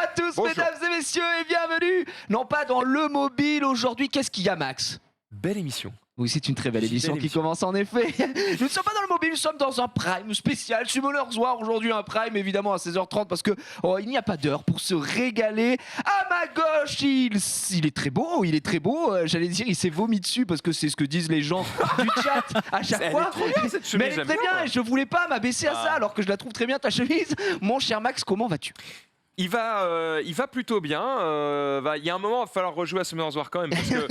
à tous, Bonjour. mesdames et messieurs, et bienvenue. Non pas dans le mobile aujourd'hui. Qu'est-ce qu'il y a, Max? Belle émission. Oui, c'est une très belle émission qui commence en effet. Nous ne sommes pas dans le mobile, nous sommes dans un prime spécial. Summoners War aujourd'hui, un prime évidemment à 16h30 parce que il n'y a pas d'heure pour se régaler. À ma gauche, il est très beau, j'allais dire, il s'est vomi dessus parce que c'est ce que disent les gens du chat à chaque fois. Elle est trop bien cette chemise. Mais elle est très bien et je voulais pas m'abaisser à ça alors que je la trouve très bien ta chemise. Mon cher Max, comment vas-tu? Il va plutôt bien. Il y a un moment, il va falloir rejouer à Summoners War quand même parce que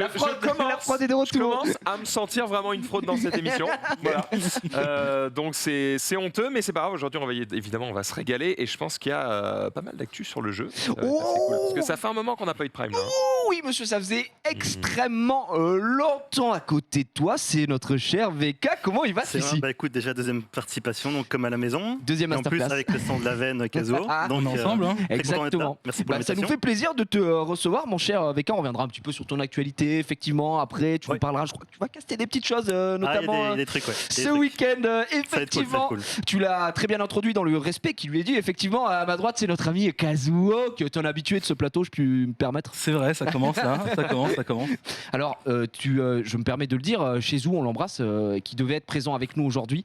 La prod est de je retour. commence à me sentir vraiment une fraude dans cette émission. Voilà. Donc c'est honteux, mais c'est pas grave. Aujourd'hui, on va se régaler et je pense qu'il y a pas mal d'actu sur le jeu. Ça va être assez cool, parce que ça fait un moment qu'on n'a pas eu de prime. Là, hein. Oui, monsieur, ça faisait extrêmement longtemps à côté de toi. C'est notre cher VK. Comment il va, C'est vrai, Sucy? bah écoute, déjà deuxième participation, donc comme à la maison. Deuxième Et en plus masterclass. avec le son de la veine Kazuo. Ah, Donc on est ensemble, hein. très content d'être là. Exactement. Merci pour Bah, ça nous l'invitation. fait plaisir de te recevoir, mon cher VK. On reviendra un petit peu sur ton actualité, effectivement. Après, tu nous Ouais. parleras, je crois que tu vas caster des petites choses, Ah, il y notamment a des trucs, ouais. Des ce trucs. week-end. Ça va être cool, ça va Effectivement, être cool. tu l'as très bien introduit dans le respect qu'il lui est dit. Effectivement, à ma droite, c'est notre ami Kazuo, qui est un habitué de ce plateau, je peux me permettre. C'est vrai, ça commence là, ça commence. Alors, je me permets de le dire, chez Zou, on l'embrasse, qui devait être présent avec nous aujourd'hui,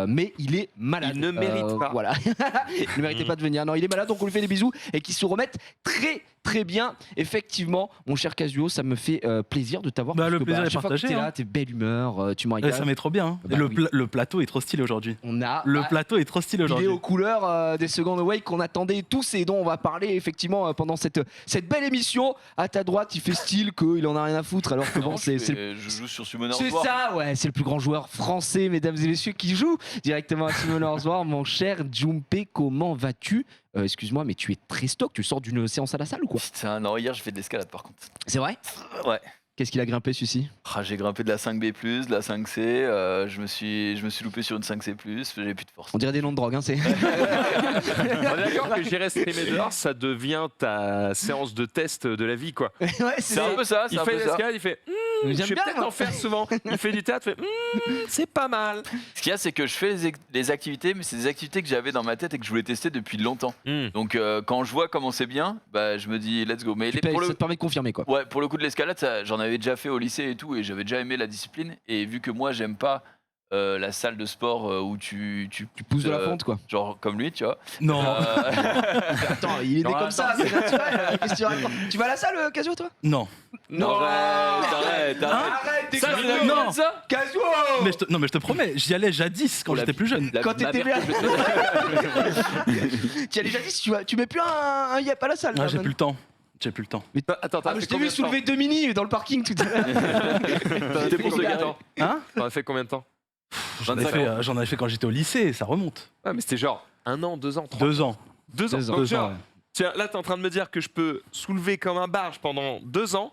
mais il est malade. Il ne mérite pas. Voilà, il ne méritait pas de venir. Non, il est malade, donc on lui fait des bisous et qu'il se remette très très bien. Effectivement, mon cher Kazuo, ça me fait plaisir de t'avoir. Bah, parce le que, plaisir à est chaque fois que partagé, t'es là, hein. t'es belle humeur, tu m'en Et régales. ça met trop bien. Hein. Bah Et oui. le plateau est trop stylé aujourd'hui. On a Le plateau est trop stylé il est aujourd'hui. aux couleurs des Second Awake qu'on attendait tous et dont on va parler effectivement pendant cette belle émission. À ta droite, il fait style qu'il en a rien à foutre alors que bon, c'est Je joue sur Summoners c'est War. ça, ouais, c'est le plus grand joueur français, mesdames et messieurs, qui joue directement à Summoners War. Mon cher Junpei, comment vas-tu? Excuse-moi, mais tu es très stock, tu sors d'une séance à la salle ou quoi? Putain, non, hier j'ai fait de l'escalade par contre. C'est vrai? Ouais. Qu'est-ce qu'il a grimpé celui-ci? Ah, j'ai grimpé de la 5B+, de la 5C, je me suis loupé sur une 5C+, j'ai plus de force. On dirait des noms de drogue, hein, c'est. On est d'accord que j'irai streamer dehors, ça devient ta séance de test de la vie, quoi. Ouais, C'est un peu ça, c'est Il un fait peu ça. l'escalade, il fait je J'aime vais bien, peut-être moi. en faire souvent. Il fait du théâtre, il fait c'est pas mal. Ce qu'il y a, c'est que je fais les activités, mais c'est des activités que j'avais dans ma tête et que je voulais tester depuis longtemps. Donc quand je vois comment c'est bien, bah, je me dis let's go. Mais Tu payes, pour ça le... te permet de confirmer quoi. Ouais, pour le coup de l'escalade, j'en avais déjà fait au lycée et tout, et j'avais déjà aimé la discipline. Et vu que moi, j'aime pas la salle de sport où tu Tu pousses de la fonte quoi. genre comme lui, tu vois. Non, Attends, il est né Non, comme ça, c'est naturel. Qu'est-ce que tu racontes? Tu vas à la salle, Kazuo, toi? non. Non. Arrête. Arrête, t'es Ça, Kazuo. c'est Non. ça. Kazuo. Mais je te promets, j'y allais jadis quand Oh, la j'étais plus jeune. Quand t'étais bien. Tu as déjà dit, tu mets plus un yep à la salle. Ah, là, j'ai maintenant. plus le temps. J'ai plus le temps. Attends, Ah, mais je t'ai vu soulever 2 mini dans le parking tout à l'heure. C'était pour ce gars. Hein T'en as fait combien de temps? J'en avais fait quand j'étais au lycée, ça remonte. Ah, mais c'était genre 1 an, 2 ans, 3 2 ans. 2 ans. 2 ans. Donc, 2 genre, ans, ouais. tiens, là, t'es en train de me dire que je peux soulever comme un barge pendant 2 ans,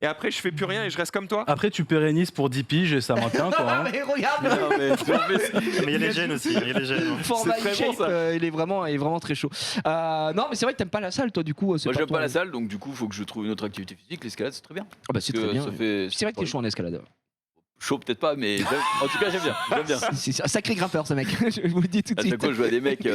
et après, je fais plus rien et je reste comme toi? Après, tu pérennises pour 10 piges et ça maintient quoi. Ah, Hein. mais regarde, Non, mais Mais il y a les gènes aussi, il y a les gènes. format C'est très bon, shape, ça. il est vraiment très chaud. Non, mais c'est vrai que t'aimes pas la salle, toi, du coup. moi j'aime ton- pas la salle, donc du coup faut que je trouve une autre activité physique. L'escalade c'est très bien. Ah bah c'est Parce très que bien. ça fait- C'est vrai que t'es chaud en escalade. Chaud peut-être pas, mais en tout cas j'aime bien. J'aime bien. C'est un sacré grimpeur, ce mec. Je vous le dis tout de À suite. chaque fois je vois des mecs, tu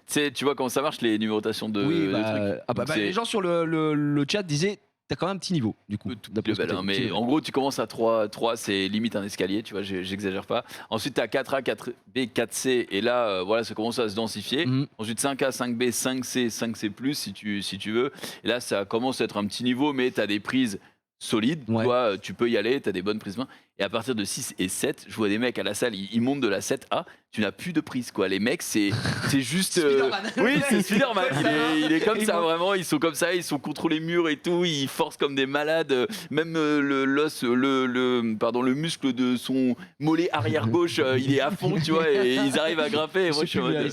sais, tu vois comment ça marche les numérotations de, Oui, de bah, trucs. ah bah, Donc, bah, c'est les gens sur le chat disaient t'as quand même un petit niveau du coup. tout d'après plus ce que belle, hein, t'as mais dit. en gros tu commences à 3 c'est limite un escalier, tu vois, j'exagère pas. Ensuite tu as 4A, 4B, 4C et là voilà ça commence à se densifier. Mhm. Ensuite 5A, 5B, 5C, 5C+, si tu veux. Et là ça commence à être un petit niveau, mais tu as des prises solides, Ouais. tu vois, tu peux y aller, tu as des bonnes prises main. Et à partir de 6 et 7, je vois des mecs à la salle, ils montent de la 7A, tu n'as plus de prise quoi. Les mecs c'est juste Spider-Man. oui, c'est Spider-Man, il est comme Ils ça vont- vraiment, ils sont comme ça, ils sont contre les murs et tout, ils forcent comme des malades, même le muscle de son mollet arrière gauche, il est à fond, tu vois, et ils arrivent à grimper et moi je suis en mode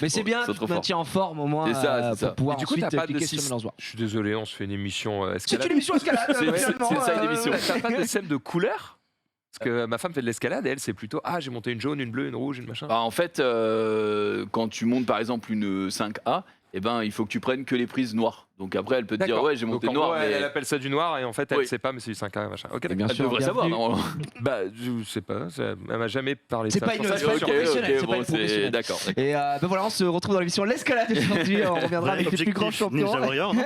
Mais c'est Bon, bien, ils sont tu trop te maintiens en forme au moins C'est ça, c'est ça. pour pouvoir Et du coup, ensuite t'as pas de cliquer sur sim- Mélange War. Je suis désolé, on se fait une émission C'est escalade. une émission escalade. C'est ça, une émission. T'as pas de scène de couleur? Parce que ma femme fait de l'escalade et elle, c'est plutôt j'ai monté une jaune, une bleue, une rouge, une machin. Bah, en fait, quand tu montes par exemple une 5A, eh ben, il faut que tu prennes que les prises noires. Donc après, elle peut te dire, D'accord. ouais, j'ai Donc, monté en noir. gros, mais elle appelle ça du noir et en fait, elle Oui. sait pas, mais c'est du 5 machin. Ok, Bien elle sûr, devrait savoir, bienvenue. normalement. Bah, je sais pas. Elle m'a jamais parlé de C'est ça. pas Sur une- ça, c'est pas je une suis sûr. professionnelle, c'est pas bon, une professionnelle. d'accord. Et ben voilà, on se retrouve dans l'émission L'Escalade aujourd'hui. On reviendra avec les plus grands Objectif champions. Ninja Warrior, non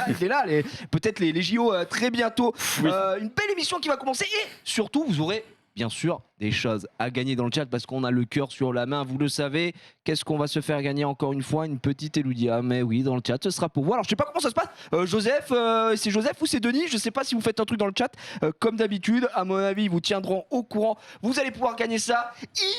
Il est là, peut-être les JO très bientôt. Une belle émission qui va commencer et surtout vous aurez bien sûr des choses à gagner dans le chat parce qu'on a le cœur sur la main, vous le savez. Qu'est-ce qu'on va se faire gagner encore une fois? Une petite Eludia, mais oui, dans le chat, ce sera pour vous. Alors je sais pas comment ça se passe. Joseph, c'est Joseph ou c'est Denis? Je sais pas si vous faites un truc dans le chat. Comme d'habitude, à mon avis, ils vous tiendront au courant. Vous allez pouvoir gagner ça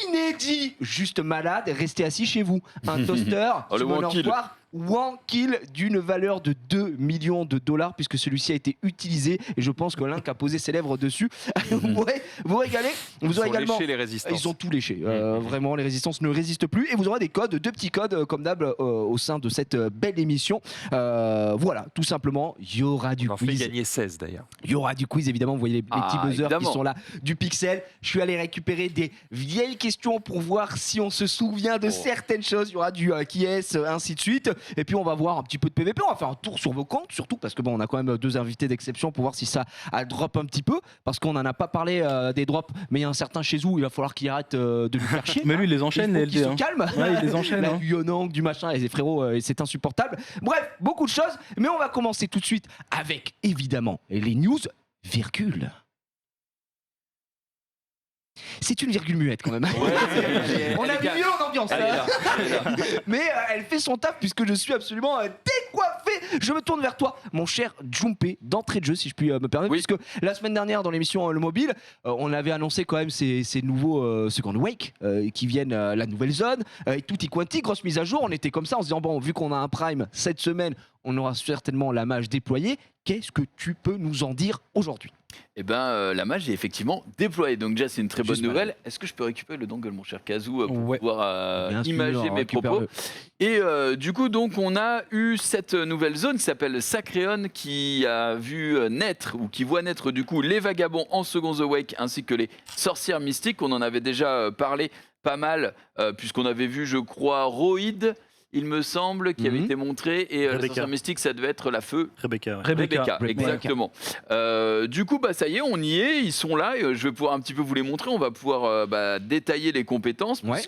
inédit, juste malade. Restez assis chez vous. Un toaster, Oh, le Summoner Wankill. Soir, Wankill d'une valeur de 2 millions de dollars puisque celui-ci a été utilisé et je pense que Link a posé ses lèvres dessus. Vous pourrez vous régaler. Vous Ils aurez ont également. léché les résistances. Ils ont tout léché. Vraiment, les résistances ne résistent plus. Et vous aurez des codes, 2 petits codes comme d'hab au sein de cette belle émission. Voilà, tout simplement, il y aura du On en fait quiz. gagner 16 d'ailleurs. Il y aura du quiz, évidemment. Vous voyez les petits buzzers qui évidemment. sont là du pixel. Je suis allé récupérer des vieilles questions pour voir si on se souvient de certaines choses. Il y aura du qui est, ainsi de suite. Et puis, on va voir un petit peu de PVP. On va faire un tour sur vos comptes, surtout parce que bon, on a quand même 2 invités d'exception pour voir si ça a drop un petit peu. Parce qu'on n'en a pas parlé des drops, mais il y a un certain chez vous, il va falloir qu'il arrête de nous faire chier. Mais lui, il les enchaîne, Il faut les qu'il LD. se hein. calme. Ouais, il les enchaîne. La hein. Yonang, du machin, et les frérots, c'est insupportable. Bref, beaucoup de choses, mais on va commencer tout de suite avec, évidemment, les news, virgule. C'est une virgule muette quand même. On a mis mieux en ambiance. hein. Mais elle fait son taf puisque je suis absolument décoiffé. Je me tourne vers toi, mon cher Jumpé, d'entrée de jeu, si je puis me permettre. Oui. Puisque la semaine dernière, dans l'émission Le Mobile, on avait annoncé quand même ces nouveaux Second Wake qui viennent, la nouvelle zone, et tutti quanti, grosse mise à jour. On était comme ça en se disant, bon, vu qu'on a un Prime cette semaine, on aura certainement la mage déployée. Qu'est-ce que tu peux nous en dire aujourd'hui? Eh ben, la mage est effectivement déployée. Donc déjà, c'est une très bonne Juste nouvelle. Est-ce que je peux récupérer le dongle, mon cher Kazoo, pour Ouais. pouvoir Bien sûr, imager mes propos? récupère-le. Et du coup, donc, on a eu cette nouvelle zone qui s'appelle Sacréon, qui a vu naître, ou qui voit naître du coup les vagabonds en second The Wake, ainsi que les sorcières mystiques. On en avait déjà parlé pas mal, puisqu'on avait vu, je crois, Roïd, il me semble, qui avait été montré. Et la Rebecca. sorcière mystique, ça devait être la feu. Rebecca. ouais. Rebecca. Exactement. Du coup, bah, ça y est, on y est, ils sont là. Et, je vais pouvoir un petit peu vous les montrer. On va pouvoir détailler les compétences, Ouais.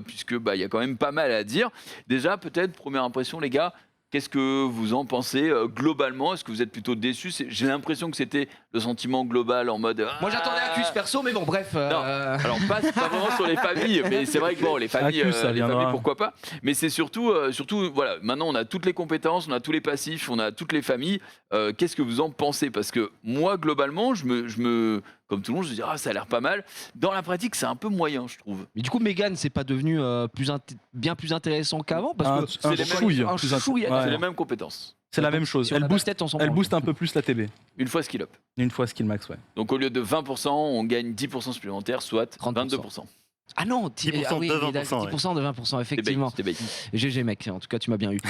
puisque bah, y a quand même pas mal à dire. Déjà, peut-être, première impression, les gars, qu'est-ce que vous en pensez globalement? Est-ce que vous êtes plutôt déçus? J'ai l'impression que c'était le sentiment global en mode. Moi j'attendais Acus perso, mais bon, bref. Alors pas vraiment sur les familles, mais c'est vrai que bon, les familles, Acus, ça les viendra. familles, pourquoi pas. Mais c'est surtout, voilà, maintenant on a toutes les compétences, on a tous les passifs, on a toutes les familles. Qu'est-ce que vous en pensez? Parce que moi globalement, je me comme tout le monde, je me dis ça a l'air pas mal. Dans la pratique, c'est un peu moyen, je trouve. Mais du coup, Megan, c'est pas devenu bien plus intéressant qu'avant parce que Un les mêmes- chouille. un plus int- chouille, ouais. C'est les mêmes compétences. C'est la même chose. si on Elle a booste, tête, on s'en elle branle. booste un peu plus la TB. Une fois skill up. Une fois skill max, ouais. Donc au lieu de 20%, on gagne 10% supplémentaires, soit 30%. 22%. Ah non, 10% ah oui, de il est 20%, d'accord, 10% de 20%, effectivement. C'était bait. GG mec, en tout cas tu m'as bien eu.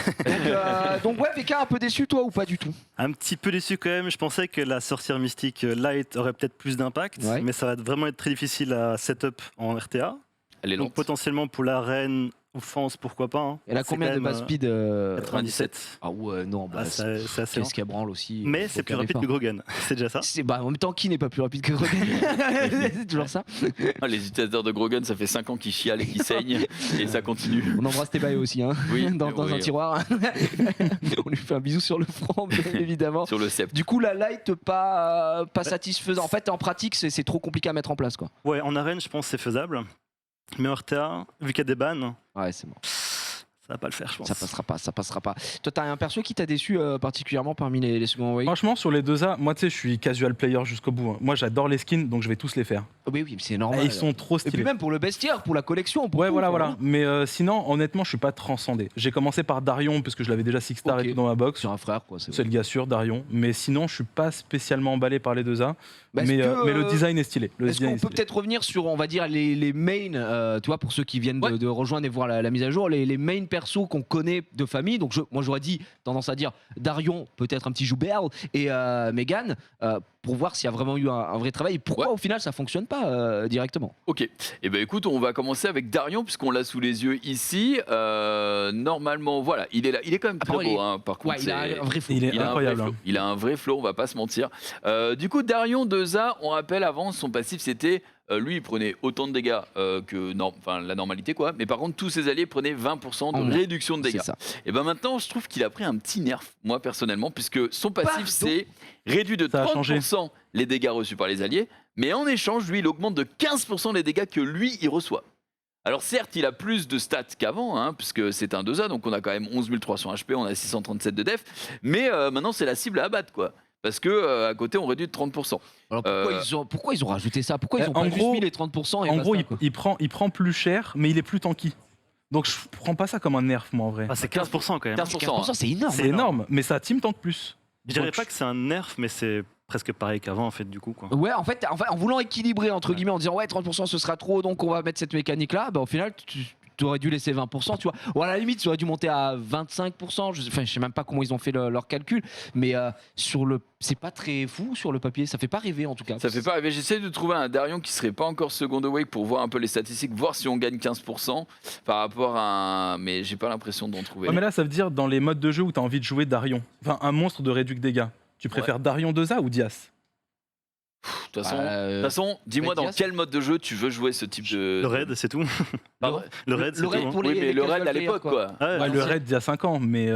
donc ouais, VK, un peu déçu toi ou pas du tout? Un petit peu déçu quand même. Je pensais que la sorcière mystique Light aurait peut-être plus d'impact, Ouais. mais ça va vraiment être très difficile à setup en RTA. Elle est Donc lente. potentiellement pour la reine offense, pourquoi pas. hein. Elle a C'est combien quand de même, base speed 97. Ah ouais, non, bah, Ah, c'est assez lent. qu'est-ce qu'elle branle aussi. Mais faut c'est plus qu'elle rapide ait que fort. Grogan. C'est déjà ça. Bah, en même temps, qui n'est pas plus rapide que Grogan? C'est toujours ça. Ah, les utilisateurs de Grogan, ça fait 5 ans qu'ils chialent et qu'ils saignent, et ça continue. On embrasse Tebae aussi, hein, Oui, dans oui. un tiroir. On lui fait un bisou sur le front, bien évidemment. Sur le sceptre. Du coup, la light pas satisfaisant. En fait, en pratique, c'est trop compliqué à mettre en place, quoi. Ouais, en arène, je pense que c'est faisable. Mais en RTA, vu qu'il y a des bans, Ouais, c'est bon. ça va pas le faire, je pense. Ça passera pas. Toi, t'as un perso qui t'a déçu particulièrement parmi les second wave? Franchement, sur les 2A, moi tu sais, je suis casual player jusqu'au bout. hein. Moi j'adore les skins, donc je vais tous les faire. Oui, c'est normal. Et ils sont trop Et puis stylés. même pour le bestiaire, pour la collection. Pour Ouais, tout, voilà, quoi. voilà. Mais sinon, honnêtement, je suis pas transcendé. J'ai commencé par Darion, parce que je l'avais déjà 6 star Ok. et tout dans ma box. C'est un frère, quoi. C'est le gars sûr, Darion. Mais sinon, je suis pas spécialement emballé par les 2A. Bah, est-ce mais, que, mais le design est stylé. Le Est-ce design qu'on est peut stylé. peut-être revenir sur, on va dire, les mains, tu vois, pour ceux qui viennent Ouais. de rejoindre et voir la mise à jour, les mains persos qu'on connaît de famille. Donc moi j'aurais dit, tendance à dire Darion, peut-être un petit Joubert et Megan, pour voir s'il y a vraiment eu un vrai travail et pourquoi au final ça fonctionne pas directement. Ok, et ben écoute, on va commencer avec Darion puisqu'on l'a sous les yeux ici. Normalement, voilà, il est là, il est quand même très beau, hein, par contre. Ouais, il a un vrai flow. Il est Il a un vrai incroyable. flow. Il a un vrai flow, on va pas se mentir. Du coup, Darion 2A, on rappelle avant, son passif c'était. Lui, il prenait autant de dégâts que la normalité, quoi. Mais par contre, tous ses alliés prenaient 20% de réduction de dégâts. C'est ça. Et ben maintenant, je trouve qu'il a pris un petit nerf, moi personnellement, puisque son passif Pardon. c'est réduit de Ça a changé. 30% les dégâts reçus par les alliés, mais en échange, lui, il augmente de 15% les dégâts que lui, il reçoit. Alors certes, il a plus de stats qu'avant, hein, puisque c'est un 2A, donc on a quand même 11 300 HP, on a 637 de def, mais maintenant c'est la cible à abattre, quoi. Parce que à côté, on réduit de 30%. Alors pourquoi ils ont rajouté ça? Pourquoi ils ont En pas gros- juste mis les 30% et En gros, basta, quoi. il prend plus cher, mais il est plus tanky. Donc je prends pas ça comme un nerf, moi, en vrai. Ah, c'est 15% quand même. 15%, 15%, c'est énorme. C'est énorme, mais ça team tank plus. Je dirais Donc, pas que c'est un nerf, mais c'est presque pareil qu'avant en fait du coup quoi. Ouais, en fait, en voulant équilibrer entre guillemets, en disant ouais 30% ce sera trop, donc on va mettre cette mécanique là, bah au final tu aurais dû laisser 20%, tu vois. Ou à la limite, tu aurais dû monter à 25%. Je sais même pas comment ils ont fait leur calcul, mais c'est pas très fou sur le papier. Ça fait pas rêver en tout cas. Ça fait pas rêver. J'essaie de trouver un Darion qui serait pas encore second awake pour voir un peu les statistiques, voir si on gagne 15% par rapport à un. Mais j'ai pas l'impression d'en trouver. Ouais, mais là, ça veut dire dans les modes de jeu où tu as envie de jouer Darion, enfin un monstre de réduc dégâts, tu préfères Darion 2A ou Dias? De toute façon, dis-moi dans Dias. quel mode de jeu tu veux jouer ce type de. Le raid, c'est tout. Pardon Le raid, c'est le tout. raid hein. pour Oui, mais le casual raid à players, l'époque, quoi. Ouais, Ouais, le raid d'il y a 5 ans, mais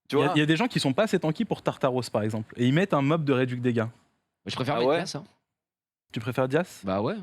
Tu il vois y a des gens qui sont pas assez tanky pour Tartaros par exemple, et ils mettent un mob de réduc dégâts. Je préfère Ah mettre ouais Dias, hein. Tu préfères Dias? Bah ouais.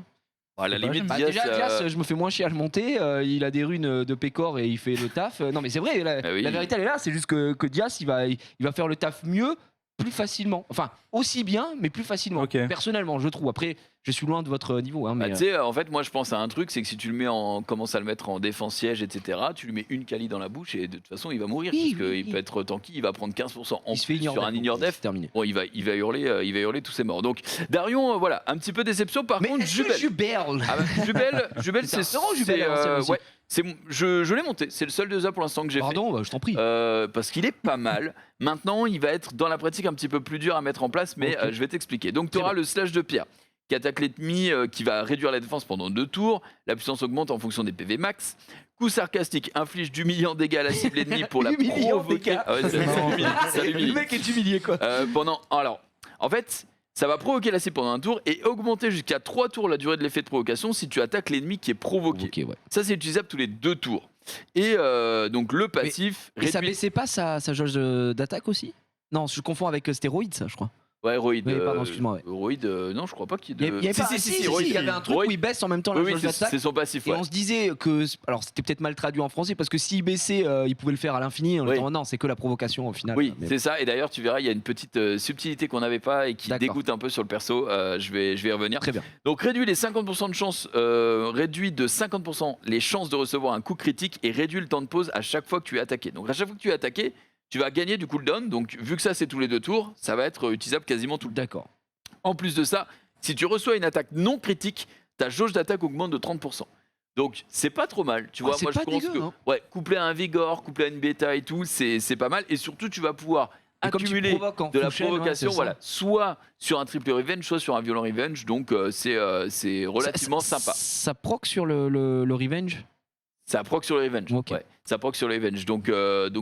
À la C'est pas limite, Bah, Dias, déjà, Dias, je me fais moins chier à le monter. Il a des runes de Pécor et il fait le taf. Non, mais c'est vrai, Ah oui. la vérité, elle est là. C'est juste que Dias, il va faire le taf mieux, plus facilement. Enfin, aussi bien, mais plus facilement. Ok. Personnellement, je trouve. Après, je suis loin de votre niveau. Hein, bah, mais, tu sais, en fait, moi je pense à un truc, c'est que si tu le mets commence à le mettre en défense siège, etc., tu lui mets une Kali dans la bouche et de toute façon il va mourir. Oui, parce oui, qu'il oui. peut être tanky, il va prendre 15% en il se fait plus ignore sur un ignore def. C'est terminé. Bon, il va hurler tous ses morts. Donc, Darion, voilà, un petit peu déception. Par contre, Jubel. Jubel. Ah bah, Jubel, C'est c'est un euro, Jubel, à l'ancienne aussi. ouais, je l'ai monté. C'est le seul 2A pour l'instant que j'ai fait. Pardon, bah, je t'en prie. Parce qu'il est pas mal. Maintenant, il va être dans la pratique un petit peu plus dur à mettre en place, mais Ok. je vais t'expliquer. Donc, tu auras le slash de pierre qui attaque l'ennemi, qui va réduire la défense pendant 2 tours. La puissance augmente en fonction des PV max. Coup sarcastique inflige d'humiliants dégâts à la cible ennemie pour la Humiliant provoquer. dégâts. Ah ouais, ça l'humilie. Le mec est humilié, quoi. Alors, en fait, ça va provoquer la cible pendant un tour et augmenter jusqu'à 3 tours la durée de l'effet de provocation si tu attaques l'ennemi qui est provoqué. Ok, ouais. Ça, c'est utilisable tous les 2 tours. Et donc, le passif Et ça réduit. baissait pas sa jauge d'attaque aussi? Non, je confonds avec stéroïde, ça, je crois. Ouais, Roid. Oui, pardon, excuse-moi, ouais. Roid, non, je crois pas qu'il y Il ait de. y avait pas- si, Roid, il y avait un truc Roid. où il baisse en même temps la Oui, oui, jauge c'est d'attaque. son passif. Et Ouais. on se disait que, alors c'était peut-être mal traduit en français, parce que s'il baissait, il pouvait le faire à l'infini. En Oui. disant, non, c'est que la provocation au final. Oui, Mais- c'est ça. Et d'ailleurs, tu verras, il y a une petite subtilité qu'on n'avait pas et qui D'accord. dégoûte un peu sur le perso. Je vais y revenir. Très bien. Donc, réduit les 50% de chance, réduit de 50% les chances de recevoir un coup critique et réduit le temps de pause à chaque fois que tu es attaqué. Donc, à chaque fois que tu es attaqué, tu vas gagner du cooldown. Donc, vu que ça, c'est tous les 2 tours, ça va être utilisable quasiment tout le temps. D'accord. En plus de ça, si tu reçois une attaque non critique, ta jauge d'attaque augmente de 30%. Donc c'est pas trop mal, tu vois. c'est Moi je pas pense dégueu, que hein. ouais, couplé à un Vigor, couplé à une bêta et tout, c'est pas mal. Et surtout, tu vas pouvoir Et comme tu accumuler provoques en de la full chain, ouais, provocation, c'est ça. voilà, soit sur un triple revenge, soit sur un violent revenge. Donc c'est relativement sympa. Ça proc sur le revenge. Ça proc sur le revenge. Ok. Ouais, ça proc sur le revenge. Donc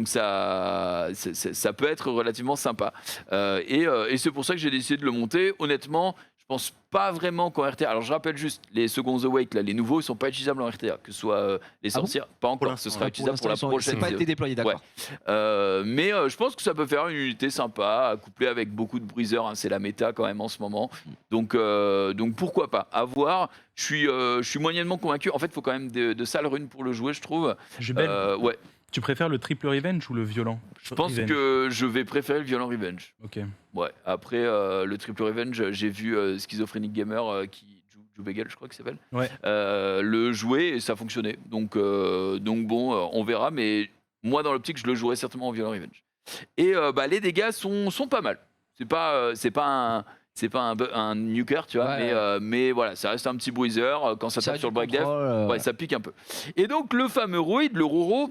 ça peut être relativement sympa. Et c'est pour ça que j'ai décidé de le monter. Honnêtement, je pense pas vraiment qu'en RTA. Alors je rappelle juste, les Seconds Awake, là, les nouveaux, ils sont pas utilisables en RTA. Que ce soit les Ah bon sorcières, pas encore. l'instant, Ce sera Ouais, utilisable pour la l'instant, prochaine. C'est pas été déployé, d'accord. Mais je pense que ça peut faire une unité sympa, à coupler avec beaucoup de briseurs. Hein, c'est la méta quand même en ce moment. Donc pourquoi pas. À voir. Je suis moyennement convaincu. En fait, il faut quand même de sales runes pour le jouer, je trouve. Jubel, Ouais. tu préfères le triple revenge ou le violent? Je pense que je vais préférer le Violent Revenge. Ok. Ouais. Après, le Triple Revenge, j'ai vu Schizophrenic Gamer qui joue Begel, je crois qu'il s'appelle, Ouais. le jouer et ça fonctionnait. Donc bon, on verra. Mais moi, dans l'optique, je le jouerai certainement en Violent Revenge. Et les dégâts sont pas mal. C'est pas un nuker, tu vois, Ouais. mais voilà, ça reste un petit bruiser quand ça Ça a tape sur du le break def. contrôle, Ouais, ça pique un peu. Et donc le fameux Roid, le Roro,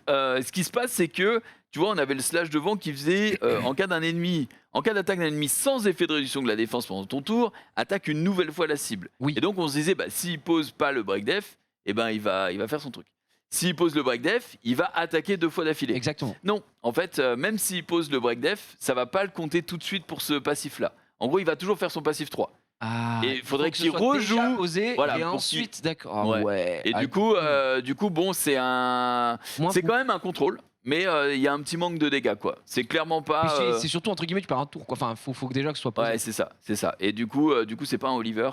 ce qui se passe, c'est que, tu vois, on avait le slash de vent qui faisait, en cas d'attaque d'un ennemi sans effet de réduction de la défense pendant ton tour, attaque une nouvelle fois la cible. Oui. Et donc on se disait, bah, s'il pose pas le break def, eh ben il va faire son truc. S'il pose le break def, il va attaquer 2 fois d'affilée. Exactement. Non, en fait, même s'il pose le break def, ça va pas le compter tout de suite pour ce passif-là. En gros, il va toujours faire son passif 3. Ah, Et il faudrait faut que qu'il ce soit déjà rejoue, posé, voilà, et pour ensuite, d'accord. Ah Ouais. ouais. Et Ah, du coup, bon, c'est quand même un contrôle, mais il y a un petit manque de dégâts, quoi. C'est clairement puis pas. c'est surtout entre guillemets, tu perds un tour, quoi. Enfin, faut que déjà que ce soit posé. Ouais, c'est ça. Et du coup, c'est pas un Oliver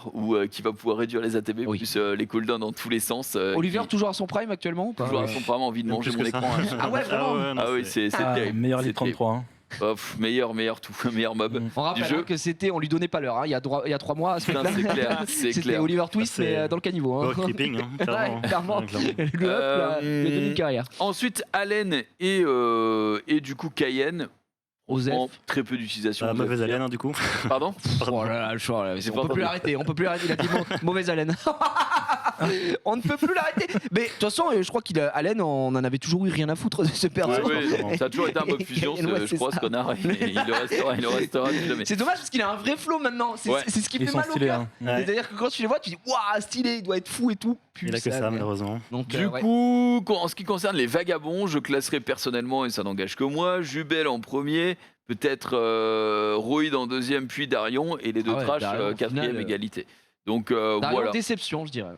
qui va pouvoir réduire les ATB Oui. plus les cooldowns dans tous les sens. Oliver qui toujours à son prime actuellement ou pas toujours a son vraiment envie de Même manger plus mon que ça. écran. Hein. Ah ouais, vraiment. non, Ah oui, c'est Ah, terrible. Meilleur c'est Elite 33. Hein. terrible. Oh, meilleur tout, meilleur mob. On rappelle jeu. hein, que c'était, on lui donnait pas l'heure. Hein, il y a 3 mois. à ce Putain, truc-là. c'est clair, c'est C'était clair. Oliver Twist, C'est- mais dans le caniveau. Hein. Power creeping, hein, clairement. Ouais, clairement. Ouais, clairement. Lui, hop, là, il a donné une carrière. Ensuite, Allen et du coup Cayenne. Osef. En très peu d'utilisation. La on doit mauvaise dire. haleine, hein, du coup. Pardon Oh là là, le choix, là, J'ai on pas peut plus entendu. l'arrêter, on peut plus l'arrêter, il a dit mauvaise haleine. On ne peut plus l'arrêter. Mais de toute façon, je crois qu'il a Allen, on en avait toujours eu rien à foutre de ce perso. Ouais, ouais, ça a toujours été un mob fusion, Ouais, je c'est crois, ça. ce connard. Et il le restera plus jamais. C'est dommage parce qu'il a un vrai flow maintenant. C'est Ouais. c'est ce qui Ils fait sont mal au stylés. cœur. Hein. Ouais. C'est-à-dire que quand tu les vois, tu dis waouh, stylé, il doit être fou et tout. Il a que Putain, ça, mais- malheureusement. Donc, Du ouais. coup, en ce qui concerne les vagabonds, je classerai personnellement, et ça n'engage que moi, Jubel en premier, peut-être Roïd en deuxième, puis Darion, et les deux Ah ouais, trash Darion, au quatrième final, égalité. Donc Darion, voilà. déception, je dirais.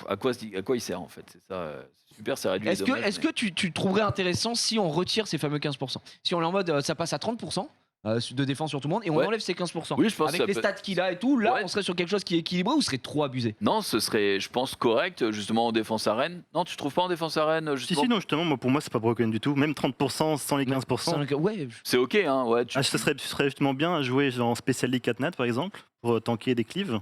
À quoi il sert en fait? C'est ça. C'est super, ça réduit Est-ce les dommages. que tu trouverais intéressant si on retire ces fameux 15%? Si on est en mode ça passe à 30% de défense sur tout le monde et on Ouais. enlève ces 15%. Oui, je pense que Avec ça les peut- stats qu'il a et tout, là Ouais. on serait sur quelque chose qui est équilibré ou serait trop abusé? Non, ce serait, je pense, correct, justement, en défense arène. Non, tu trouves pas en défense arène, Si, justement si, non, justement, moi, pour moi, c'est pas broken du tout. Même 30% sans les 15%. Ouais, C'est ok, hein, ouais. Ce serait justement bien à jouer genre, en Special League 4 net, par exemple, pour tanker des cleaves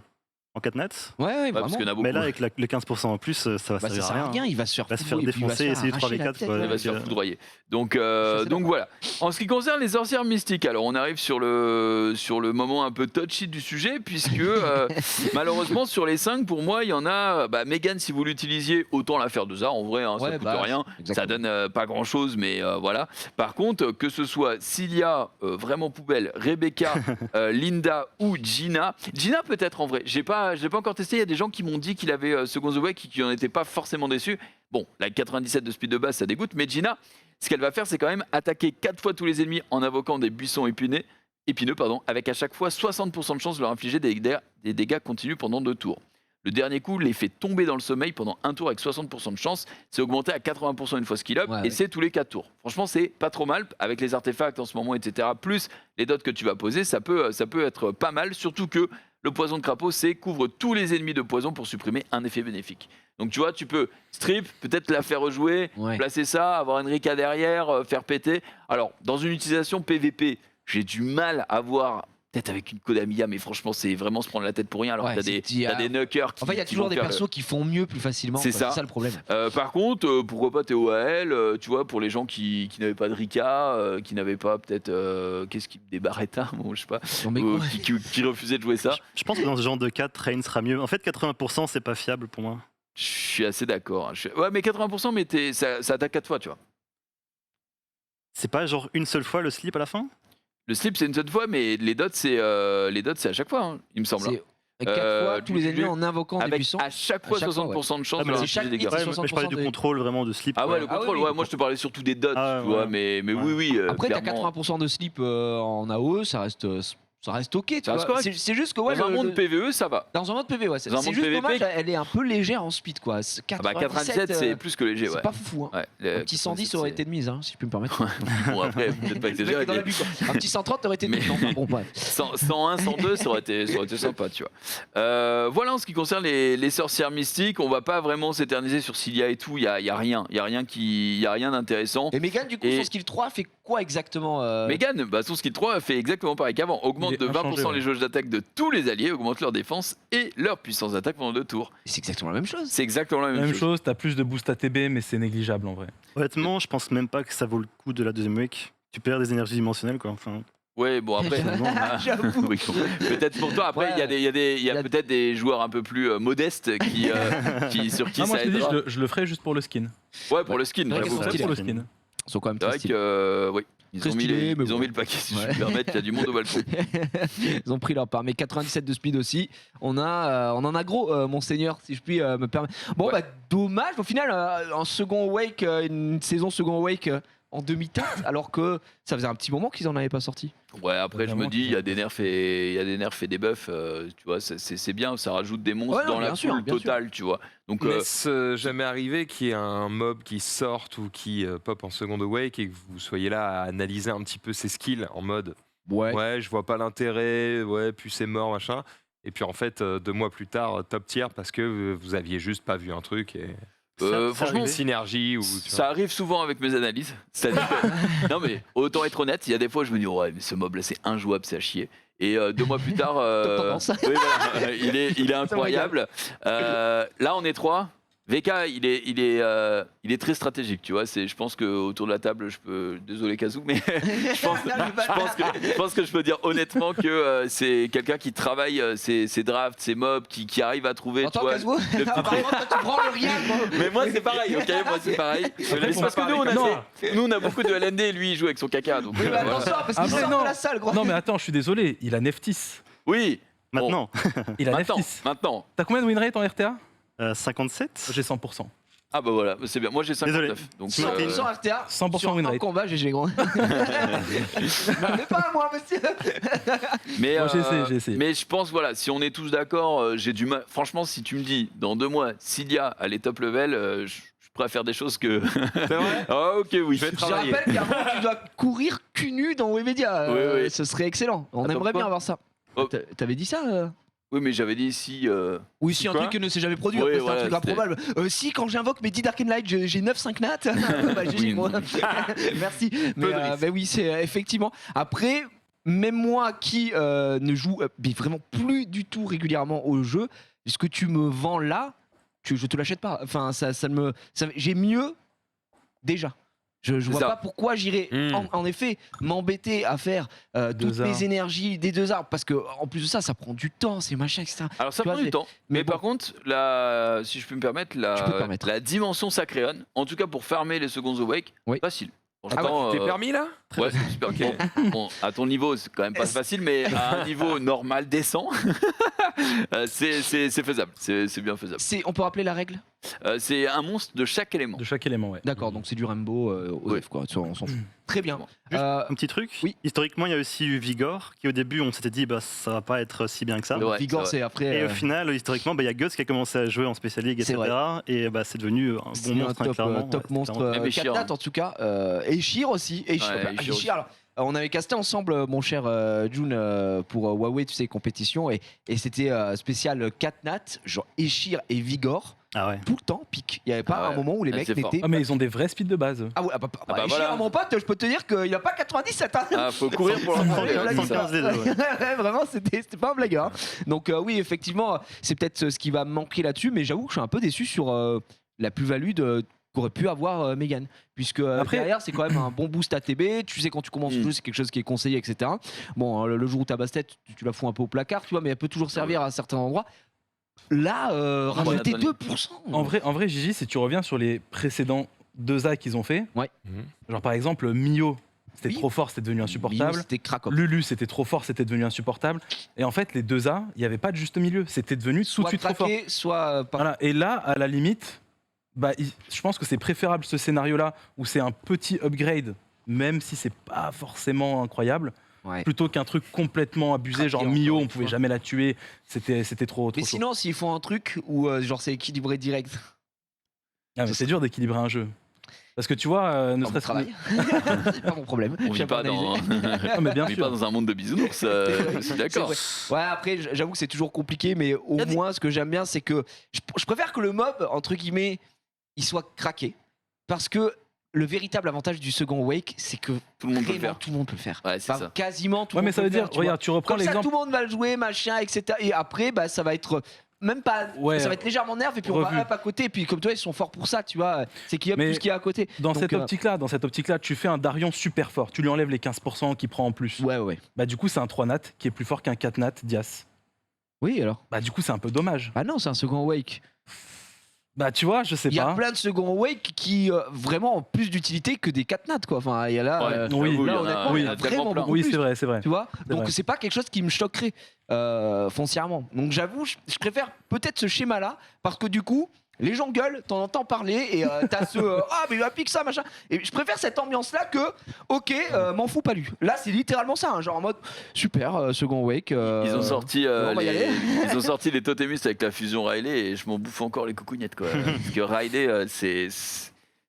en 4 net. ouais, Ouais, parce vraiment. qu'il y en a beaucoup. Mais là, avec le 15% en plus, ça va Bah, ça servir sert à rien. il va se faire, Il va se faire fouiller, puis il va défoncer, essayer de arracher la 3v4, tête, quoi. Il va ouais. se faire Donc, foudroyer. Donc, assez d'accord. voilà. En ce qui concerne les sorcières mystiques, alors on arrive sur le moment un peu touchy du sujet, puisque malheureusement sur les 5, pour moi, il y en a. Bah, Megan, si vous l'utilisiez, autant la faire 2A, en vrai, hein, ça Ouais, coûte bah, rien. exactement. Ça donne pas grand chose, mais voilà. Par contre, que ce soit Cilia, vraiment poubelle, Rebecca, Linda ou Gina. Gina, peut-être en vrai. Je l'ai pas encore testé. Il y a des gens qui m'ont dit qu'il avait Second the Way, qui n'en étaient pas forcément déçus. Bon, la 97 de speed de base, ça dégoûte, mais Gina, ce qu'elle va faire, c'est quand même attaquer 4 fois tous les ennemis en invoquant des buissons épineux, avec à chaque fois 60% de chance de leur infliger des dégâts continus pendant 2 tours. Le dernier coup les fait tomber dans le sommeil pendant un tour avec 60% de chance. C'est augmenté à 80% une fois skill up, Ouais, et ouais. c'est tous les 4 tours. Franchement, c'est pas trop mal. Avec les artefacts en ce moment, etc., plus les dots que tu vas poser, ça peut être pas mal. Surtout que le poison de crapaud, c'est couvre tous les ennemis de poison pour supprimer un effet bénéfique. Donc tu vois, tu peux strip, peut-être la faire rejouer, Ouais. placer ça, avoir Enrika derrière, faire péter. Alors, dans une utilisation PVP, j'ai du mal à voir, peut-être avec une Kodamiya, mais franchement, c'est vraiment se prendre la tête pour rien. Alors, Ouais, t'as c'est des, dit, t'as des knockers qui. En fait, il y a qui toujours vont des faire le- persos qui font mieux plus facilement. C'est quoi. ça. C'est ça le problème. Par contre, pourquoi pas TOAL, tu vois, pour les gens qui n'avaient pas de Rika, qui n'avaient pas peut-être. Des Barretta, bon, je sais pas, Non, mais ou quoi qui refusaient de jouer ça. Je pense que dans ce genre de cas, Train sera mieux. En fait, 80%, c'est pas fiable pour moi. Je suis assez d'accord. Hein. Ouais, mais 80%, mais ça attaque 4 fois, tu vois. C'est pas genre une seule fois le slip à la fin? Le slip, c'est une seule fois, mais les dots, c'est à chaque fois, hein, il me semble. hein. C'est 4 fois tous les ennemis du- en invoquant des Avec buissons. à chaque fois À chaque fois, 60% de chance Ah, de mais leur c'est infliger chaque des dégâts. hit, c'est Ouais, mais je parlais du 60% de- contrôle vraiment de slip. Ah ouais, quoi. le Ah contrôle, oui. ouais, moi je te parlais surtout des dots, Ah, tu vois, ouais. mais Ouais. oui. Après, t'as clairement. 80% de slip en AOE, ça reste ok. Tu Ça reste vois. correct. C'est juste que ouais, Dans un le- monde PVE, ça va. dans un mode PV, ouais. C'est Dans un c'est monde juste PVP, dommage, elle est un peu légère en speed, quoi. Ah bah 97, c'est plus que léger, c'est ouais. pas fou. Hein. Ouais, Un petit 110 aurait été de mise, hein, si je peux me permettre. Bon, après, peut-être pas exagéré, Dans mais l'abus, quoi. Un petit 130 aurait été de mise. Non, enfin, bon, bref. 101, 102, ça aurait été sympa, tu vois. Voilà en ce qui concerne les sorcières mystiques, on va pas vraiment s'éterniser sur Cilia et tout, il y a rien d'intéressant. Et Megan, du coup, Et- son skill 3 fait quoi exactement Megan, bah, son skill 3 fait exactement pareil qu'avant, augmente Il est de 20% inchangé, ouais. les jauges d'attaque de tous les alliés, augmente leur défense et leur puissance d'attaque pendant 2 tours. C'est exactement la même chose. C'est exactement la même, Même chose. chose, t'as plus de boost ATB, mais c'est négligeable en vrai. Honnêtement, je pense même pas que ça vaut le coup de la deuxième week. Tu perds des énergies dimensionnelles, quoi. Enfin, Ouais, bon après, J'avoue. oui, peut-être pour toi. Après, Ouais. il y a peut-être des joueurs un peu plus modestes sur qui Ah, moi ça je te dis, aidera. je le ferai juste pour le skin. Ouais, pour le skin, Ouais, j'avoue. pour Juste stylé. pour le skin. Ils sont quand même C'est très vrai stylés. que, oui, ils Très ont mis, stylé, mais ils ont bon. mis le paquet, si je Ouais. puis me permettre, il y a du monde au balcon. Ils ont pris leur part. Mais 97 de speed aussi. On en a gros, Monseigneur, si je puis me permettre. Bon, Ouais. bah, dommage. Au final, un second Wake, une saison second Wake en demi-teinte, alors que ça faisait un petit moment qu'ils en avaient pas sorti. Ouais, après, je me Vraiment dis, il y a qu'ils des nerfs et des buffs, tu vois, c'est bien, ça rajoute des monstres Ouais, non, dans la bien sûr, pool bien sûr. totale, tu vois. Donc, N'est-ce jamais arrivé qu'il y ait un mob qui sorte ou qui pop en seconde wake et que vous soyez là à analyser un petit peu ses skills en mode ouais, je vois pas l'intérêt, ouais, puis c'est mort, machin. Et puis en fait, 2 mois plus tard, top tier parce que vous aviez juste pas vu un truc et franchement, une synergie ou tu vois. ça arrive souvent avec mes analyses. C'est-à-dire que, non mais autant être honnête, il y a des fois je me dis ouais mais ce mob là c'est injouable, c'est à chier. Et 2 mois plus tard, tendance. oui, voilà, il est incroyable. Là on est 3. VK il est très stratégique, tu vois. Je pense que autour de la table, désolé Kazoo, mais je pense que je peux dire honnêtement que c'est quelqu'un qui travaille ses drafts, ses mobs, qui arrive à trouver. Attends, tu vois, Kazoo, le petit truc. apparemment, toi, tu prends le rien. quoi. Mais moi c'est pareil, ok, moi c'est pareil. Mais c'est parce que nous on a beaucoup de LND et lui il joue avec son caca. Donc, Oui, mais voilà. attention, parce qu'il Après, sort non. de la salle, gros. Non, mais attends, je suis désolé, il a Neftis. Oui, Maintenant, Il a maintenant, Neftis. maintenant. T'as combien de win rate en RTA 57. J'ai 100%. Ah bah voilà, c'est bien. Moi j'ai 59. Désolé. Donc, 100% RTA. 100% sur win un rate. combat, GG, gros. Mais pas à moi, monsieur. mais, Moi, j'ai essayé. mais je pense, voilà, si on est tous d'accord, j'ai du mal. Franchement, si tu me dis, dans 2 mois, Cilia, elle est top level, je préfère des choses que. C'est vrai. Ah, ok, oui. Je vais Je travailler. rappelle qu'avant, tu dois courir cul nu dans Webedia. Oui, oui. Ce serait excellent. On Attends, aimerait quoi bien avoir ça. Oh. T'avais dit ça Oui, mais j'avais dit si. Oui, si un Quoi truc qui ne s'est jamais produit, Oui, après, voilà, c'est un truc c'était- improbable. Si, quand j'invoque mes 10 Dark and Light, j'ai 9-5 nat. Bah, GG, Oui. moi. Merci. Mais, Peu de risque. mais oui, c'est effectivement. Après, même moi qui ne joue mais vraiment plus du tout régulièrement au jeu, ce que tu me vends là, je te l'achète pas. Enfin, j'ai mieux déjà. Je vois ça. pas pourquoi j'irais en effet m'embêter à faire toutes 2 mes arts. énergies des 2 arbres parce que en plus de ça, ça prend du temps, c'est machin, etc. Alors ça Tu vois, prend du temps. Mais bon. par contre, si je peux me permettre, Tu peux te permettre. la dimension Sacréon, en tout cas pour farmer les Seconds Awake, Oui. facile. Ah Franchement, T'es permis là? Ouais, c'est super. Bon, à ton niveau, c'est quand même pas facile, mais à un niveau normal, décent, c'est faisable. C'est bien faisable. On peut rappeler la règle. C'est un monstre de chaque élément. De chaque élément, ouais. D'accord, donc c'est du Rainbow aux Ouais. F, quoi. On s'en fout. Très bien. Juste Euh, un petit truc. oui. Historiquement, il y a aussi eu Vigor, qui au début, on s'était dit, bah, ça va pas être si bien que ça. Ouais, Vigor, c'est c'est après. Et au final, historiquement, bah, il y a Guts qui a commencé à jouer en Special League, C'est etc. Et bah, c'est devenu un c'est bon monstre, un top, clairement. top Ouais, monstre. clairement. Même Eshir, Katnat, hein. en tout cas. Et Eshir aussi. Eshir, Ouais, bah, Eshir aussi. alors, on avait casté ensemble, mon cher June, pour Huawei, tu sais, compétition. Et c'était spécial Katnat, genre Eshir et Vigor. Ah ouais. Tout le temps, pique. Il n'y avait pas Ah ouais. un moment où les Ah, mecs c'est fort. n'étaient. Ah, mais ils ont des vrais speeds de base. Ah ouais, bah, bah Eshir, voilà. mon pote, je peux te dire qu'il n'a pas 97. Hein. Ah, faut courir pour le prendre. Ouais, c'est ça. 115 des deux, ouais. Ouais, vraiment, c'était pas un blagueur. Hein. Donc oui, effectivement, c'est peut-être ce qui va me manquer là-dessus, mais j'avoue que je suis un peu déçu sur la plus-value qu'aurait pu avoir Megan. Puisque Après- derrière, c'est quand même un bon boost ATB. Tu sais, quand tu commences le jeu, c'est quelque chose qui est conseillé, etc. Bon, le jour où ta bastet, tu la fous un peu au placard, tu vois, mais elle peut toujours servir à certains endroits. Là, rajouter attendez. 2%. En vrai, Gigi, si tu reviens sur les précédents 2A qu'ils ont fait, Ouais. genre par exemple Mio, c'était Oui. trop fort, c'était devenu insupportable. C'était crack-up. Lulu, c'était trop fort, c'était devenu insupportable. Et en fait, les 2A, il n'y avait pas de juste milieu. C'était devenu tout de Soit suite trop fort. craqué, soit pas. Voilà. Et là, à la limite, bah, je pense que c'est préférable ce scénario-là où c'est un petit upgrade, même si c'est pas forcément incroyable, Ouais. plutôt qu'un truc complètement abusé, Craqué genre encore Mio, une on pouvait fois. jamais la tuer, c'était trop Mais chaud. sinon, s'ils font un truc où genre c'est équilibré direct, Ah, mais c'est dur d'équilibrer un jeu. Parce que tu vois, ne pas mon serait-ce que. travail. C'est pas mon problème. On vit pas dans, Ah, mais bien on vit pas sûr. dans un monde de bisounours, je suis d'accord. C'est vrai. Ouais, après, j'avoue que c'est toujours compliqué, mais au Y a des- moins, ce que j'aime bien, c'est que je préfère que le mob, entre guillemets, il soit craqué. Parce que le véritable avantage du second Wake, c'est que Tout le monde peut le vraiment faire. tout le monde peut le faire. Ouais, c'est Enfin, ça. quasiment tout Ouais, le mais monde ça peut veut le faire. dire, tu vois. regarde, tu reprends Comme ça, l'exemple. tout le monde va le jouer, machin, etc. Et après, bah, ça va être. Même pas. Ouais. Ça va être légèrement nerf, et puis on Revu. va up à côté. Et puis, comme toi, ils sont forts pour ça, tu vois. C'est qu'il y a Mais tout ce qu'il y a à côté. Dans Donc, cette optique-là, tu fais un Darion super fort, tu lui enlèves les 15% qu'il prend en plus. Ouais. Bah du coup, c'est un 3 nat qui est plus fort qu'un 4 nat Dias. Oui, alors. Bah du coup, c'est un peu dommage. Ah non, c'est un second Wake. Bah, tu vois, je sais Il y a pas. plein de second wake qui vraiment ont plus d'utilité que des 4 nat quoi. Enfin, il y a là, Ouais, oui, j'avoue, là, il y en a- honnêtement, il il y y en a a tellement vraiment plein. beaucoup Oui, plus. c'est vrai, c'est vrai. Tu vois, C'est donc vrai. c'est pas quelque chose qui me choquerait foncièrement. Donc j'avoue, je préfère peut-être ce schéma-là parce que du coup, les gens gueulent, t'en entends parler et t'as ce ah mais il applique ça machin. Et je préfère cette ambiance-là que ok, m'en fous pas lui. Là c'est littéralement ça, hein, genre en mode super second wake. Ils ont sorti on va y aller. ils ont sorti les Totemus avec la fusion Riley et je m'en bouffe encore les coucougnettes quoi. Parce que Riley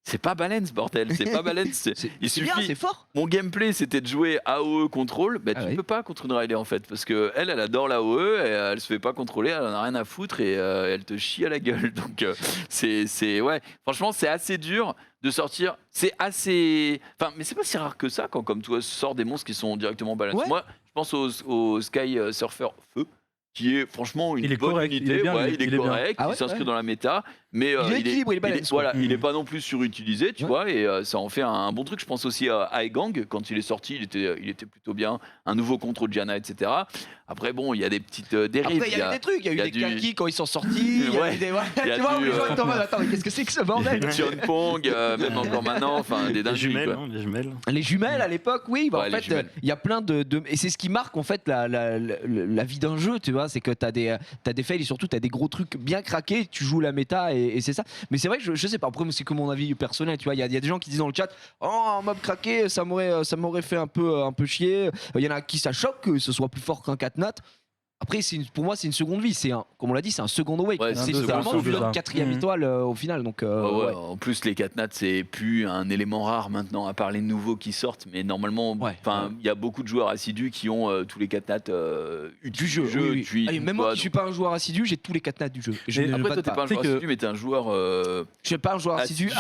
c'est pas balance bordel, c'est pas balance. Il C'est bien, suffit. c'est fort. Mon gameplay c'était de jouer AOE contrôle, bah, tu oui. peux pas contre une Riley en fait parce que elle adore l'AOE et elle se fait pas contrôler, elle en a rien à foutre et elle te chie à la gueule. Donc c'est ouais, franchement c'est assez dur de sortir, c'est assez enfin mais c'est pas si rare que ça quand comme toi sort des monstres qui sont directement balance. Ouais. Moi, je pense au Sky Surfer Feu qui est franchement une Il est bonne correct, unité, il est bien, ouais, lui, il est il est bien. correct, Ah ouais, il s'inscrit ouais. dans la méta, mais Il est équilibré, il est balance, quoi. voilà, il Mm. est pas non plus surutilisé, tu Ouais. vois, et ça en fait un bon truc. Je pense aussi à Aegang, quand il est sorti, il était plutôt bien, un nouveau contre Diana, etc. Après bon, il y a des petites dérives. Après, il y a eu des trucs, il y a eu des kakis quand ils sont sortis. Il y a Ouais. eu des. Il y a Tu vois, où du, les gens étaient en mode attends, mais qu'est-ce que c'est que ce bordel? Tion Pong, même encore maintenant, enfin des Les dingueries, jumelles, quoi. hein, les jumelles. Les jumelles à l'époque, oui. Bah, Ouais, en les fait, jumelles. il y a plein et c'est ce qui marque en fait la vie d'un jeu, tu vois. C'est que t'as des fails et surtout t'as des gros trucs bien craqués. Tu joues la méta et c'est ça. Mais c'est vrai que je sais pas. Après, c'est que mon avis personnel, tu vois. Il y a des gens qui disent dans le chat, oh, un mob craqué, ça m'aurait fait un peu chier. Il y en a qui ça choque que ce soit plus fort qu'un 4 nat. Après, pour moi, c'est une seconde vie. Comme on l'a dit, c'est un second awake. Ouais, c'est c'est un vraiment second vu awake. notre quatrième Mhm. étoile au final. Donc, Ouais, ouais. ouais. En plus, les 4 nats, c'est plus un élément rare maintenant, à part les nouveaux qui sortent. Mais normalement, Ouais. il y a beaucoup de joueurs assidus qui ont tous les 4 nats Du jeu, oui, oui. depuis Allez, tout, même moi quoi, qui suis pas un joueur assidu, j'ai tous les 4 nats du jeu. Et je Mais ne Après, le toi, t'es bats pas un Tu sais joueur que- assidu, mais t'es un joueur. Je suis pas un joueur assidu.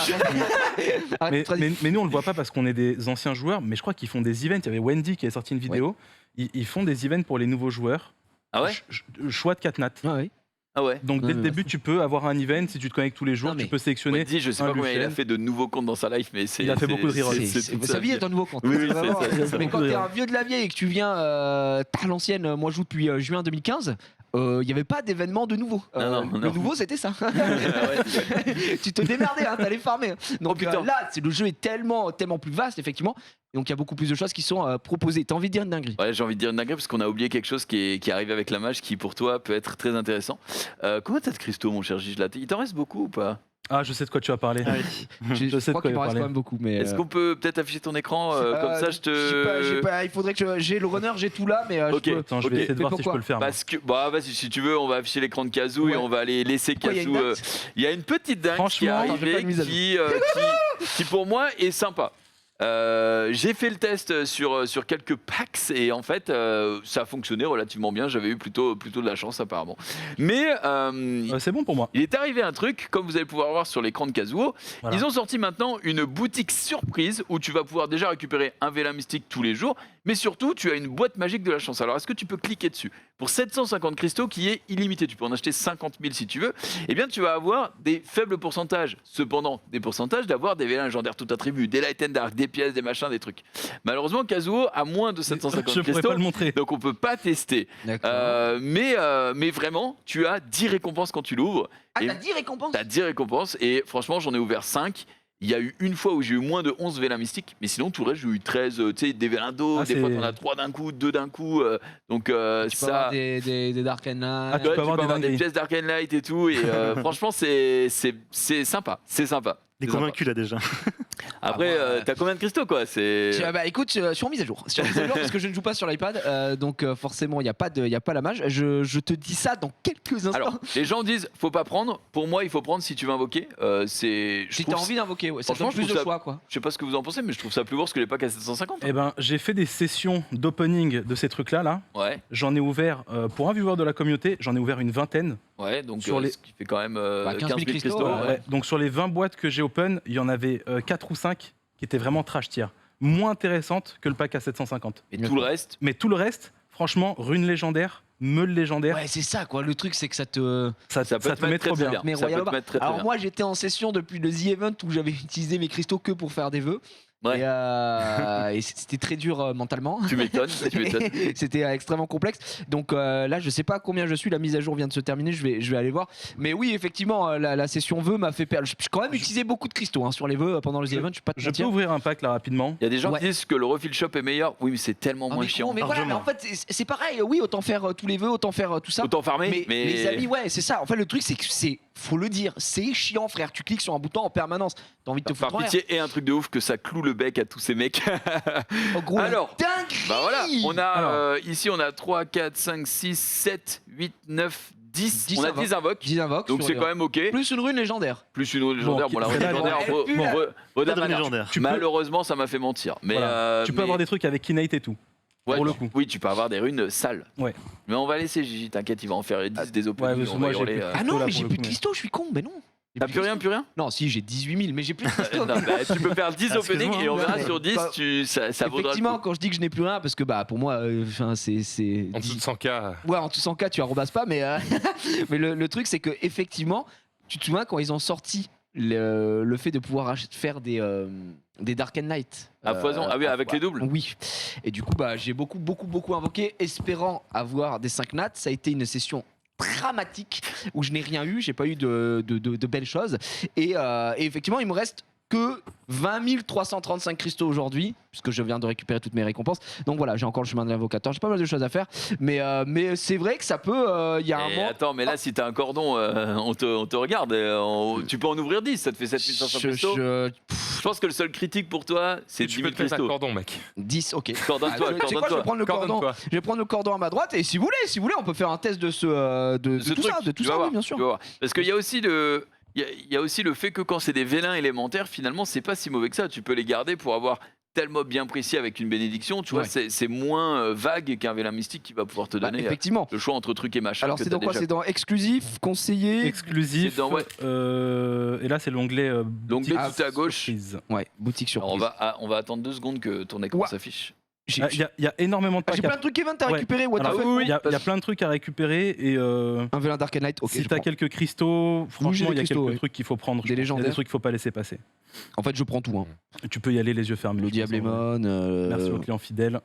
Arrête, Mais nous, on le voit pas parce qu'on est des anciens joueurs, mais je crois qu'ils font des events. Il y avait Wendy qui avait sorti une vidéo. Ils font des events pour les nouveaux joueurs. Ah ouais Choix de 4 nats. Ah oui. Ah ouais. Donc dès le Ouais, début, tu peux avoir un event. Si tu te connectes tous les jours, Non, mais- tu peux sélectionner. Wendy, je sais un pas combien il a Lucian. fait de nouveaux comptes dans sa life, mais c'est. Il a fait beaucoup de rerolls. c'est toute Sa vie est un nouveau compte. Oui, oui, C'est vraiment- c'est ça. Mais quand t'es un vieux de la vieille et que tu viens à l'ancienne, moi je joue depuis juin 2015. Il n'y avait pas d'événement de nouveau. Non, Le non. nouveau, c'était ça. Ah ouais. Tu te démerdais, hein, t'allais farmer. Donc putain. là, le jeu est tellement plus vaste, effectivement. Et donc il y a beaucoup plus de choses qui sont proposées. T'as envie de dire une dinguerie? Ouais, j'ai envie de dire une dinguerie parce qu'on a oublié quelque chose qui est arrivé avec la mage qui pour toi peut être très intéressant. Combien t'as de cristaux, mon cher Gige là? Il t'en reste beaucoup ou pas? Ah, je sais de quoi tu vas parler. Ah oui. Je sais de crois quoi qu'il il m'en va reste parler. quand même beaucoup. Mais Est-ce qu'on peut peut-être afficher ton écran comme ça je j'ai te. pas, il faudrait que j'ai le runner, j'ai tout là, mais Ok. je peux. Attends, je vais Ok. essayer de Mais voir si je pourquoi peux le faire. moi. Parce que bah vas-y si tu veux on va afficher l'écran de Kazoo et Ouais. on va aller laisser Pourquoi, il y a Kazoo. une date Il y a une petite dingue qui est Franchement, attends, j'ai pas arrivée de mise à jour. qui pour moi est sympa. J'ai fait le test sur quelques packs et en fait ça a fonctionné relativement bien. J'avais eu plutôt de la chance apparemment. Mais C'est bon pour moi. il est arrivé un truc, comme vous allez pouvoir voir sur l'écran de Kazuo. Voilà. Ils ont sorti maintenant une boutique surprise où tu vas pouvoir déjà récupérer un Vela Mystique tous les jours, mais surtout tu as une boîte magique de la chance. Alors est-ce que tu peux cliquer dessus? Pour 750 cristaux qui est illimité, tu peux en acheter 50 000 si tu veux, eh bien tu vas avoir des faibles pourcentages, cependant des pourcentages d'avoir des Vela légendaires tout attribut, des Light and Dark, des pièces, des machins, des trucs. Malheureusement Kazuo a moins de 750 Je pourrais cristaux. pas le montrer. Donc on peut pas tester. Mais vraiment, tu as 10 récompenses quand tu l'ouvres. Ah, Et t'as 10 récompenses? T'as 10 récompenses et franchement, j'en ai ouvert 5. Il y a eu une fois où j'ai eu moins de 11 Vela mystiques, mais sinon tout le reste j'ai eu 13, tu sais, des Vélando, Ah, des fois c'est- t'en as 3 d'un coup, 2 d'un coup, donc Tu peux avoir ça... des Dark and Ah, Ouais, tu peux avoir des des dingueries. pièces d'Arcane Light et tout, et franchement c'est sympa, c'est sympa. Il est C'est sympa. convaincu là déjà. Après, t'as combien de cristaux quoi? C'est... Bah écoute, sur mise à jour. Sur mise à jour parce que je ne joue pas sur l'iPad, donc forcément il n'y a pas la mage. Je te dis ça dans quelques instants. Alors, les gens disent faut pas prendre, pour moi il faut prendre si tu veux invoquer. Je si trouve- t'as envie d'invoquer, ouais, ça Franchement, donne plus je de trouve ça- choix quoi. Je sais pas ce que vous en pensez, mais je trouve ça plus lourd que les packs à 750. Eh ben, j'ai fait des sessions d'opening de ces trucs-là. Là. Ouais, J'en ai ouvert, pour un viewer de la communauté, j'en ai ouvert une vingtaine. ouais, donc Sur les- ce qui fait quand même 15 000 15 000 cristaux. cristaux, ouais. Ouais. Donc sur les 20 boîtes que j'ai open, il y en avait 4 ou 5 qui étaient vraiment trash tier. Moins intéressantes que le pack à 750. Et tout le reste, Mais tout le reste, franchement, rune légendaire, meule légendaire, Ouais, c'est ça quoi. Le truc c'est que ça te. ça ça peut te te met mettre trop très, bien. Mais Ça Royal peut te Bar- mettre très, très Alors bien. moi j'étais en session depuis le The Event où j'avais utilisé mes cristaux que pour faire des vœux. Ouais. Et c'était très dur mentalement. Tu m'étonnes, tu m'étonnes. C'était extrêmement complexe. Donc là, je sais pas combien je suis. La mise à jour vient de se terminer. Je vais aller voir. Mais oui, effectivement, la session vœux m'a fait perdre. J'ai quand même utilisé beaucoup de cristaux sur les vœux pendant les events. Je vais pas te Je peux mentir. ouvrir un pack là rapidement. Il y a des gens Ouais. qui disent que le refill shop est meilleur. Oui, mais c'est tellement Ah, moins mais chiant. con, mais voilà, mais Largement. en fait, c'est pareil. Oui, autant faire tous les vœux, autant faire tout ça. Autant farmer, Mais les amis, ouais, c'est ça. En fait, le truc, c'est que faut le dire, c'est chiant, frère. Tu cliques sur un bouton en permanence. T'as envie de te Par foutre en l'air. pitié, et un truc de ouf que ça cloue le bec à tous ces mecs. Oh, gros, Alors, dinguerie. Bah voilà, on a Alors. ici on a 3, 4, 5, 6, 7, 8, 9, 10. 10 On a invoques. 10 invoques. 10 invoques. Donc sur c'est les- quand même ok. Plus une rune légendaire. Plus une autre légendaire. Bon, Bon, la ok, rune celle-là, légendaire, elle pue, là. Vaut Pas de Damana. légendaire. Tu peux- Malheureusement, ça m'a fait mentir. Mais Voilà. Tu peux mais- avoir des trucs avec Innate et tout. ouais, pour le coup. Oui, tu peux avoir des runes sales. Ouais. Mais on va laisser Gigi, t'inquiète, il va en faire 10 des openings. parce que on moi, va j'ai hurler, plus- euh. Ah Cristaux, non, là, mais pour j'ai le plus coup, de mais- cristaux, je suis con, mais non. J'ai T'as plus rien, plus rien Non, si, j'ai 18 000, mais j'ai plus de cristaux. Non, bah, tu peux faire 10 Excuse-moi, openings et on verra mais- sur 10, Bah, ça vaudra le Effectivement, coup. quand je dis que je n'ai plus rien, parce que bah pour moi, c'est. En dessous de 100K. Ouais, en dessous de 100K, tu arrobasses pas, mais, mais le truc, c'est que effectivement, tu te souviens quand ils ont sorti le fait de pouvoir faire des Dark and Light À foison, ah oui, avec les doubles. Oui. Et du coup, bah, j'ai beaucoup invoqué, espérant avoir des 5 nats. Ça a été une session dramatique où je n'ai rien eu, j'ai pas eu de belles choses. Et effectivement, il me reste que 20 335 cristaux aujourd'hui, puisque je viens de récupérer toutes mes récompenses. Donc voilà, j'ai encore le chemin de l'invocateur, j'ai pas mal de choses à faire. Mais c'est vrai que ça peut. Il y a un Et moment. attends, mais là, si t'as un cordon, on te regarde. Tu peux en ouvrir 10, ça te fait 7500 cristaux. Je pense que le seul critique pour toi, c'est 10 Tu 000 peux te mettre un cristaux. cordon, mec. 10, ok. Coordonne-toi, Tu sais quoi, je vais coordonne-toi. prendre le cordon. Coordonne-toi. Je vais prendre le cordon à ma droite et si vous voulez, on peut faire un test de Ce tout truc, ça, de tout tu vas ça, voir, oui, bien sûr. tu vas voir. Parce qu'il y a aussi il y a aussi le fait que quand c'est des vélins élémentaires, finalement, c'est pas si mauvais que ça. Tu peux les garder pour avoir tel mob bien précis avec une bénédiction. Tu vois, Ouais. c'est moins vague qu'un vélin mystique qui va pouvoir te Bah, donner effectivement. le choix entre truc et machin. Alors que c'est t'as dans quoi déjà. C'est dans exclusif, conseillé. Exclusif. C'est dans- ouais. Et là, c'est l'onglet. L'onglet boutique tout à gauche. surprise. Ouais, boutique sur. Alors, on va attendre 2 secondes que ton écran Ouais. s'affiche. Ah, Il y a énormément de packs. J'ai plein de trucs Kevin, t'as Ouais. récupéré. What the Alors, fuck, oui, il y a plein de trucs à récupérer et Un Vélin Dark and Light. Ok. si je t'as prends. quelques cristaux, j'ai franchement, des il y a cristaux, quelques ouais. trucs qu'il faut prendre. Des Je pense. Il y a légendaires. des trucs qu'il faut pas laisser passer. En fait, je prends tout. Hein. Tu peux y aller les yeux fermés. Le je pense, en vrai. Diablemon. Merci aux clients fidèles.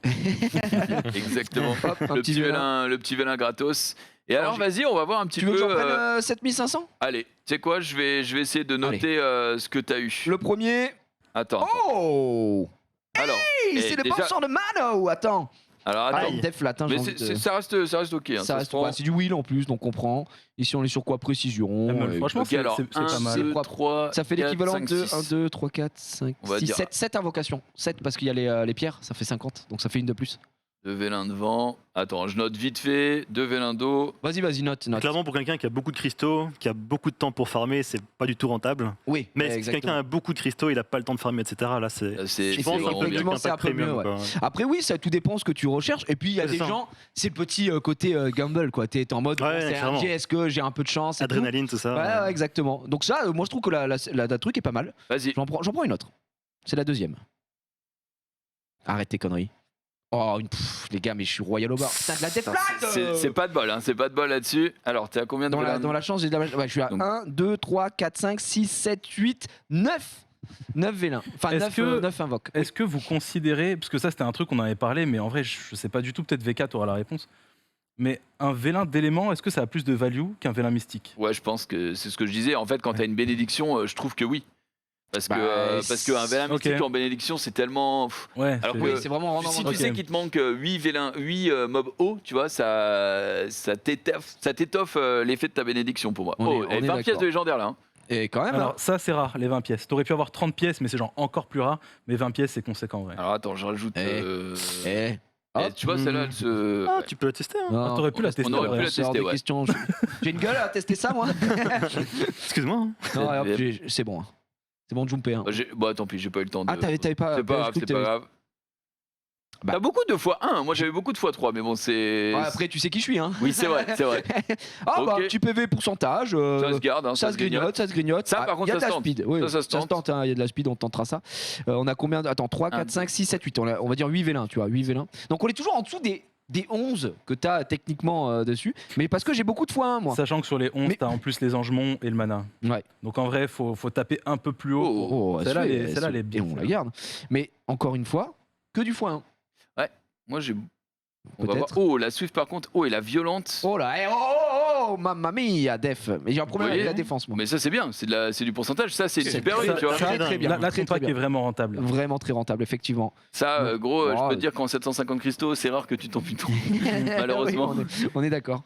Exactement. Hop, un le petit petit vélin. le petit vélin gratos. Et alors, j'ai- vas-y, on va voir un petit Tu veux que peu. j'en prenne 7500 Allez, tu sais quoi, je vais essayer de noter ce que t'as eu. Le premier. Attends. Oh Alors, Hey, c'est le déjà- penseur de Mano. Attends. alors attends. Aïe. Def latin, Mais j'ai envie de- ça reste ok. Hein, Ça se reste prend. pas. C'est du will en plus, donc on prend. Ici, on est sur quoi? Précision. Franchement, Ok, alors, c'est pas 1, mal. 2, 3, Ça fait l'équivalent de 1, 2, 3, 4, 5, On va 6, dire- 7 invocations. 7 parce qu'il y a les pierres, ça fait 50, donc ça fait une de plus. 2 vélins devant. Attends, je note vite fait. 2 vélins d'eau. Vas-y, note. Clairement, pour quelqu'un qui a beaucoup de cristaux, qui a beaucoup de temps pour farmer, c'est pas du tout rentable. Oui, Mais si exactement. quelqu'un a beaucoup de cristaux, il a pas le temps de farmer, etc. Là, c'est. C'est Je pense un peu mieux effectivement, qu'un c'est un pack peu mieux, premium. ouais. quoi. Après, oui, ça tout dépend ce que tu recherches. Et puis, il y a Ouais, des c'est ça. gens, c'est le petit côté gamble, quoi. T'es en mode, Ouais, bon, c'est clairement. un jet, est-ce que j'ai un peu de chance et tout. Adrénaline, tout ça. Ouais, ouais, exactement. Donc, ça, moi, je trouve que la truc est pas mal. Vas-y. J'en prends une autre. C'est la deuxième. Arrête tes conneries. Oh, les gars, mais je suis royal au bar. Putain, de la déflate C'est pas de bol, hein. C'est pas de bol là-dessus. Alors, t'es à combien de Dans vélins la chance, j'ai de la... ouais, je suis à Donc- 1, 2, 3, 4, 5, 6, 7, 8, 9. 9 vélins. Enfin, Est-ce 9 que- invoques. Est-ce que vous considérez, parce que ça c'était un truc qu'on avait parlé, mais en vrai je sais pas du tout, peut-être VK aura la réponse, mais un vélin d'éléments, est-ce que ça a plus de value qu'un vélin mystique? Ouais, je pense que c'est ce que je disais. En fait, quand t'as une bénédiction, je trouve que oui. Parce que Bah, parce qu'un vélin ok. mystique en bénédiction, c'est tellement. Ouais, Alors c'est- que- Oui, c'est vraiment Si rendant. tu sais qu'il te manque 8 mobs hauts, tu vois, ça t'étoffe l'effet de ta bénédiction pour moi. On est 20 pièces d'accord. de légendaire là. Hein. Et quand même, Alors ça c'est rare, les 20 pièces. T'aurais pu avoir 30 pièces, mais c'est genre encore plus rare, mais 20 pièces c'est conséquent, ouais. Alors attends, je rajoute. Hop. Tu vois, celle-là, elle se. Ah, ouais. tu peux le tester. Hein. non, T'aurais pu la on tester. aurait ouais. pu la c'est hors tester, de ouais. question. J'ai une gueule à tester ça, moi. Excuse-moi. hein. Non, hop, c'est bon. C'est bon de jumper. Hein. Bon, tant pis, j'ai pas eu le temps de. Ah, t'avais pas. C'est pas grave, je c'est trouve pas que grave. Bah. T'as beaucoup de x1, moi j'avais beaucoup de x3, mais bon, c'est. Ouais, après, tu sais qui je suis. Hein. Oui, c'est vrai, c'est vrai. Ah, bah, Ok. petit PV pourcentage. Ça se garde, hein, Ça se grignote, ça se grignote. Ça, par contre, il y a ça de la se tente. speed. Oui, Ça se tente. tente. Il y a de la speed, on tentera ça. On a combien Attends, 3, 4, 5, 6, 7, 8. On va dire 8 vélins, tu vois, 8 vélins. Donc on est toujours en dessous des des 11 que tu as techniquement dessus, mais parce que j'ai beaucoup de x1 moi. Sachant que sur les 11, Mais- t'as en plus les angemons et le mana. Ouais. Donc en vrai, faut taper un peu plus haut. Oh, Celle-là, celui-là, elle est bien. et on la garde. Mais encore une fois, que du x1. Moi, j'ai. On va Peut-être. voir. Oh, la Swift par contre. Oh, et la violente. Oh là, oh, mamma mia, def. Mais j'ai un problème Vous avec voyez la défense, moi. Mais ça, c'est bien. C'est du pourcentage. Ça, c'est une C'est- super ça- une, tu vois. ça- Très très bien. Là, très, ton très pack est bien. vraiment rentable. Vraiment très rentable, effectivement. Ça, Ouais. gros, je Oh, peux te dire qu'en 750 cristaux, c'est rare que tu tombes une tombe. Malheureusement. Oui, on est d'accord.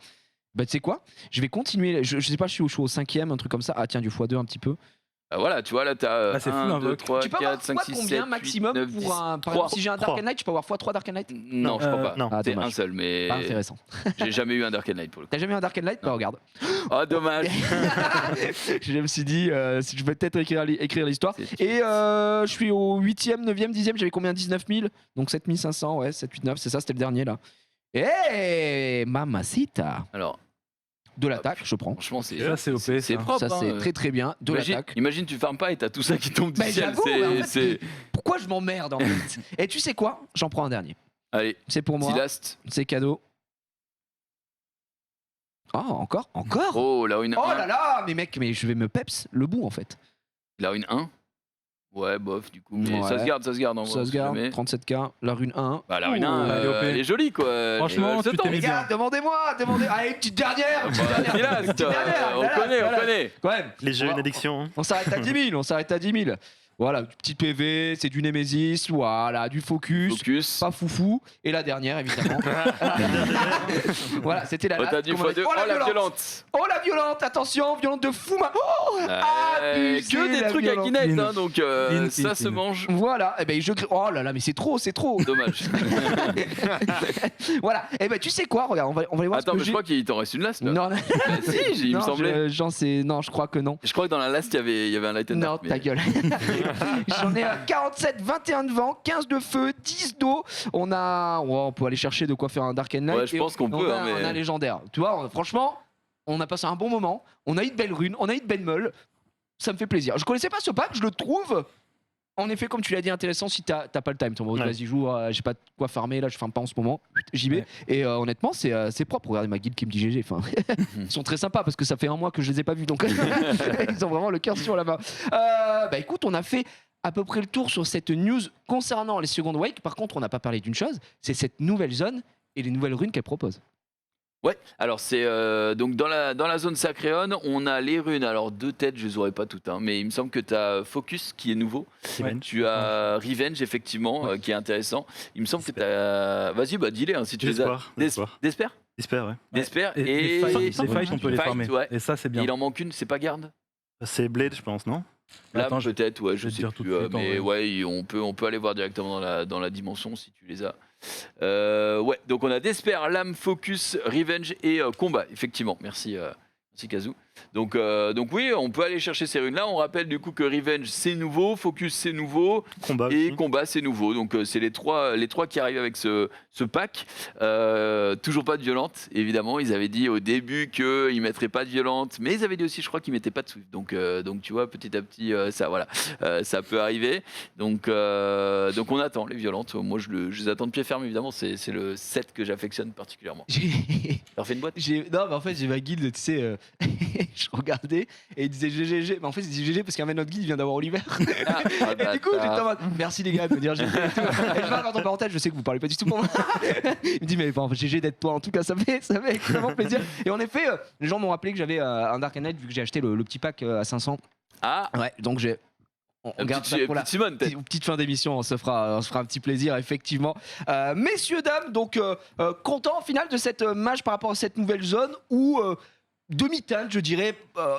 Bah, tu sais quoi? Je vais continuer. Je sais pas, je suis au 5e, un truc comme ça. Ah, tiens, du x2 un petit peu. Voilà, tu vois, là, t'as Là, c'est full 1, 2, invoque. 3, Tu peux avoir 4, 5, fois 6, combien 7, maximum 8, 9, 10. pour un. Par 3. exemple, si j'ai un Dark Knight, je peux avoir x3 Dark Knight? Non, je crois pas. non. Ah, C'est dommage. un seul, mais Pas intéressant. j'ai jamais eu un Dark Knight pour le coup. T'as jamais eu un Dark Knight? Bah, regarde. Oh, dommage. Je me suis dit, si je vais peut-être écrire l'histoire. C'est- Et je suis au 8e, 9e, 10e, j'avais combien? 19 000. Donc 7500, ouais, 7, 8, 9, c'est ça, c'était le dernier là. Eh, mamacita. Alors, De l'attaque, je prends. franchement, c'est Ça, c'est OP. c'est ça. propre. Ça, c'est hein. très très bien. De l'attaque. Imagine, tu farmes pas et t'as tout ça qui tombe du Bah, ciel. j'avoue, mais en fait, C'est. Pourquoi je m'emmerde en fait? Et tu sais quoi? J'en prends un dernier. Allez, C'est pour moi. petit last. C'est cadeau. Ah, encore? Encore? Oh, là, une 1. Oh là là! Mais mec, mais je vais me peps le bout en fait. Là, une 1. Ouais, bof, du coup. Mais Ouais. ça se garde en vrai, Ça on se sait garde. jamais. 37K, la rune 1. Bah, la une Ouh, 1, elle est OP. elle est jolie, quoi. Franchement, Elle se tu t'es tente. mis Les bien. gars, demandez-moi! Allez, petite dernière! Petite Bah, dernière. petit last, Petite dernière, on voilà, connaît, on voilà. connaît. Quand même. Les jeux, On une va- addiction. hein. On s'arrête à 10 000, on s'arrête à 10 000. Voilà, petit PV, c'est du Nemesis, voilà, du focus, Focus. pas foufou. Et la dernière, évidemment. Voilà, c'était la Oh, last. t'as du Comment on x2. dit- Oh, la violente. Oh, la violente, attention, violente de fou. Oh, abusé, Que des la trucs à violente. Kinect, Clean. hein, donc Clean, ça clean, se clean. mange. Voilà, et ben je. Oh là là, mais c'est trop, c'est trop. Dommage. Voilà, et ben tu sais quoi, regarde, on va aller voir Attends, ce mais que je j'ai. crois qu'il t'en reste une last. Là. Non, non, Bah, si, il me non, semblait. non, je crois que non. Je crois que dans la last, il y avait un light and Non, dark. ta mais- gueule. J'en ai 47, 21 de vent, 15 de feu, 10 d'eau. On peut aller chercher de quoi faire un Dark and Light. Ouais, je pense qu'on peut, hein, mais- On a légendaire. Tu vois, franchement, on a passé un bon moment. On a eu de belles runes, on a eu de belles meules. Ça me fait plaisir. Je connaissais pas ce pack, je le trouve. En effet, comme tu l'as dit, intéressant si t'as pas le time. Ton Ouais. vas-y, joue, j'ai pas de quoi farmer, là, je farme pas en ce moment. J'y vais. Ouais. Et honnêtement, c'est propre. Regardez ma guilde qui me dit GG. Enfin, ils sont très sympas parce que ça fait un mois que je les ai pas vus. Donc, ils ont vraiment le cœur sur la main. Bah écoute, on a fait à peu près le tour sur cette news concernant les Second Wake. Par contre, on n'a pas parlé d'une chose, c'est cette nouvelle zone et les nouvelles runes qu'elle propose. Ouais, alors c'est donc dans la zone Sacréon, on a les runes. Alors deux têtes, je les aurais pas toutes, hein, mais il me semble que tu as Focus qui est nouveau. Ouais. Tu as Revenge effectivement qui est intéressant. Il me semble que tu as. Vas-y, bah dis-les hein, si tu les as. D'espoir. D'espoir. D'Esper D'espoir, ouais. D'Esper Et et. les fights, on peut les Fight, farmer. ouais. Et ça, c'est bien. Il en manque une, c'est pas garde. C'est Blade, je pense, non? Là Attends, je- peut-être, ouais, je je vais te sais dire tout plus. de suite, en Mais vrai. ouais, on peut aller voir directement dans la dimension si tu les as. Ouais, donc on a Desper, Lame, Focus, Revenge et Combat, effectivement. Merci, merci Kazoo. Donc oui, on peut aller chercher ces runes-là. On rappelle du coup que Revenge c'est nouveau, Focus c'est nouveau Combat et aussi. Combat c'est nouveau. Donc c'est les trois qui arrivent avec ce pack. Toujours pas de violente, évidemment. Ils avaient dit au début qu'ils ne mettraient pas de violente, mais ils avaient dit aussi, je crois, qu'ils ne mettaient pas de Swift. Donc tu vois, petit à petit, ça peut arriver. Donc on attend les violentes. Moi, je les attends de pied ferme, évidemment. C'est le set que j'affectionne particulièrement. T'as refait une boîte Non, mais en fait, j'ai ma guilde, tu sais, je regardais et il disait GGG. Mais en fait, il disait GG parce qu'un mec de notre guilde vient d'avoir Oliver. Et du coup, j'étais en mode merci les gars de me dire GG. Et tout. Et je vois quand en parenthèse, je sais que vous parlez pas du tout pour moi. Il me dit, mais bon, GG d'être toi, en tout cas, ça fait extrêmement plaisir. Et en effet, les gens m'ont rappelé que j'avais un Dark Knight vu que j'ai acheté le petit pack à 500. Ah, Ouais, donc j'ai. On garde ça pour la petite Simone, peut-être. petite fin d'émission, on se fera un petit plaisir, effectivement. Messieurs, dames, donc content au final de cette match par rapport à cette nouvelle zone où demi-teinte, je dirais,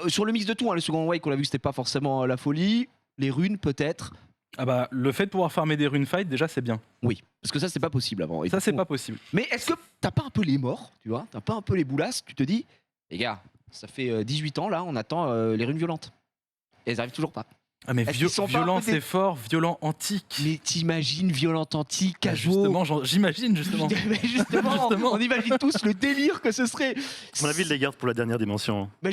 sur le mix de tout. Hein, le second wake, on l'a vu, c'était pas forcément la folie. Les runes, peut-être. Ah bah, le fait de pouvoir farmer des rune fights, déjà, c'est bien. Oui, parce que ça, c'est pas possible avant. Et Ça, du c'est coup- pas possible. Mais est-ce que t'as pas un peu les morts, tu vois? T'as pas un peu les boulasses? Tu te dis, les gars, ça fait 18 ans là, on attend les runes violentes. Et elles arrivent toujours pas. Ah, mais Est-ce qu'ils sont pas violent, un peu des- c'est fort, violent, antique. Mais t'imagines, violente antique, Bah, casual. justement, j'imagine, justement. Mais justement, Justement. on imagine tous le délire que ce serait. À mon avis, ils les gardent pour la dernière dimension. Mais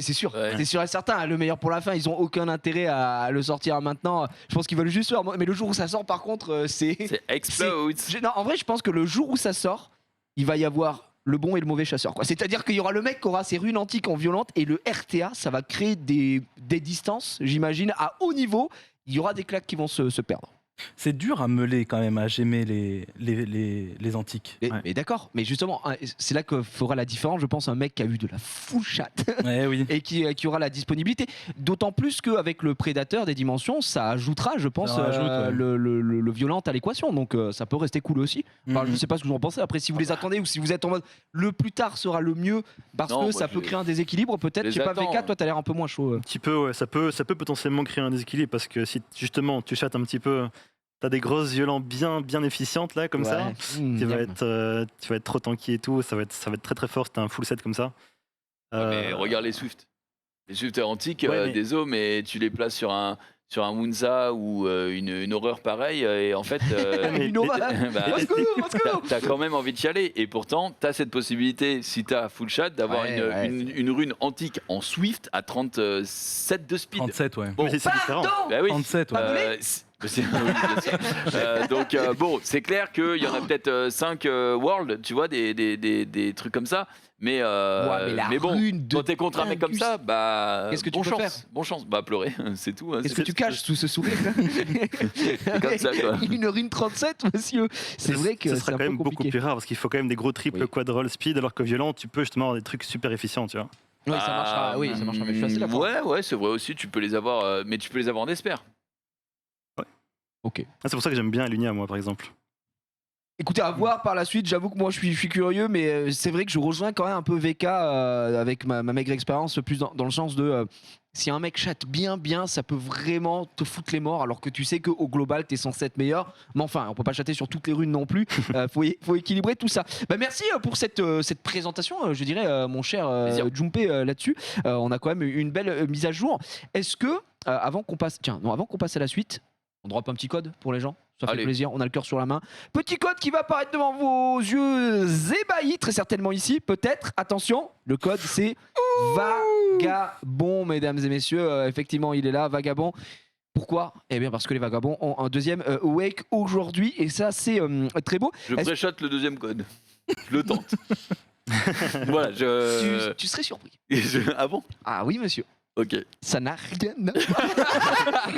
c'est sûr, Ouais. c'est sûr et certain. Le meilleur pour la fin, ils ont aucun intérêt à le sortir maintenant. Je pense qu'ils veulent juste faire. Mais le jour où ça sort, par contre, c'est. C'est Explode. Non, en vrai, je pense que le jour où ça sort, il va y avoir le bon et le mauvais chasseur, quoi. C'est-à-dire qu'il y aura le mec qui aura ses runes antiques en violente et le RTA, ça va créer des distances, j'imagine, à haut niveau. Il y aura des claques qui vont se perdre. C'est dur à meuler quand même, à gémer les antiques. Mais d'accord, mais justement, c'est là que fera la différence, je pense, un mec qui a eu de la full chat Ouais, oui. et qui aura la disponibilité. D'autant plus qu'avec le prédateur des dimensions, ça ajoutera, je pense, Ça rajoute, ouais. le violent à l'équation. Donc ça peut rester cool aussi. Enfin, je ne sais pas ce que vous en pensez. Après, si vous les attendez ou si vous êtes en mode le plus tard sera le mieux parce Non, que moi, ça peut créer un déséquilibre, peut-être. je Je sais pas, les attends, VK, toi, t'as l'air un peu moins chaud. Un petit peu, ouais, ça peut potentiellement créer un déséquilibre parce que si justement tu chattes un petit peu, t'as des grosses violents bien efficientes là comme ça. Tu vas être trop tanky et tout, ça va être très très fort si t'as un full set comme ça. Mais regarde les Swift. Les Swift antiques, Ouais, mais- des os, mais tu les places sur un Munza ou une horreur pareille, et en fait. Mais- Une aura. bah, Au secours. T'as quand même envie de chialer, et pourtant t'as cette possibilité, si t'as full chat, d'avoir Ouais, une rune antique en Swift à 37 de speed. 37, ouais. Bon, Mais c'est différent. bah oui. 37, ouais. Oui, bien sûr. Donc bon, c'est clair qu'il y en a peut-être 5 World, tu vois, des trucs comme ça. Mais, mais bon, rune de quand t'es contre un mec comme dingus. ça, bah Qu'est-ce que tu bon peux chance, faire bon chance, bah pleurer, c'est tout. hein, Qu'est-ce c'est- que tu caches sous ce sourire comme ça, quoi. Une rune 37, monsieur. C'est vrai que ce c'est sera un quand peu même beaucoup compliqué. plus rare parce qu'il faut quand même des gros triples Oui. quadroll speed alors que violent tu peux justement avoir des trucs super efficients, tu vois. Oui, ça marchera. Oui, ça marchera. Mais je suis assez d'accord. Ouais, c'est vrai aussi, tu peux les avoir, mais tu peux les avoir en espère. Ok. C'est pour ça que j'aime bien Lunia moi par exemple. Écoutez, à voir par la suite. J'avoue que moi, je suis curieux, mais c'est vrai que je rejoins quand même un peu VK avec ma maigre expérience, plus dans le sens de si un mec chatte bien, ça peut vraiment te foutre les morts, alors que tu sais qu'au global, t'es censé être meilleur. Mais enfin, on peut pas chatter sur toutes les runes non plus. Faut équilibrer tout ça. Bah, merci pour cette présentation, je dirais, mon cher Plaisir. Jumpé, là-dessus. On a quand même une belle mise à jour. Est-ce que, avant qu'on passe à la suite, on drop un petit code pour les gens? Ça fait Allez. plaisir, on a le cœur sur la main. Petit code qui va apparaître devant vos yeux ébahis, très certainement ici, peut-être. Attention, le code c'est Vagabond, mesdames et messieurs. Effectivement, il est là, Vagabond. Pourquoi? Eh bien parce que les Vagabonds ont un deuxième Wake aujourd'hui, et ça c'est très beau. Je Est-ce- préchote le deuxième code. Je le tente. Voilà, Tu serais surpris. Ah bon? Ah oui, monsieur. Ok. Ça n'a rien à voir.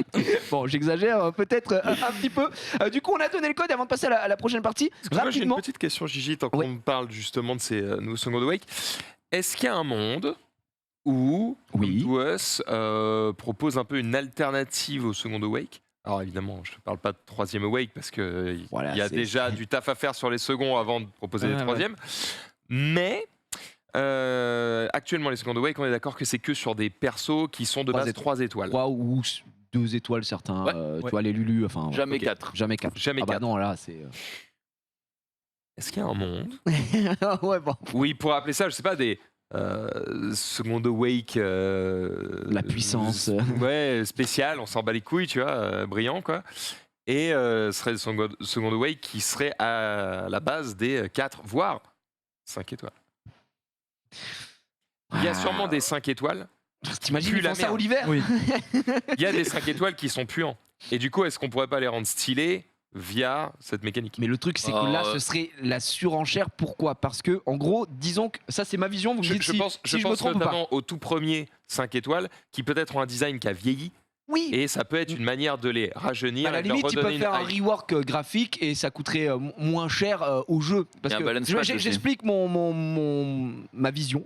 Bon, j'exagère peut-être un petit peu. Du coup, on a donné le code avant de passer à la prochaine partie. Moi, j'ai une Rapidement. petite question, Gigi, tant qu'on Ouais. me parle justement de ces nouveaux Second Wake. Est-ce qu'il y a un monde où Oui. Come To Us propose un peu une alternative au Second Wake? Alors évidemment, je ne parle pas de troisième Awake parce qu'il Voilà, y a c'est- déjà du taf à faire sur les seconds avant de proposer Ouais, les ouais. troisièmes. Mais actuellement, les Second Awake, on est d'accord que c'est que sur des persos qui sont de Trois base étoiles. 3 étoiles. 3 ou 2 étoiles certains. Ouais. Tu vois, les Lulu, enfin. Jamais ok. 4. Jamais 4. Jamais Ah bah 4. non, là, c'est. Est-ce qu'il y a un monde Ouais, bon. où il pourrait appeler ça, je sais pas, des Second Awake. La puissance. Ouais, spécial, on s'en bat les couilles, tu vois, brillant quoi. Et ce serait le Second Awake qui serait à la base des 4, voire 5 étoiles. Il y a sûrement des 5 étoiles. T'imagines, Pue ils la font ça merde. au l'hiver? Oui. Il y a des 5 étoiles qui sont puants. Et du coup, est-ce qu'on pourrait pas les rendre stylés via cette mécanique? Mais le truc, c'est que Oh, là, ce serait la surenchère. Pourquoi? Parce que, en gros, disons que ça, c'est ma vision. Vous me Je, dites je si pense, si je je me pense trompe ou pas. notamment au tout premier 5 étoiles qui peut-être ont un design qui a vieilli. Oui. Et ça peut être une manière de les rajeunir. À la et de leur limite, ils redonner peuvent faire un une hype. rework graphique et ça coûterait moins cher au jeu. Parce Et un que balance patch aussi. j'explique ma vision.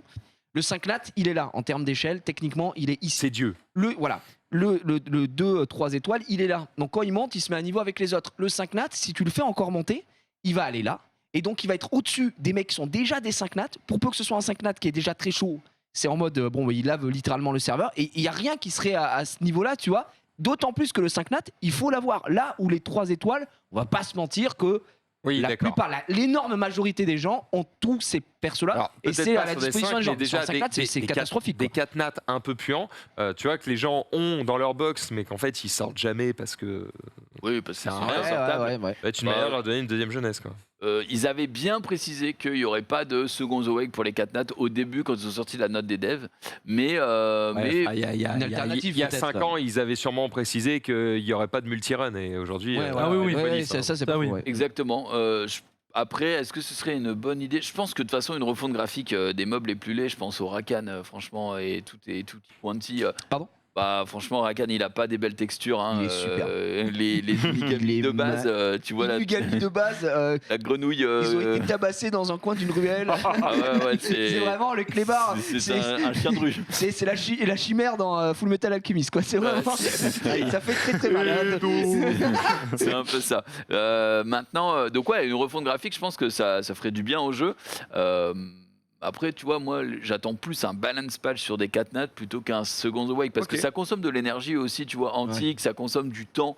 Le 5 nat, il est là en termes d'échelle. Techniquement, il est ici. C'est Dieu. Voilà. Le 2, 3 étoiles, il est là. Donc quand il monte, il se met à niveau avec les autres. Le 5 nat, si tu le fais encore monter, il va aller là. Et donc il va être au-dessus des mecs qui sont déjà des 5 nat. Pour peu que ce soit un 5 nat qui est déjà très chaud, c'est en mode, bon, il lave littéralement le serveur. Et il n'y a rien qui serait à ce niveau-là, tu vois. D'autant plus que le 5 nat, il faut l'avoir. Là où les 3 étoiles, on va pas se mentir que Oui, la d'accord. plupart, l'énorme majorité des gens ont tous ces persos-là. Alors, Et peut-être c'est pas à la sur des disposition cinq, des gens. mais déjà Sur un 5 nat, c'est des catastrophique. Des quoi. 4 nats un peu puants, tu vois, que les gens ont dans leur box, mais qu'en fait ils sortent jamais parce que Oui, parce que c'est Ouais, super Ouais, sortable. ouais, ouais. ça va être une Bah, manière de leur donner une deuxième jeunesse. Quoi. Ils avaient bien précisé qu'il n'y aurait pas de second Awake pour les 4 nats au début quand ils ont sorti la note des devs. Mais, Ouais, il y a, une alternative, il y a peut-être, 5 là. ans, ils avaient sûrement précisé qu'il n'y aurait pas de multi-run et aujourd'hui. Ouais, Ah oui, oui. ouais, police, ça, hein. c'est Ça, pas oui. faux, ouais. exactement. Après, est-ce que ce serait une bonne idée? Je pense que de toute façon, une refonte graphique des meubles les plus laids, je pense au Rakan, franchement, et tout pointy. Pardon? Bah, franchement, Rakan, il a pas des belles textures. Hein, Il est super. Les Unigami de base, tu vois Les Unigami de base, la grenouille. ils ont été tabassés dans un coin d'une ruelle. Ah ouais, C'est vraiment le clébard. C'est un chien de rue. C'est la chimère dans Full Metal Alchemist, quoi. C'est vraiment. Ouais, Ça fait très très mal. C'est un peu ça. Maintenant, donc ouais, une refonte graphique, je pense que ça ferait du bien au jeu. Après, tu vois, moi, j'attends plus un balance patch sur des catnats plutôt qu'un second awake parce que ça consomme de l'énergie aussi, tu vois, antique, ça consomme du temps.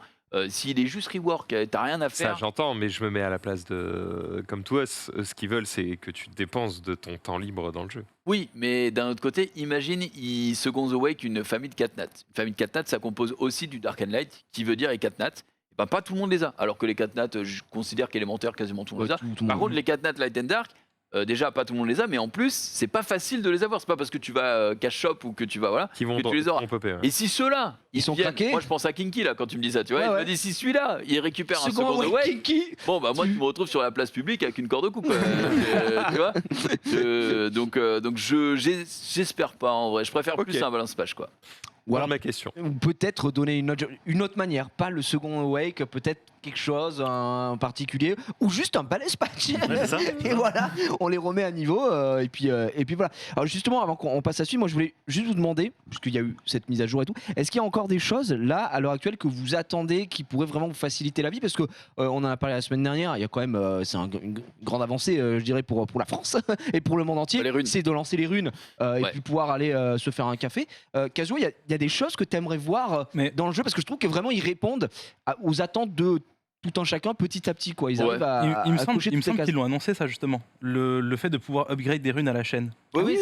S'il est juste rework, t'as rien à faire. Ça, j'entends, mais je me mets à la place de. Comme toi, ce qu'ils veulent, c'est que tu dépenses de ton temps libre dans le jeu. Oui, mais d'un autre côté, imagine, il second awake une famille de catnats. Une famille de catnats, ça compose aussi du Dark and Light, qui veut dire les catnats. Ben, pas tout le monde les a, alors que les catnats, je considère qu'élémentaire, quasiment tout le monde les a. Par contre, les catnats Light and Dark, déjà pas tout le monde les a, mais en plus c'est pas facile de les avoir. C'est pas parce que tu vas cash shop ou que tu vas Qui vont que tu les auras. popper, ouais. Et si ceux-là Ils sont viennent, craqués. moi je pense à Kinky là quand tu me dis ça, tu vois, Ouais, il ouais. me dit si celui-là il récupère un second Awake, awake, Kinky. bon bah moi tu me retrouves sur la place publique avec une corde de coupe, tu vois. Donc j'espère pas en vrai. Je préfère plus un balance patch quoi. Ou alors ma question. Ou peut-être donner une autre manière, pas le second awake, peut-être quelque chose en particulier, ou juste un balance patch. c'est ça. Et voilà, on les remet à niveau, et puis voilà. Alors justement, avant qu'on passe à suite, moi je voulais juste vous demander, puisqu'il y a eu cette mise à jour et tout, est-ce qu'il y a encore des choses là, à l'heure actuelle, que vous attendez, qui pourraient vraiment vous faciliter la vie? Parce que on en a parlé la semaine dernière, il y a quand même, c'est une grande avancée, je dirais, pour la France et pour le monde entier, Les runes. c'est de lancer les runes, et puis pouvoir aller se faire un café. Kazuo, il y a des choses que tu aimerais voir dans le jeu, parce que je trouve que vraiment ils répondent aux attentes de tout un chacun petit à petit, quoi. Ils arrivent à Il me cocher toutes ces semble cases. qu'ils l'ont annoncé ça justement, le fait de pouvoir upgrade des runes à la chaîne. Oui,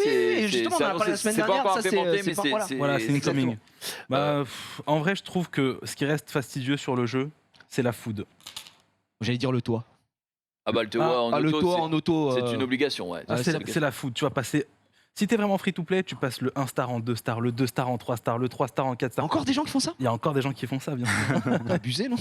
justement, on en a parlé la semaine c'est pas dernière, encore ça, implémenté, c'est mais pas- voilà. Voilà, c'est exactement. incoming. En vrai, je trouve que ce qui reste fastidieux sur le jeu, c'est la food. J'allais dire le toit. Ah bah le toit en le auto, toit c'est- en auto. c'est une obligation, ouais. C'est la food. Tu vas passer. Si t'es vraiment free to play, tu passes le 1 star en 2 stars, le 2 star en 3 stars, le 3 star en 4 stars. Encore des gens qui font ça? Il y a encore des gens qui font ça, bien sûr. Abusé, non?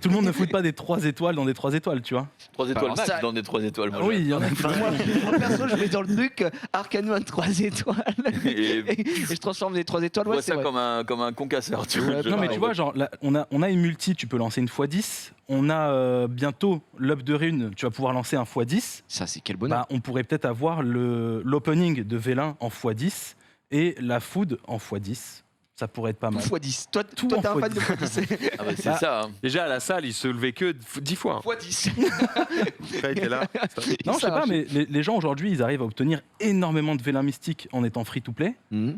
Tout le monde ne fout pas des 3 étoiles dans des 3 étoiles, tu vois. 3 étoiles Alors max ça- dans des 3 étoiles. moi, Oui, il y en a Moi, perso, je mets dans le truc Arcanum 3 étoiles. Et- Et je transforme des 3 étoiles. Je Ouais, vois c'est ça vrai. comme un concasseur, tu vois. Ouais, Je- Non, mais pareil. tu vois, genre, là, on a une multi, tu peux lancer une x10. On a bientôt l'up de rune, tu vas pouvoir lancer un x10. Ça, c'est quel bonheur. Bah, on pourrait peut-être avoir l'opening de Vélin en x10 et la food en x10. Ça pourrait être pas mal. Tout x10. Toi, Tout t'es en un fan de x10. x10. Ah bah, c'est ça. hein. Déjà à la salle, il se levait que 10 fois. x10. Après, il était là. Non, je sais pas, mais les gens aujourd'hui, ils arrivent à obtenir énormément de Vélin mystiques en étant free to play.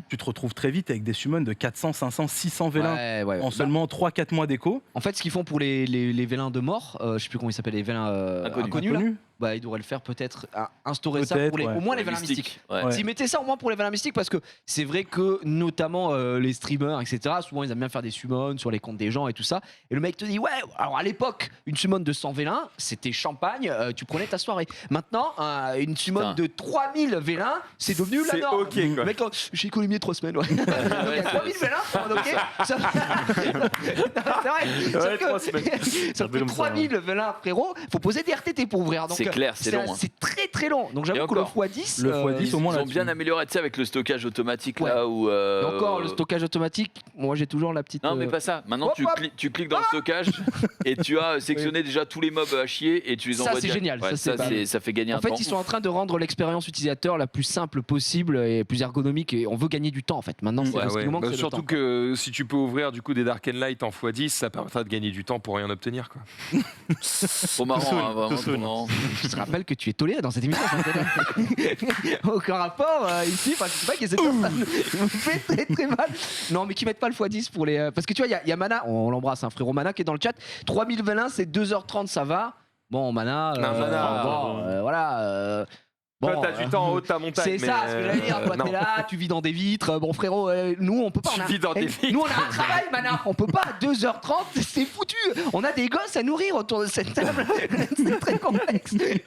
Tu te retrouves très vite avec des summons de 400, 500, 600 Vélin Ouais. en seulement 3-4 mois d'écho. En fait, ce qu'ils font pour les vélins de mort, je sais plus comment ils s'appellent, les vélins inconnus, là, Inconnu. bah, ils devraient le faire peut-être, instaurer ça Peut-être, pour ouais. au moins les vélins Mystique, mystiques. ouais. Ouais. S'ils mettaient ça au moins pour les vélins mystiques, parce que c'est vrai que notamment les streamers, etc., souvent ils aiment bien faire des summons sur les comptes des gens et tout ça. Et le mec te dit, ouais, alors à l'époque, une summon de 100 vélins, c'était champagne, tu prenais ta soirée. Maintenant, une summon Putain. de 3000 vélins, c'est devenu la C'est norme. ok, quoi. Le mec, j'ai économisé 3 semaines. Ouais. Donc, il y a 3000 vélins, ok. Ça- c'est vrai. Sauf Ouais, que- 3 semaines. Sauf que comme ça, 3000 vélins, frérot, faut poser des RTT pour ouvrir. Donc, C'est clair, c'est long, hein. C'est très très long. Donc j'avoue Et que le encore. x10. Le x10, au moins Ils ont là-dessus. bien amélioré, tu sais, avec le stockage automatique Ouais. là où. Et encore le stockage automatique, moi j'ai toujours la petite. Non, mais pas ça. Maintenant, Hop, tu, hop. tu cliques dans le stockage et tu as sectionné déjà tous les mobs à chier et tu les Ça, envoies c'est direct. génial, Ouais, ça, c'est pas mal. ça fait gagner En un fait, temps. ils sont en train de rendre l'expérience utilisateur la plus simple possible et plus ergonomique. Et on veut gagner du temps en fait. Maintenant, c'est Ouais, ce qui ouais. nous manque, Bah, c'est le surtout temps. que si tu peux ouvrir du coup des Dark and Light en x10, ça permettra de gagner du temps pour rien obtenir, quoi. Trop marrant, Tout hein, vraiment tout trop saoul. marrant. Je te rappelle que tu es toléré dans cette émission. Aucun rapport ici. Enfin, je sais pas qui est cette personne. Il me fait très très mal. Non, mais qui mettent pas le x10 pour les. Parce que tu vois, il y a Mana, on l'embrasse, un frérot Mana qui est dans le chat. 3000 vélins, c'est 2h30, ça va. Bon, Mana. Non, Mana, bon, voilà. Toi, bon, t'as du temps en haut de ta montagne. C'est ça, ce que j'allais dire. Toi, non. t'es là, tu vis dans des vitres. Bon, frérot, nous, on peut pas. Tu on a- vis dans des vitres. Nous, on a un travail, Mana. On peut pas à 2h30, c'est foutu. On a des gosses à nourrir autour de cette table. C'est très complexe. 2h30,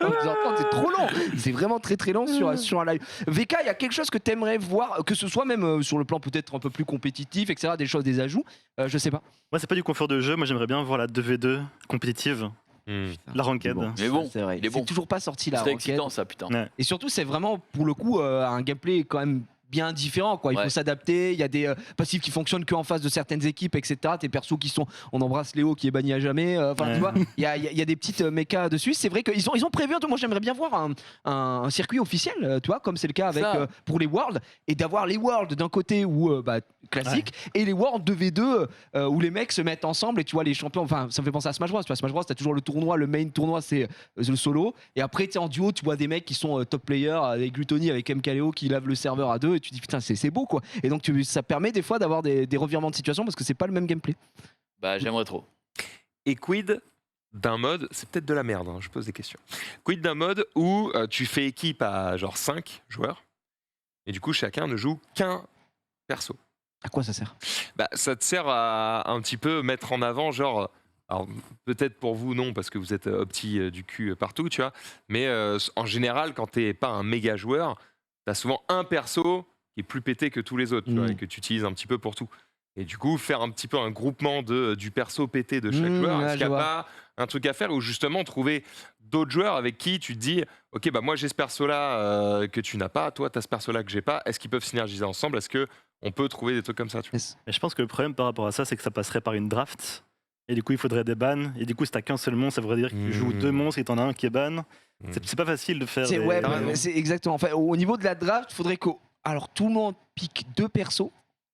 c'est trop long. C'est vraiment très très long sur un live. VK, il y a quelque chose que t'aimerais voir, que ce soit même sur le plan peut-être un peu plus compétitif, etc., des choses, des ajouts. Je sais pas. Moi, c'est pas du confort de jeu. Moi, j'aimerais bien voir la 2v2 compétitive. La ranked. Mais bon, c'est vrai. il est bon. C'est toujours pas sorti la C'est ranked. excitant ça, putain. Ouais. Et surtout, c'est vraiment pour le coup un gameplay quand même bien différent, quoi. Il Ouais. faut s'adapter. Il y a des passifs qui fonctionnent qu'en face de certaines équipes, etc. Tes persos qui sont, on embrasse Léo qui est banni à jamais. Enfin, Ouais. tu vois, il y a des petites mécas dessus. C'est vrai qu'ils ont prévu. Moi, j'aimerais bien voir un circuit officiel, tu vois, comme c'est le cas avec Ça. pour les Worlds, et d'avoir les Worlds d'un côté où classique et les Worlds 2v2 où les mecs se mettent ensemble et tu vois les champions. Enfin, ça me fait penser à Smash Bros. Tu vois, Smash Bros, t'as toujours le tournoi, le main tournoi, c'est le solo. Et après, tu es en duo, tu vois des mecs qui sont top players avec Gluttony, avec MKLeo qui lavent le serveur à deux et tu dis putain, c'est beau quoi. Et donc ça permet des fois d'avoir des revirements de situation parce que c'est pas le même gameplay. Bah, j'aimerais trop. Et quid d'un mode, c'est peut-être de la merde, je pose des questions. Quid d'un mode où tu fais équipe à genre 5 joueurs et du coup chacun ne joue qu'un perso. À quoi ça sert? Bah, ça te sert à un petit peu mettre en avant, genre, alors peut-être pour vous non, parce que vous êtes opti du cul partout, tu vois, mais en général, quand t'es pas un méga joueur, t'as souvent un perso qui est plus pété que tous les autres, tu vois, et que tu utilises un petit peu pour tout. Et du coup, faire un petit peu un groupement du perso pété de chaque joueur, ouais, est-ce qu'il je n'y a vois. pas un truc à faire ou justement trouver d'autres joueurs avec qui tu te dis, ok, bah moi j'ai ce perso-là que tu n'as pas, toi t'as ce perso-là que j'ai pas, est-ce qu'ils peuvent synergiser ensemble? Est-ce que on peut trouver des trucs comme ça, tu vois? Yes. Et je pense que le problème par rapport à ça, c'est que ça passerait par une draft. Et du coup, il faudrait des bans. Et du coup, si t'as qu'un seul monstre, ça voudrait dire que tu joues 2 monstres et t'en as un qui est ban. C'est pas facile de faire. C'est des- ouais, T'as raison. c'est exactement. Enfin, au niveau de la draft, il faudrait que alors tout le monde pique 2 persos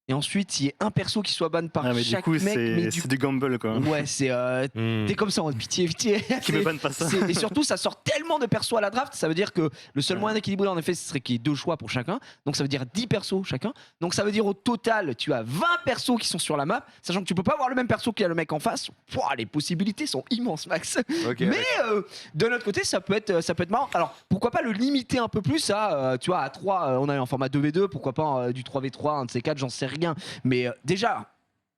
et ensuite il y ait un perso qui soit ban par Ah, mais du chaque coup, mec. Mais c'est du gamble quoi. ouais, c'est t'es comme ça, pitié. Qui me banne pas ça. Et surtout, ça sort tellement de persos à la draft, ça veut dire que le seul moyen d'équilibrer, en effet, ce serait qu'il y ait 2 choix pour chacun. Donc ça veut dire 10 persos chacun. Donc ça veut dire au total, tu as 20 persos qui sont sur la map, sachant que tu peux pas avoir le même perso qu'il y a le mec en face. Pouah, les possibilités sont immenses, Max. Ok, Mais ouais. de notre côté, ça peut être marrant. Alors pourquoi pas le limiter un peu plus à, tu vois, à 3, on a un format 2v2, pourquoi pas du 3v3, un de ces 4, j'en sais rien. Mais déjà,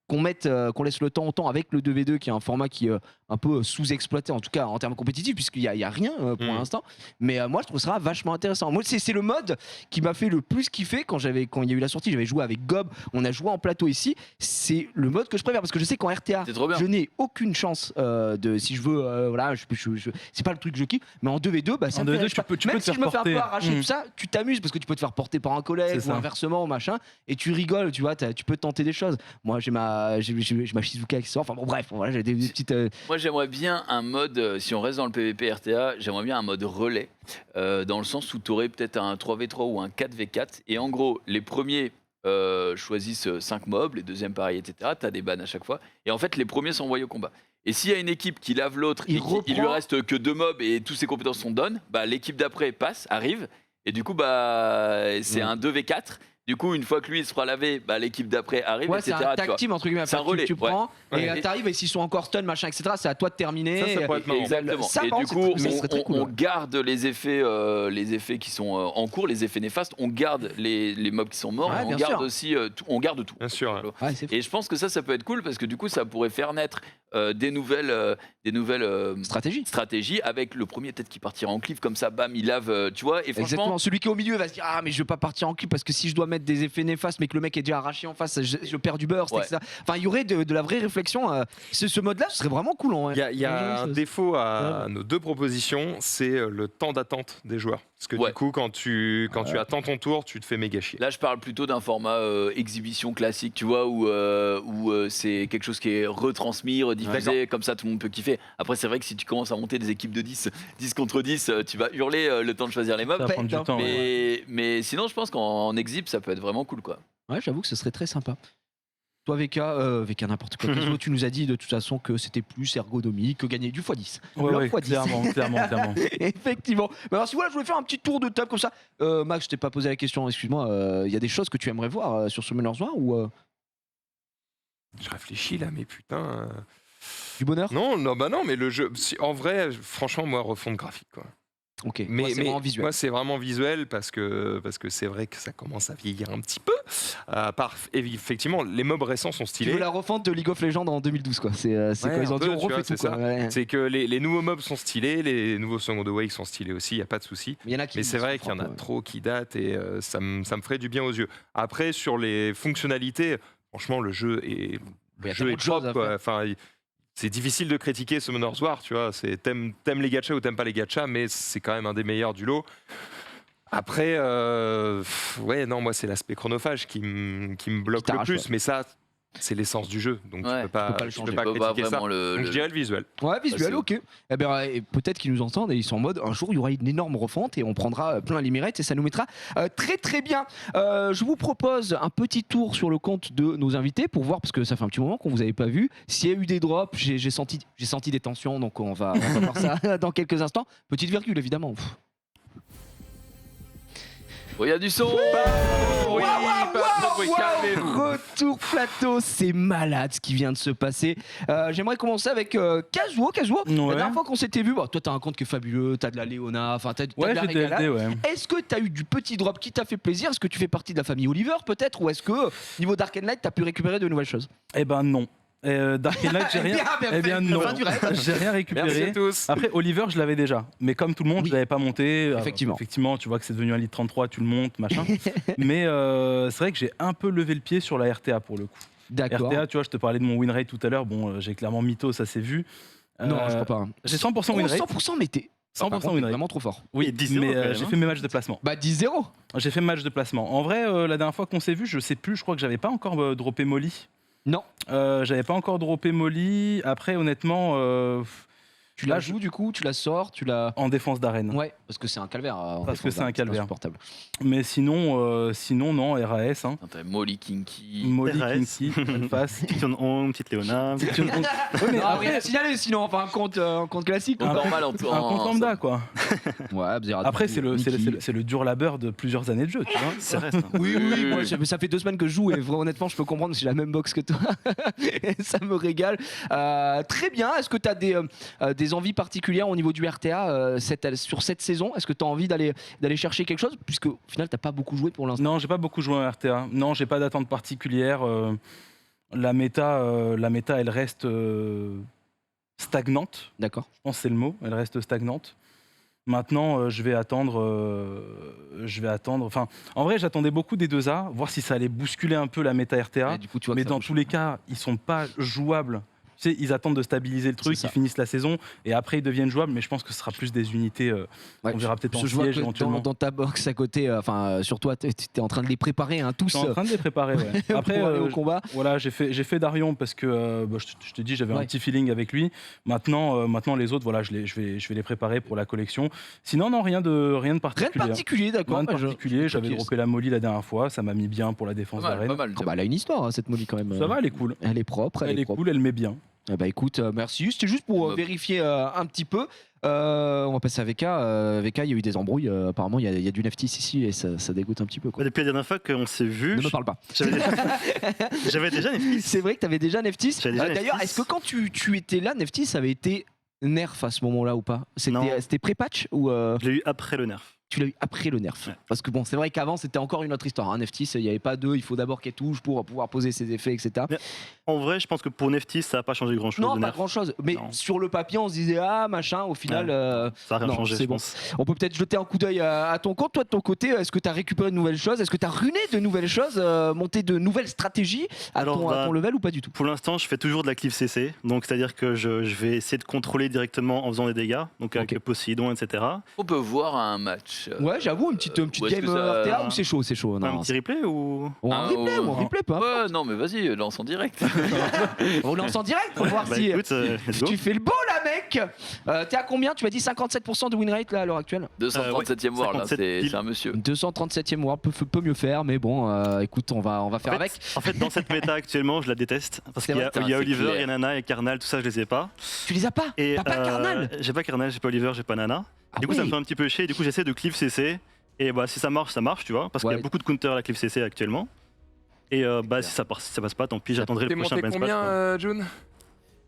qu'on laisse le temps au temps avec le 2v2 qui est un format qui est un peu sous-exploité, en tout cas en termes compétitifs, puisqu'il y a rien pour l'instant. Mais moi, je trouve ça vachement intéressant. Moi, c'est le mode qui m'a fait le plus kiffer quand il y a eu la sortie. J'avais joué avec Gob, on a joué en plateau ici. C'est le mode que je préfère parce que je sais qu'en RTA, C'est trop bien. je n'ai aucune chance si je veux, voilà, c'est pas le truc que je kiffe. Mais en 2v2, bah, ça En me fait 2v2, rire. tu peux Même te si faire je me fais un peu porter. arracher tout ça, tu t'amuses parce que tu peux te faire porter par un collègue C'est ou ça. inversement, machin, et tu rigoles, tu vois, tu peux tenter des choses. Moi, j'ai ma Shizuka qui sort. Enfin bon, bref, voilà, j'ai des petites. Moi, j'aimerais bien un mode, si on reste dans le PvP RTA, j'aimerais bien un mode relais, dans le sens où tu aurais peut-être un 3v3 ou un 4v4. Et en gros, les premiers choisissent 5 mobs, les deuxièmes pareil, etc. Tu as des bans à chaque fois. Et en fait, les premiers sont envoyés au combat. Et s'il y a une équipe qui lave l'autre Il et qu'il lui reprend. reste que 2 mobs et toutes ses compétences sont done, bah, l'équipe d'après arrive. Et du coup, bah, c'est un 2v4. Du coup, une fois que lui il se fera laver, bah, l'équipe d'après arrive, Ouais, etc. c'est un tu vois. tag team entre guillemets. C'est un Enfin, relais, tu prends ouais. et Ouais. t'arrives et s'ils sont encore stun, machin, etc. C'est à toi de terminer. Ça pourrait être marrant. Exactement. Ça, Et par du contre, coup, ça serait très cool. on garde les effets qui sont en cours, les effets néfastes. On garde les mobs qui sont morts. Ouais, Et on bien garde sûr. aussi, on garde tout. Bien sûr. Ouais. Ouais, c'est Et je pense que ça peut être cool parce que du coup, ça pourrait faire naître des nouvelles stratégies avec le premier peut-être qui partira en cliff comme ça, bam, il lave, tu vois. Et franchement, Exactement. Celui qui est au milieu va se dire ah mais je veux pas partir en clip parce que si je dois mettre des effets néfastes mais que le mec est déjà arraché en face, je perds du burst, Ouais. etc. Enfin il y aurait de la vraie réflexion. Ce mode-là, ce serait vraiment cool. Il y a un défaut à Ouais. nos 2 propositions, c'est le temps d'attente des joueurs. Parce que Ouais. du coup, quand tu attends ton tour, tu te fais méga chier. là, je parle plutôt d'un format exhibition classique, tu vois, où c'est quelque chose qui est retransmis, rediffusé, comme ça tout le monde peut kiffer. Après, c'est vrai que si tu commences à monter des équipes de 10 contre 10, tu vas hurler le temps de choisir les mobs. Ça va prendre du temps. Ouais. Mais sinon, je pense qu'en exhib, ça peut être vraiment cool, quoi. Ouais, j'avoue que ce serait très sympa. Toi, VK, n'importe quoi. Kezo, tu nous as dit de toute façon que c'était plus ergonomique que gagner du x10. Ouais, Leur ouais, x10. clairement. Effectivement. Mais alors, si voilà, je voulais faire un petit tour de table comme ça. Max, je t'ai pas posé la question, excuse-moi. Il y a des choses que tu aimerais voir sur Summoners War ou Je réfléchis là, mais putain. du bonheur? Non, mais le jeu. En vrai, franchement, moi, refonte graphique, quoi. Ok. Mais, Moi, c'est vraiment visuel. moi, c'est vraiment visuel parce que c'est vrai que ça commence à vieillir un petit peu. À part, effectivement, les mobs récents sont Tu stylés. veux la refonte de League of Legends en 2012, quoi. C'est quand ils ont un dit peu, on tu refait vois, tout, c'est quoi. ça. Ouais. C'est que les nouveaux mobs sont stylés, les nouveaux Second Awake sont stylés aussi, il n'y a pas de souci. Mais il y en a qui. Mais c'est vrai qu'il y en a trop qui datent et ça me ferait du bien aux yeux. Après, sur les fonctionnalités, franchement, le jeu est, Il y a le jeu tellement est de choses propre, à quoi. faire. Enfin, c'est difficile de critiquer Summoner's War, tu vois. T'aimes les gachas ou t'aimes pas les gachas, mais c'est quand même un des meilleurs du lot. Après, ouais, non, moi, c'est l'aspect chronophage qui me bloque le plus, mais ça, c'est l'essence du jeu, donc tu peux pas critiquer ça. Donc je dirais le visuel. Ouais, visuel, ok. Eh ben, et peut-être qu'ils nous entendent et ils sont en mode un jour il y aura une énorme refonte et on prendra plein l'Emirate et ça nous mettra très très bien. Je vous propose un petit tour sur le compte de nos invités pour voir, parce que ça fait un petit moment qu'on vous avait pas vu, s'il y a eu des drops. J'ai senti des tensions, donc on va voir ça dans quelques instants. Petite virgule évidemment. Il y a du son. Retour plateau, c'est malade ce qui vient de se passer. J'aimerais commencer avec Kazuo. La dernière fois qu'on s'était vu, toi t'as un compte qui est fabuleux, t'as de la Léona, enfin t'as de la régalade. Est-ce que t'as eu du petit drop qui t'a fait plaisir? Est-ce que tu fais partie de la famille Oliver peut-être? Ou est-ce que niveau Dark and Light t'as pu récupérer de nouvelles choses? Eh ben non. Dark and Light, j'ai rien. Eh bien non, j'ai rien récupéré. Merci à tous. Après Oliver, je l'avais déjà, mais comme tout le monde, je l'avais pas monté. Effectivement, tu vois que c'est devenu un litre 33, tu le montes, machin. Mais c'est vrai que j'ai un peu levé le pied sur la RTA pour le coup. D'accord. RTA, tu vois, je te parlais de mon win rate tout à l'heure. Bon, j'ai clairement mytho, ça s'est vu. Non, je crois pas. J'ai 100% win rate. 100%, mais t'es 100% win rate. Vraiment trop fort. Oui, mais j'ai fait mes matchs de placement. Bah 10-0. J'ai fait mes matchs de placement. En vrai, la dernière fois qu'on s'est vu, je sais plus, je crois que j'avais pas encore droppé Molly. Non. J'avais pas encore droppé Molly. Après, honnêtement. Tu la joues du coup, tu la sors, tu la. En défense d'arène. Ouais, parce que c'est un calvaire. Parce que c'est un calvaire. Insupportable. Mais sinon, non, RAS. Hein. T'as Molly Kinky. Molly RAS. Kinky, face. Petite Onde, petite Léona. Ouais, mais rien à signaler sinon, enfin un compte classique. Donc normal Un compte lambda, quoi. Ouais, Après, c'est le dur labeur de plusieurs années de jeu, tu vois. C'est reste. Oui, moi, ça fait 2 semaines que je joue et honnêtement, je peux comprendre, j'ai la même box que toi. Ça me régale. Très bien. Est-ce que tu as des envies particulières au niveau du RTA sur cette saison? Est-ce que tu as envie d'aller chercher quelque chose? Puisque au final, tu n'as pas beaucoup joué pour l'instant. Non, j'ai pas beaucoup joué en RTA. Non, j'ai pas d'attente particulière. La méta, elle reste stagnante. D'accord. Je pense que c'est le mot. Elle reste stagnante. Maintenant, je vais attendre. Enfin, en vrai, j'attendais beaucoup des 2A, voir si ça allait bousculer un peu la méta RTA. Du coup, tu vois mais dans tous les cas, ils sont pas jouables. Tu sais, ils attendent de stabiliser le truc, ils finissent la saison et après ils deviennent jouables. Mais je pense que ce sera plus des unités. On verra peut-être en siège éventuellement. Dans ta box à côté, sur toi, tu es en train de les préparer tous. Je suis en train de les préparer. Ouais. Après, pour aller au combat. Voilà, j'ai fait Darion parce que je te dis, j'avais un petit feeling avec lui. Maintenant, les autres, voilà, je vais les préparer pour la collection. Sinon, non, rien de particulier. Rien de particulier, d'accord. Rien de particulier. J'avais droppé la Molly la dernière fois, ça m'a mis bien pour la défense d'arène. Elle a une histoire, cette Molly quand même. Ça va, elle est cool. Elle est propre. Elle est cool, elle met bien. Bah écoute, merci. C'était juste pour vérifier un petit peu. On va passer à VK. VK, il y a eu des embrouilles. Apparemment, il y a du Neftis ici et ça dégoûte un petit peu. Quoi. Depuis la dernière fois qu'on s'est vu. Ne me parle pas. J'avais déjà Neftis. C'est vrai que tu avais déjà Neftis. D'ailleurs, est-ce que quand tu étais là, Neftis avait été nerf à ce moment-là ou pas? C'était pré-patch ou Je l'ai eu après le nerf. Tu l'as eu après le nerf. Ouais. Parce que bon, c'est vrai qu'avant, c'était encore une autre histoire. Neftis, il n'y avait pas il faut d'abord qu'elle touche pour pouvoir poser ses effets, etc. Mais en vrai, je pense que pour Neftis, ça n'a pas changé grand-chose. Non, pas grand-chose. Mais sur le papier, on se disait, machin, au final... ça n'a rien changé, c'est bon. On peut peut-être jeter un coup d'œil à ton compte. Toi, de ton côté, est-ce que tu as récupéré de nouvelles choses? Est-ce que tu as runé de nouvelles choses, monté de nouvelles stratégies à ton level ou pas du tout? Pour l'instant, je fais toujours de la cleave CC. Donc, c'est-à-dire que je vais essayer de contrôler directement en faisant des dégâts. Donc, avec le Poséidon, etc. On peut voir un match. Ouais, j'avoue, une petite game RTA ou c'est chaud, un petit replay ou un replay, pas. Ouais, non, mais vas-y, lance en direct. On lance en direct pour voir si écoute, tu fais le beau là, mec. T'es à combien? Tu m'as dit 57% de win rate là à l'heure actuelle. 237e war là, c'est un monsieur. 237e war, peut mieux faire, mais bon, écoute, on va faire avec. En fait, dans cette méta actuellement, je la déteste parce qu'il y a Oliver, il y a Nana et Karnal, tout ça, je les ai pas. Tu les as pas? T'as pas Karnal? J'ai pas Karnal, j'ai pas Oliver, j'ai pas Nana. Du coup, ça me fait un petit peu chier. Du coup, j'essaie de cleave CC. Et si ça marche, tu vois, parce qu'il y a beaucoup de counters à la cleave CC actuellement. Et si ça passe pas, tant pis, j'attendrai le prochain T'es monté combien, June?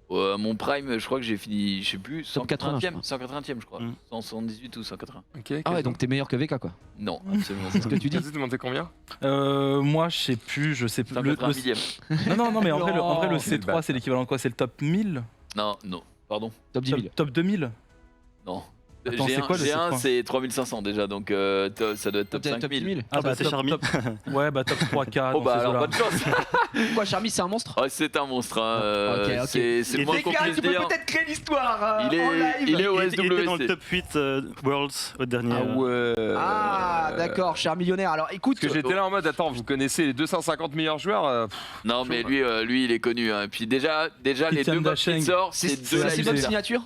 Mon prime, je crois que j'ai fini, je sais plus, 180e, 180e, je crois. 178 ou 180. Ah ouais, donc t'es meilleur que VK, quoi. Non, absolument. C'est ce que tu dis. T'es monté combien? Moi, je sais plus. 180 millième. Non, mais en vrai, le C3, c'est l'équivalent de quoi? C'est le top 1000? Non, pardon. Top 10 000. Top 2000? Non. Attends, c'est quoi le G1, C3? c'est 3500 déjà, donc ça doit être top 5000. Ah bah c'est top- Charmy. top- Ouais, bah top 3, 4. Oh bah alors bonne chance. Quoi, Charmy, c'est un monstre? Ouais, c'est un monstre. Hein. Ok, ok. C'est le moins qu'on Descartes, puisse tu peux dire. peut-être créer l'histoire Il est- en live. il est au Il était dans le SWC. top 8 Worlds au dernier. Ah ouais. Ah, d'accord, cher millionnaire. Alors écoute, Parce que j'étais là en mode, attends, vous connaissez les 250 meilleurs joueurs Non, mais lui, il est connu. Hein. Et puis déjà les Christian deux maps Dacheng. qui sortent, c'est deux c'est abusé. votre signature?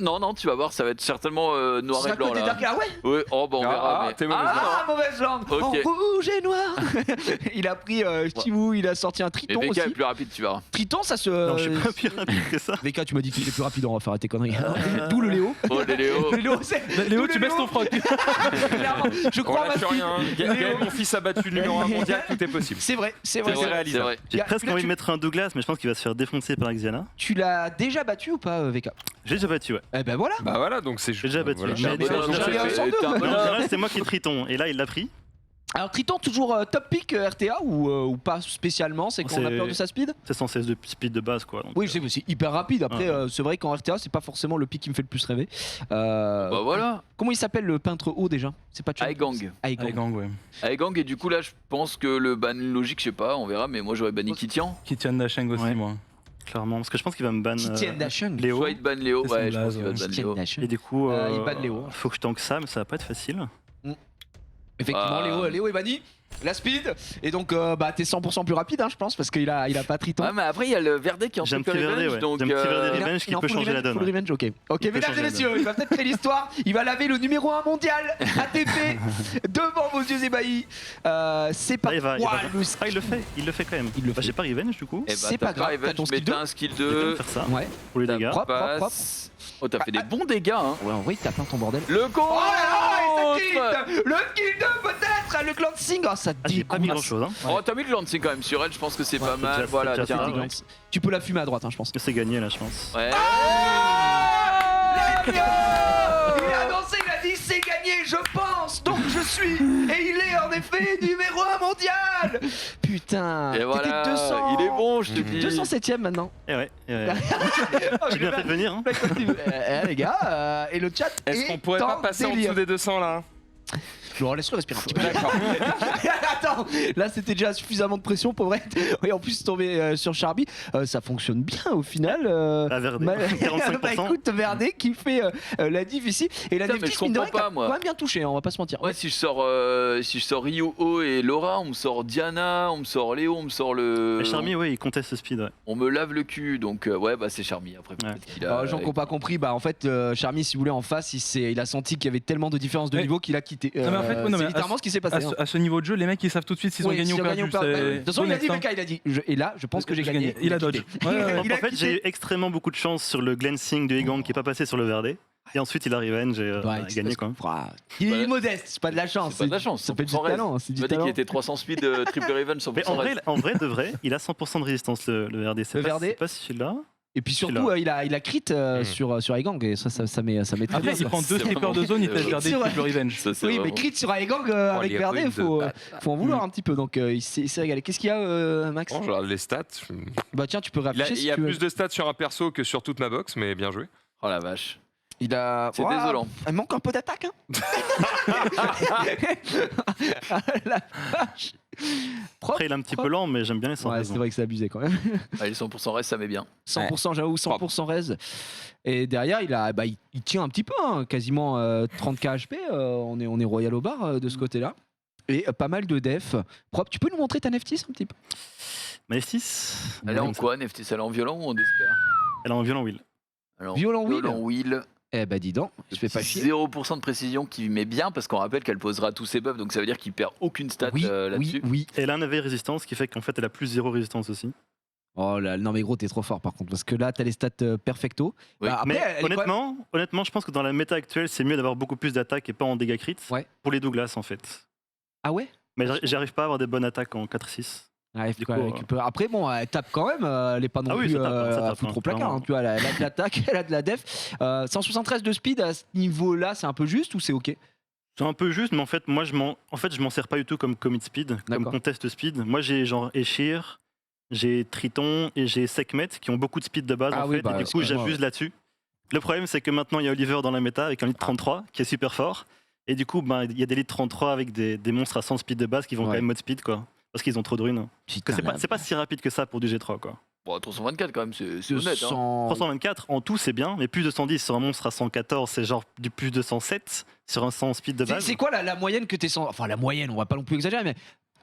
Non, tu vas voir, ça va être certainement noir C'est et à blanc côté là. Dark. Ah ouais? Ouais, oh bah on verra. mais- t'es mauvaise langue. Ah, mauvaise langue. Ok. En rouge et noir. Il a pris Chimou, il a sorti un Et Triton BK aussi. est plus rapide, tu verras. Triton, ça se. Non, je suis pas plus rapide que ça. VK, tu m'as dit qu'il était plus rapide, on va faire tes conneries. D'où le Léo. Oh les Léo. Le Léo, c'est. Léo, d'où tu le baisses ton froc. Clairement, je On crois à ma lâche fille. rien. Gaël, mon fils a battu le numéro 1 mondial, tout est possible. C'est vrai, c'est C'est vrai. C'est vrai, réalisable. c'est vrai. J'ai Là, presque là, envie tu- de mettre un Douglas, mais je pense qu'il va se faire défoncer par Xiana. Tu l'as déjà battu ou pas, VK? J'ai déjà battu, ouais. Eh ben voilà. Bah voilà, donc c'est juste. J'ai déjà battu. Voilà. Mais J'ai un déjà, bonhomme, donc, j'ai un c'est- sans deux. T'es un Non, en bonhomme. général, c'est moi qui ai Triton. Et là, il l'a pris. Alors Triton, toujours top pick RTA ou pas spécialement? C'est qu'on a C'est- peur de sa speed? C'est 116 de speed de base, quoi. donc, Oui, c'est hyper rapide. Après, Ouais. c'est vrai qu'en RTA, c'est pas forcément le pick qui me fait le plus rêver. Bah voilà. Comment il s'appelle le peintre haut déjà? C'est pas Chun- Aegang. Aegang. Allez, gang, ouais. Aegang, et du coup là, je pense que le ban logique, je sais pas, on verra, mais moi j'aurais banni Kitian. Kitian Dacheng aussi, Ouais. moi. clairement. Parce que je pense qu'il va me ban Titian Dacheng. Léo. Soit il ban Léo, C'est ouais, son je pense blaze, qu'il va te ban Titian Léo. Dacheng. Et du coup, il ban Léo. faut que je tank ça, mais ça va pas être facile. Effectivement, Ah. Léo est banni. La speed. Et donc, bah, t'es 100% plus rapide, hein, je pense, parce qu'il a pas Triton. Ouais, mais après il y a le Verdé qui est en J'ai un Super petit Verdé, Revenge, ouais. donc J'ai un petit Verdé Il a- Revenge qui il est en peut full changer la revenge, donne. full revenge, ok. Ok, peut mesdames et changer la messieurs, il va peut-être créer l'histoire. Il va laver le numéro 1 mondial ATP devant vos yeux ébahis. C'est Ah, pas il va- quoi le Ah, il le fait quand même. Il le Bah, fait. j'ai pas Revenge du coup. Eh bah, c'est t'as pas grave, Revenge, t'as ton mais skill 2. t'as un skill Je vais 2. faire ça Ouais. pour les t'as dégâts. Propre, propre, propre. passe. Oh, t'as fait des bons dégâts, hein. Ouais, en vrai, t'as plein ton bordel. Le con. Oh là là, et ça quitte. Le kill 2 peut-être. Le glancing. Oh, ça Ah, j'ai pas mis dégoûte. grand chose. Hein. Oh, t'as mis le lancing quand même sur elle, je pense que c'est pas c'est mal. déjà- Voilà, c'est déjà tiens. ça, ouais. Glance. Tu peux la fumer à droite, hein, je pense. C'est gagné là, je pense. Ouais. Let's go. Il a annoncé, il a dit c'est gagné, je pense, donc je suis. Et il est en effet numéro 1 mondial. Putain. Et voilà, T'étais 200. il est bon, je te dis. 207ème maintenant. Et ouais. Oh, J'ai bien fait de venir. Hein. Les gars, et le chat Est-ce qu'on pourrait pas passer en dessous des 200 là Non, laisse-le respirer un petit peu. D'accord. Attends, là c'était déjà suffisamment de pression pour vrai. Oui, en plus tomber sur Charby, ça fonctionne bien au final. La Verdé. Bah 45%. écoute, Verdé qui fait la diff ici. Et la Putain, diff, mais je mine de comprends rien, pas, qui a moi. quand même bien touché, hein, on va pas se mentir. Ouais, si je sors Ryu-Oh et Laura, on me sort Diana, on me sort Léo, on me sort le. Et Charmy, ouais, il conteste ce speed. Ouais. On me lave le cul, donc ouais, bah c'est Charmy après. peut-être qu'il a- Gens qui n'ont pas compris, bah en fait, Charmy, si vous voulez, en face, il a senti qu'il y avait tellement de différence de Mais- niveau qu'il a quitté. Non, mais en fait, ouais, non, mais c'est à littéralement ce qui s'est passé. À ce, à ce niveau de jeu, les mecs ils savent tout de suite s'ils ont Oui, gagné s'ils ou ont gagné perdu. ou pas. c'est- De toute façon, il a dit, honnête, hein. VK, il a dit. Et là, je pense que j'ai gagné. Il a dodge. quitté. Ouais, ouais, ouais. Il a En fait, quitté. j'ai eu extrêmement beaucoup de chance sur le glancing de Egang qui est pas passé sur le Verdé. Et ensuite, il a Revenge et Ouais, gagné quoi. Il est Ouais. modeste, c'est pas de la chance. C'est pas de la chance, Ça fait du 100% talent. C'est Tu du m'as dit talent. qu'il était 300 speed triple revenge 100% Mais reste. en vrai, de vrai, il a 100% de résistance le Verdé. Le Verdé. C'est pas celui-là. Et puis surtout, il a crit sur Egang et ça met très Après, bien. il ça. prend deux C'est snippers de vraiment- zone, il c'est teste Verdé vrai. triple revenge. Ça, c'est Oui, mais vraiment- crit sur Egang avec les Verdé, runes faut de en vouloir un petit peu. Donc il s'est régalé. Qu'est-ce qu'il y a, Max? Bon, je regarde les stats. Bah tiens, tu peux Il y a, réafficher il si y a tu veux. plus de stats sur un perso que sur toute ma box, mais bien joué. Oh la vache. Il a. C'est Ouah, désolant. Il manque un peu d'attaque. Hein. La vache. Propre. Après, il est un petit peu lent, mais j'aime bien les 100 Ouais, c'est vrai que c'est abusé quand même. Allez, 100% reste, ça met bien. 100%, j'avoue, 100% raise. Et derrière, il tient un petit peu, hein, quasiment 30k HP. On est royal au bar de ce côté-là. Et pas mal de def. Propre. Tu peux nous montrer ta Neftis un petit peu? Mais 6. Elle est en quoi, Neftis? Elle est en violent ou on espère? Elle est en violent wheel. Alors, Violent wheel. wheel. Eh bah dis donc, je fais pas chier. 0% de précision qui met bien parce qu'on rappelle qu'elle posera tous ses buffs, donc ça veut dire qu'il perd aucune stat Oui, là-dessus. oui. Et elle a un AV résistance qui fait qu'en fait, elle a plus 0 résistance aussi. Oh là, non mais gros, t'es trop fort par contre, parce que là, t'as les stats perfecto. Oui. Bah, après, Mais elle est quand même- honnêtement, je pense que dans la méta actuelle, c'est mieux d'avoir beaucoup plus d'attaques et pas en dégâts crits. Ouais. Pour les Douglas, en fait. Ah ouais? Mais j'arrive pas à avoir des bonnes attaques en 4-6. Ouais, Du faut coup, récupérer. Après, bon, elle tape quand même, elle est pas non Ah oui, plus ça tape, ça à tape, foutre au hein, placard. clairement. Hein, tu vois, elle a de l'attaque, elle a de la def. 173 de speed à ce niveau-là, c'est un peu juste ou c'est ok? C'est un peu juste, mais en fait, moi, je m'en sers pas du tout comme commit speed, comme D'accord. contest speed. Moi, j'ai genre Eshir, j'ai Triton et j'ai Sekhmet qui ont beaucoup de speed de base Ah en oui, fait. bah, et du coup, excuse-moi, j'abuse là-dessus. Le problème, c'est que maintenant, il y a Oliver dans la méta avec un litre 33 qui est super fort. Et du coup, il y a des litres 33 avec des monstres à 100 speed de base qui vont quand même mode speed, quoi. Parce qu'ils ont trop de runes. C'est pas si rapide que ça pour du G3, quoi. Bon, 324 quand même, c'est honnête. Hein. 324 en tout, c'est bien, mais plus de 110 sur un monstre à 114, c'est genre du plus de 107 sur un 100 speed de base. C'est quoi la moyenne que t'es censé... Enfin, la moyenne, on va pas non plus exagérer, mais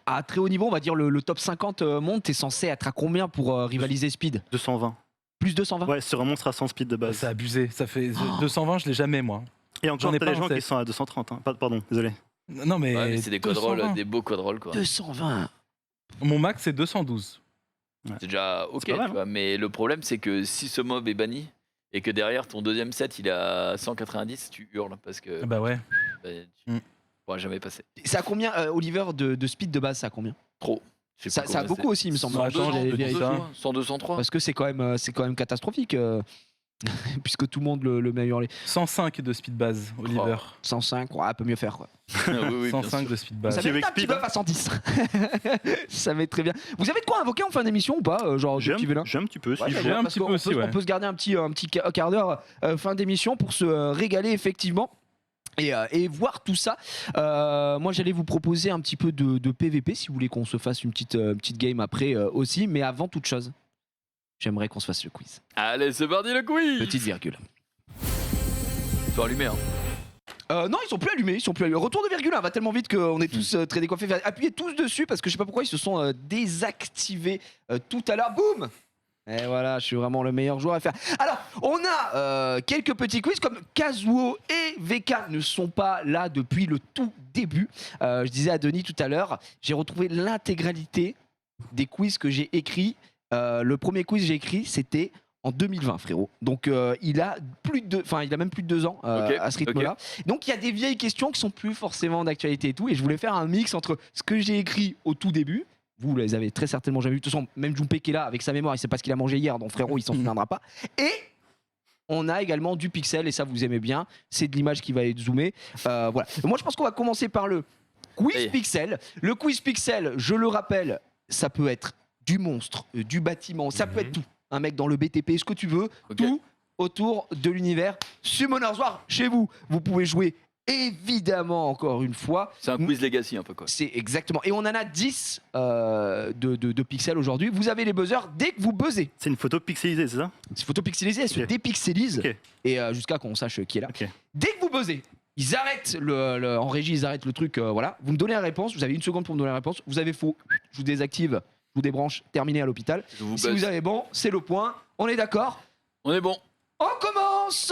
à très haut niveau, on va dire le top 50 monde, t'es censé être à combien pour rivaliser speed? 220. Plus 220? Ouais, sur un monstre à 100 speed de base. C'est abusé. Ça fait 220, je l'ai jamais, moi. Et encore, J'en ai t'as pas des gens en tête. qui sont à 230. Hein. Pardon, désolé. Non, mais. Ouais, mais c'est des quadrolls, 220. des beaux quadrolls quoi. 220. Mon max, c'est 212. C'est déjà ok, C'est pas mal, tu vois, mais le problème c'est que si ce mob est banni et que derrière ton deuxième set il est à 190, tu hurles parce que Bah ouais. tu pourras jamais passer. C'est à combien, Oliver, de speed de base? C'est à combien? Trop. Je sais Ça pas a combien beaucoup c'est. aussi, il me semble. 100, Attends, j'ai vérifié ça. 100, 203. Parce que c'est quand même catastrophique. Puisque tout le monde le met à hurler. 105 de speed base, Oliver. 105, ouais, peut mieux faire quoi. oui, oui, bien 105 sûr. de speed base. Ça Qui met un veut petit speed, buff à 110. Ça met très bien. Vous avez de quoi invoquer en fin d'émission ou pas? Genre, J'ai du petit vélin? un petit peu, si Ouais, je j'ai veux. un parce petit qu'on peu aussi, peut- ouais. On peut se garder un petit quart d'heure fin d'émission pour se régaler effectivement. Et voir tout ça. Moi j'allais vous proposer un petit peu de PVP si vous voulez qu'on se fasse une petite game après aussi. Mais avant toute chose, j'aimerais qu'on se fasse le quiz. Allez, c'est parti le quiz. Petite virgule. Ils sont allumés, hein. Non, ils sont plus allumés. Retour de virgule, hein, va tellement vite qu'on est tous très décoiffés. Appuyez tous dessus parce que je sais pas pourquoi ils se sont désactivés tout à l'heure. Boum! Et voilà, je suis vraiment le meilleur joueur à faire. Alors, on a quelques petits quiz comme Kazuo et VK ne sont pas là depuis le tout début. Je disais à Denis tout à l'heure, j'ai retrouvé l'intégralité des quiz que j'ai écrits. Le premier quiz que j'ai écrit, c'était en 2020, frérot. Donc, il a même plus de 2 ans à ce rythme-là. Donc, il y a des vieilles questions qui sont plus forcément d'actualité et tout. Et je voulais faire un mix entre ce que j'ai écrit au tout début. Vous les avez très certainement jamais vu. De toute façon, même Junpei qui est là, avec sa mémoire, il sait pas ce qu'il a mangé hier, donc frérot, il s'en souviendra pas. Et on a également du pixel, et ça vous aimez bien. C'est de l'image qui va être zoomée. Voilà. Moi, je pense qu'on va commencer par le quiz Allez. pixel. Le quiz pixel, je le rappelle, ça peut être du monstre, du bâtiment, ça peut être tout. Un mec dans le BTP, ce que tu veux, Ok. tout autour de l'univers. Summoners War, chez vous, vous pouvez jouer évidemment encore une fois. C'est un quiz legacy un peu quoi. C'est exactement. Et on en a 10 de pixels aujourd'hui. Vous avez les buzzers dès que vous buzzez. C'est une photo pixelisée, c'est ça? Ces photos pixelisées, elles se Ok. dépixelisent. Ok. Et jusqu'à qu'on sache qui est là. Ok. Dès que vous buzzez, ils arrêtent en régie, ils arrêtent le truc. Voilà. Vous me donnez la réponse. Vous avez 1 seconde pour me donner la réponse. Vous avez faux. Je vous désactive. Je vous débranche. Terminé à l'hôpital. Je vous Si buzz. vous avez bon, c'est le point. On est d'accord? On est bon. On commence!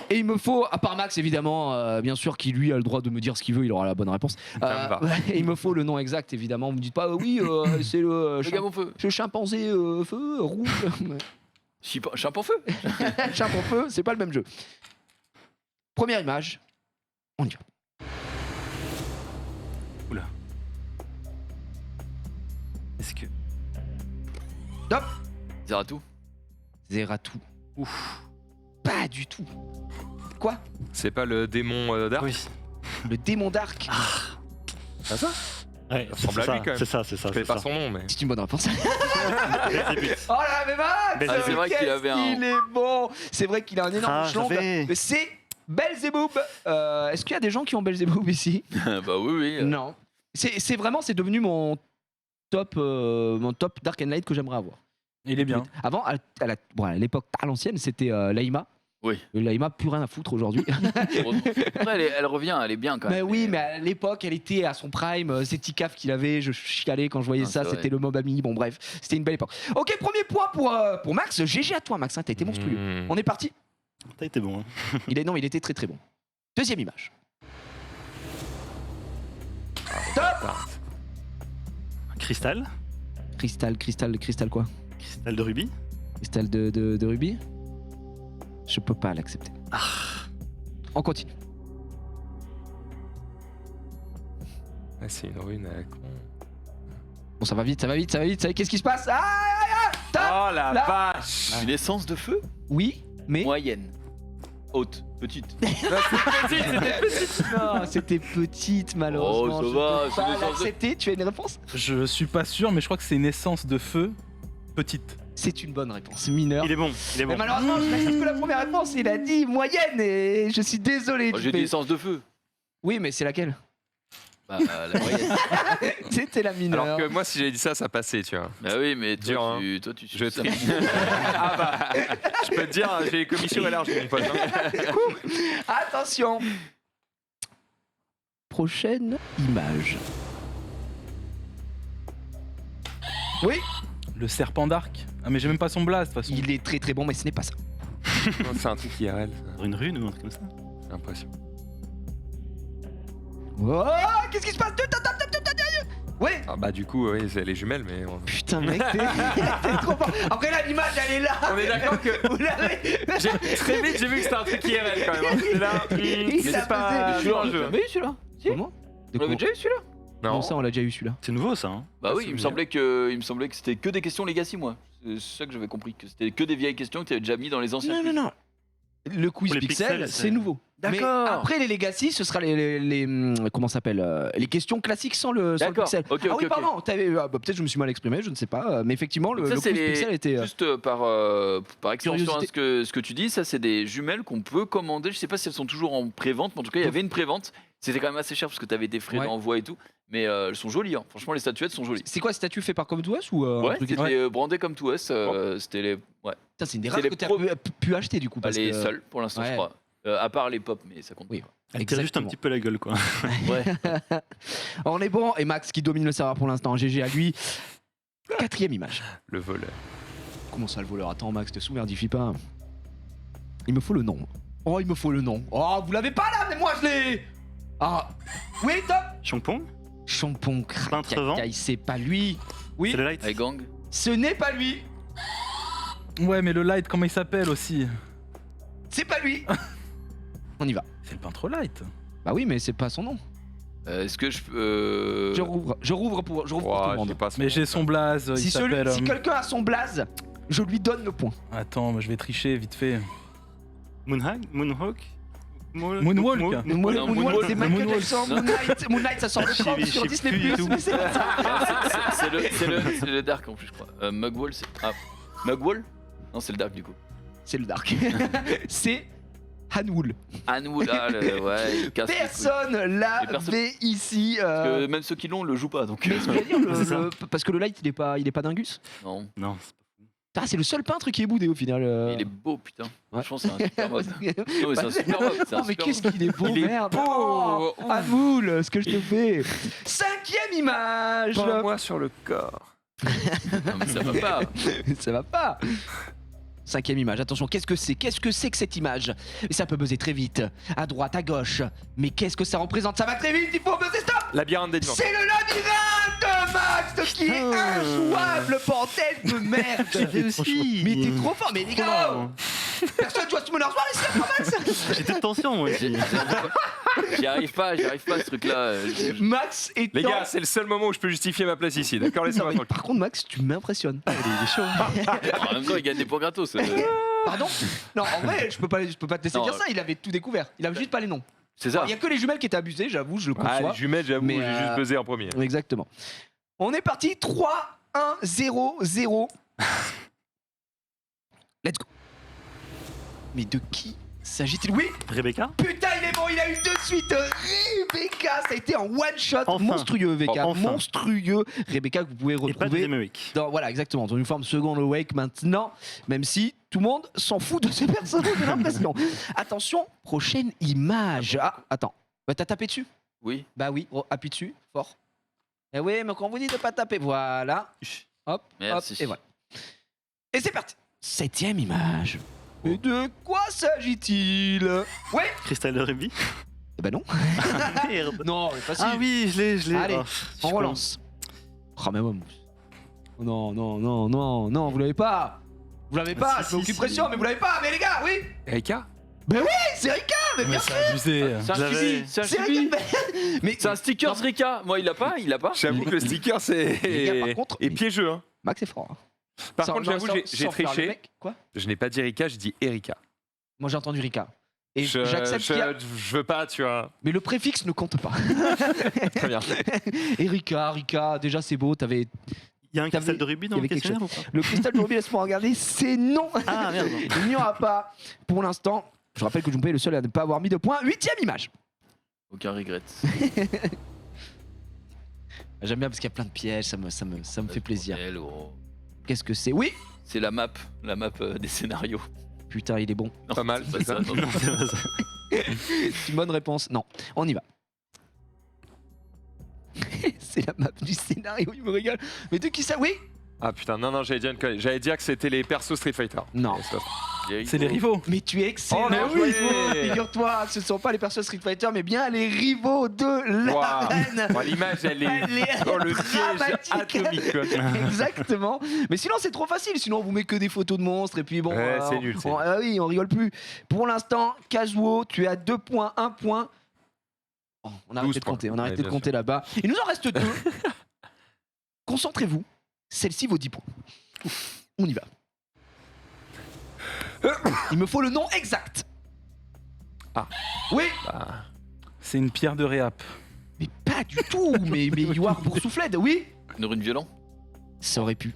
Et il me faut, à part Max évidemment, bien sûr, qui lui a le droit de me dire ce qu'il veut, il aura la bonne réponse. Ça me va. Et il me faut le nom exact évidemment. Vous me dites pas oui, c'est le, Le gars mon feu. le chimpanzé feu rouge. Chimpan feu. Chimpanzé feu, c'est pas le même jeu. Première image, on y va. Est-ce que. Top. Zeratou. Zeratou. Ouf. Pas du tout. Quoi? C'est pas le démon d'Arc? Oui. Le démon d'Arc. C'est ça? Ouais, Ça ressemble à lui, quand même. C'est ça. Je connais pas son nom, mais. C'est une bonne réponse. C'est Oh là, mais Max! Ah, c'est vrai qu'il avait un- Il est bon! C'est vrai qu'il a un énorme Ah, schlampe. j'avais. C'est Belzebub. Est-ce qu'il y a des gens qui ont Belzebub ici? Bah oui. Non. C'est vraiment, c'est devenu mon top Dark and Light que j'aimerais avoir. Il est bien. Avant, à l'époque, à l'ancienne, c'était Laïma. Oui. Laïma, plus rien à foutre aujourd'hui. Après, elle revient, elle est bien quand Mais même. oui, mais à l'époque, elle était à son prime. C'est Tikaf qu'il avait. Je chialais quand je voyais Ah, ça. c'est C'était vrai. le mob ami. Bon, bref, c'était une belle époque. Ok, premier point pour Max. GG à toi, Max. Hein, t'as été monstrueux. Mmh. On est parti. T'as été bon. Hein. Il était très très bon. Deuxième image. Top. Cristal. Cristal quoi? Cristal de rubis. Cristal de rubis? Je peux pas l'accepter. On continue. Ah, c'est une rune à con. Bon, ça va vite. Qu'est-ce qui se passe? Top. Oh la Là. vache! Une essence de feu Oui, mais... moyenne. Haute. Petite. Non, c'était petite malheureusement. Oh, ça Je va, peux c'est pas une essence de- l'accepter. Tu as une réponse? Je suis pas sûr, mais je crois que c'est une essence de feu petite. C'est une bonne réponse. Mineur. Il est bon, il est Mais bon. malheureusement, je n'accepte que la première réponse. Il a dit moyenne et je suis désolé. Moi, j'ai dit essence de feu. Oui, mais c'est laquelle? Bah, la moyenne. C'était la mineure. Alors que moi, si j'avais dit ça, ça passait, tu vois. Bah oui, mais Dur, hein. toi, tu Je ça- triche. Ah bah, je peux te dire, j'ai les commissions élargies, mon pote. Hein. Attention. Prochaine image. Oui, Le serpent d'arc. Ah, mais j'ai même pas son blast, de toute façon. il est très très bon, mais ce n'est pas ça. Non, c'est un truc IRL, Sur une rune ou un truc comme ça. j'ai l'impression. Oh, qu'est-ce qui se passe? Oui. Ah bah du coup, oui, c'est les jumelles, mais... Putain, mec, t'es trop fort. Après là, l'image, elle est là. On est d'accord que... Vous l'avez. Très vite, j'ai vu que c'était un truc IRL quand même. Hein. C'est là, Il mais l'a c'est pas pesé. jouer un Vous jeu. l'avez eu celui-là Si. Comment? Vous l'avez déjà eu celui-là Non, ça, on l'a déjà eu celui-là. C'est nouveau ça. Hein. Bah Pas oui, il me souvenir. semblait que c'était que des questions Legacy, moi. C'est ça que j'avais compris, que c'était que des vieilles questions que tu avais déjà mis dans les anciens. Non, non, non. Le quiz Pour les pixel, pixels, c'est c'est- nouveau. Mais D'accord. après les Legacy, ce sera les comment ça s'appelle les questions classiques sans le D'accord. pixel. Ok, ah ok, oui, ok. pardon. Peut-être je me suis mal exprimé, je ne sais pas. Mais effectivement, Donc le ça, c'est quiz les- pixel était. Juste par extension à Curiosité. ce que tu dis, ça c'est des jumelles qu'on peut commander. Je sais pas si elles sont toujours en pré-vente, mais en tout cas il y avait une pré-vente. C'était quand même assez cher parce que tu avais des frais Ouais. d'envoi et tout. Mais elles sont jolies, hein. Franchement les statuettes sont jolies. C'est quoi, statut fait par Come2Us ou un Ouais, truc c'était étrange brandé comme tout S. C'était les, ouais, Putain, c'est une des c'est rares les que tu as pro- pu acheter du coup. pas Parce les que... seuls pour l'instant, ouais. je crois. À part les pop, mais ça compte Oui. pas. Elle tire juste un Exactement. petit peu la gueule quoi. Ouais. On est bon. Et Max qui domine le serveur pour l'instant. GG à lui. Quatrième image. Le voleur. Comment ça, le voleur? Attends, Max, te soumerdifie pas. Il me faut le nom. Oh, il me faut le nom. Oh, vous l'avez pas là, mais moi je l'ai. Ah. Oui, top. Champon. Champon, Peintre vent. c'est pas lui. Oui, C'est le light. Avec gang. ce n'est pas lui. Ouais, mais le light, comment il s'appelle aussi? C'est pas lui. On y va. C'est le peintre light. Bah oui, mais c'est pas son nom. Est-ce que je peux. Je rouvre pour tout le Ouah, monde. j'ai pas son Mais nom. j'ai son blaze, Si, il s'appelle... si quelqu'un a son blaze, je lui donne le point. Attends, moi, je vais tricher vite fait. Moonhawk. Moonhawk. Moonwalk. Non, Moonwalk, Moonwalk, c'est Michael Moonwalk. Jackson. Non. Moonlight, ça sort le Je sais- 30 je sur sais Disney+. plus du tout. Mais c'est pas ça. C'est le dark en plus, je crois. Mugwall, c'est. Ah, Mugwall Non, c'est le dark du coup. C'est le dark. C'est Hanwool. Anwood, ouais, il casse les couilles. Personne Et personne- l'avait ici. Parce que même ceux qui l'ont le jouent pas donc. Mais ce que je veux dire, C'est ça. parce que le light, il est pas dingus. Non, Non. Ah, c'est le seul peintre qui est boudé au final. il est beau putain. Ouais. Franchement, c'est un super mode. Non, mais c'est un super mode. c'est un Oh, mais super qu'est-ce mode. qu'il est beau, Il est merde. beau. Oh, Ouh. Hanwool, ce que je te fais. Cinquième image. Pas moi sur le corps. Non, mais ça va pas. Ça va pas. Cinquième image, attention, qu'est-ce que c'est? Qu'est-ce que c'est que cette image? Et ça peut buzzer très vite, à droite, à gauche. Mais qu'est-ce que ça représente? Ça va très vite, il faut buzzer, stop! Labyrinthe des diamants. C'est le labyrinthe de Max qui est injouable, bordel de merde! J'étais aussi. Mais t'es trop fort, mais les gars! Trop Personne doit se mener soir ici, après Max! J'étais de tension moi aussi. J'y arrive pas ce truc-là. Max est Les gars, c'est le seul moment où je peux justifier ma place ici, d'accord? Laissez-moi tranquille. Par contre, Max, tu m'impressionnes. Il est chaud. En même temps, il gagne des points gratos. Pardon? Non, en vrai, je peux pas te laisser Non, dire ça, il avait tout découvert. Il avait juste pas les noms. C'est ça. Il y a que les jumelles qui étaient abusées, j'avoue, je le Ah, conçois. les jumelles, j'avoue, Mais, j'ai juste buzzé en premier. Exactement. On est parti, 3, 1, 0, 0. Let's go. Mais de qui s'agit-il? Oui, Rebecca. putain, il est bon, il a eu de suite Rebecca, ça a été un one-shot Enfin. monstrueux, Rebecca, Enfin. monstrueux. Rebecca que vous pouvez Et pas de retrouver deuxième week. voilà, exactement, dans une forme seconde awake maintenant, même si tout le monde s'en fout de ces personnages, j'ai l'impression. Attention, prochaine image. Ah, attends, bah t'as tapé dessus? Oui. Bah oui, appuie dessus, fort. Eh oui, mais quand on vous dit de pas taper, voilà. Hop, Merci. hop, et voilà. Et c'est parti. Septième image. Et de quoi s'agit-il? Ouais. Crystal de Ruby. Eh ben non. Merde. Non, mais facile. Ah oui, je l'ai. Allez, Oh, on je relance. Oh mais bon. Non, non, non, non, non, vous l'avez pas. Vous l'avez pas, si, je mets aucune si. pression, mais vous l'avez pas. Mais les gars, oui. Erika? Ben oui, c'est Rika, mais bien sûr. C'est abusé. C'est un Je l'avais. chibi. C'est un C'est chibi. Rika. Mais C'est un sticker Rika. Moi, il l'a pas. J'avoue que le sticker, c'est. Les gars, par contre, Et piégeux, hein. Max est fort. hein. Par Sans- contre, non, j'avoue, sans- j'ai sans faire le triché. mec. Quoi? Je n'ai pas dit Erika, j'ai dit Erika. Moi j'ai entendu Rika. Et j'accepte qu'il y a... je veux pas, tu vois. Mais le préfixe ne compte pas. Très bien. Et Rika, déjà c'est beau, Il y a un T'avais- cristal de rubis dans il y le avait quelque questionnaire ou pas? Le cristal de rubis, laisse-moi regarder, c'est non. Ah merde. Il n'y aura pas pour l'instant. Je rappelle que Junpei est le seul à ne pas avoir mis de points. 8e image. Aucun regret. J'aime bien parce qu'il y a plein de pièges, ça me fait plaisir. Elle, oh. Qu'est-ce que c'est? Oui. C'est la map des scénarios. Putain, il est bon. Non, Pas mal, c'est c'est ça. non, non. C'est une bonne réponse. Non, on y va. C'est la map du scénario, il me régale. Mais de qui ça? Oui. Ah putain, non, j'allais dire une connerie. J'allais dire que c'était les persos Street Fighter. Non. Mais c'est pas ça. C'est les rivaux. Mais tu es excellent. Oh, mais oui. Figure-toi, ce ne sont pas les persos Street Fighter, mais bien les rivaux de l'arène. Bon, l'image, elle est. Elle est Oh, le piège dramatique. atomique, quoi. Exactement. Mais sinon, c'est trop facile. Sinon, on vous met que des photos de monstres et puis bon. Ouais, c'est nul, c'est nul. Ah oui, on rigole plus. Pour l'instant, Kazuo, tu es à 2 points, 1 point. Oh, on a arrêté 12 de compter. On a points. arrêté Ouais, de bien compter là-bas. Il nous en reste 2. Concentrez-vous. Celle-ci vaut 10 points. On y va. Il me faut le nom exact. Ah. Oui. Bah, C'est une pierre de réap. Mais pas du tout. Mais you are boursoufled. Oui. Une rune violente. Ça aurait pu.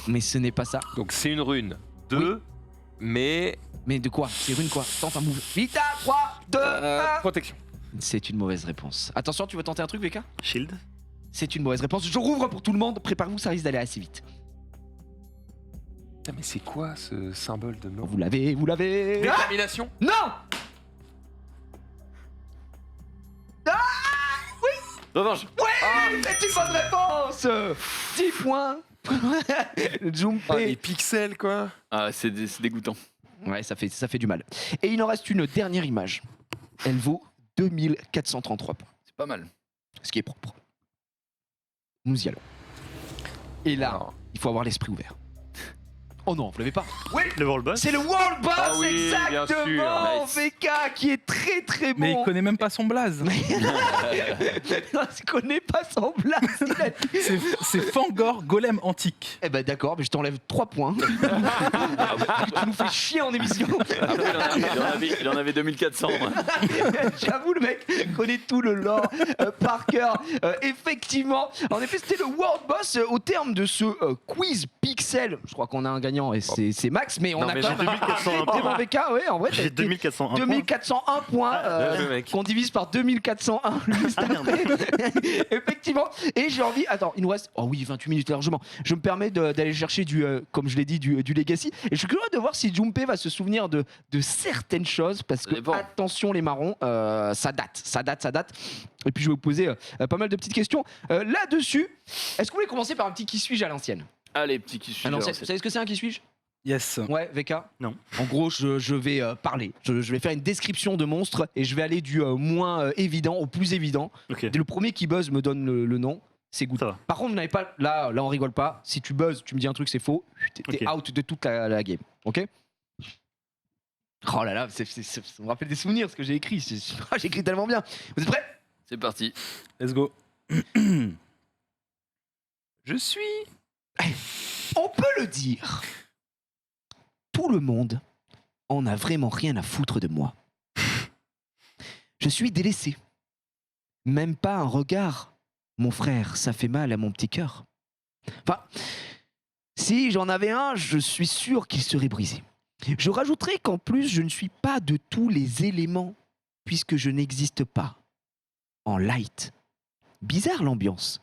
Mais ce n'est pas ça. donc c'est une rune. 2, mais. Mais de quoi? C'est rune quoi? Tente un move. Vita, 3, 2, 1. Protection. C'est une mauvaise réponse. Attention, tu veux tenter un truc, VK? Shield. C'est une mauvaise réponse. Je rouvre pour tout le monde. Préparez-vous, ça risque d'aller assez vite. Putain, mais c'est quoi ce symbole de mort? Vous l'avez, vous l'avez. Ah Détermination. non. Revanche. Oui, c'est une bonne réponse. 10 points. Junpei. Ah, les pixels, quoi. Ah, c'est dégoûtant. Ouais, ça fait du mal. Et il en reste une dernière image. Elle vaut 2433 points. C'est pas mal. Ce qui est propre. Nous y allons. Et là, Alors, il faut avoir l'esprit ouvert. Oh non, vous l'avez pas. Oui, Le World Boss. c'est le World Boss, Ah oui, bien exactement. sûr. VK qui est très très bon. Mais il connaît même pas son blaze. Je connais pas son blaze. il a dit. C'est Fangor Golem Antique. Eh ben d'accord, mais je t'enlève 3 points. Tu nous fais chier en émission. Après, il en avait 2400. J'avoue, le mec connaît tout le lore par cœur. Effectivement, en effet, c'était le World Boss au terme de ce quiz pixel. Je crois qu'on a un gagnant et c'est Max, mais on Non, a mais quand j'ai même un 2401 très bon VK. Ouais, en vrai, J'ai 2401 points. 2401 points. bien joué, mec. Qu'on divise par 2401 juste Ah, merde. après. Effectivement. Et j'ai envie. Attends, il nous reste. Oh oui, 28 minutes largement. Je me permets d'aller chercher comme je l'ai dit, du Legacy. Et je suis curieux de voir si Junpei va se souvenir de certaines choses. Parce Ça que, dépend. attention, les marrons, ça date. Et puis, je vais vous poser pas mal de petites questions là-dessus. Est-ce que vous voulez commencer par un petit qui suis-je à l'ancienne? Allez, petit qui suis. À l'ancienne. Vous savez ce que c'est un qui suis-je? Yes. Ouais, VK. Non. En gros, je vais parler. Je vais faire une description de monstre et je vais aller du moins évident au plus évident. Ok. Dès le premier qui buzz me donne le nom, c'est good. Ça va. Par contre, vous n'avez pas. Là, on rigole pas. Si tu buzzes, tu me dis un truc, c'est faux. T'es Ok. out de toute la game. Ok? Oh là là, ça me rappelle des souvenirs ce que j'ai écrit. J'ai écrit tellement bien. Vous êtes prêts? C'est parti. Let's go. Je suis. On peut le dire. Tout le monde en a vraiment rien à foutre de moi. Je suis délaissé. Même pas un regard. Mon frère, ça fait mal à mon petit cœur. Enfin, si j'en avais un, je suis sûr qu'il serait brisé. Je rajouterai qu'en plus, je ne suis pas de tous les éléments, puisque je n'existe pas en light. Bizarre l'ambiance.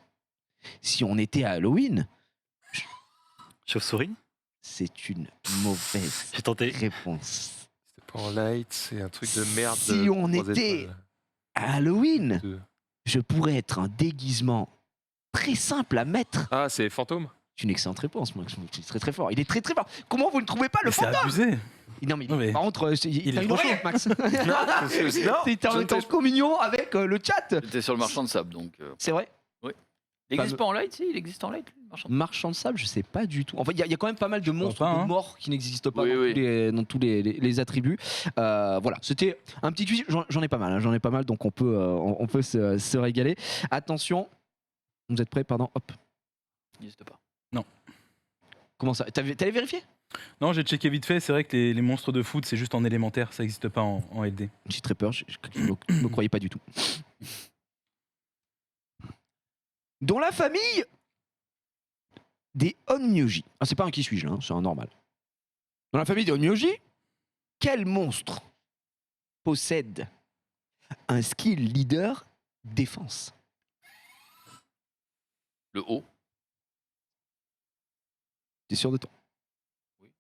Si on était à Halloween, Chauve-souris. c'est une mauvaise J'ai tenté. réponse. C'est pas en light, c'est un truc de merde. Si de on 3 était- étoiles. À Halloween, Deux. je pourrais être un déguisement très simple à mettre. Ah, c'est fantôme. C'est une excellente réponse, Max. C'est très très fort. Il est très très fort. Comment vous ne trouvez pas le Mais c'est fantôme? abusé. Non mais, Non, mais- par contre, Il t'as est une trop oreillette, Max. Non, T'es en communion avec le chat. J'étais sur le marchand de sable, donc. C'est vrai. Il existe pas en light, si? Il existe en light, le marchand de Marchand de sable, je sais pas du tout. En fait, il y a quand même pas mal de monstres pas, hein. de morts qui n'existent pas Oui, dans, oui. tous les attributs. Voilà, c'était un petit quiz. J'en ai pas mal, hein, donc on peut se régaler. Attention, vous êtes prêts? Pardon, hop. Il n'existe pas. Comment ça? T'allais vérifier? Non, j'ai checké vite fait. C'est vrai que les monstres de foot, c'est juste en élémentaire. Ça n'existe pas en LD. J'ai très peur, je ne me croyais pas du tout. Dans la famille des Onmyoji. Ah, c'est pas un qui suis-je, hein, c'est un normal. Dans la famille des Onmyoji, quel monstre possède un skill leader défense? Le haut. T'es sûr de toi? Oui.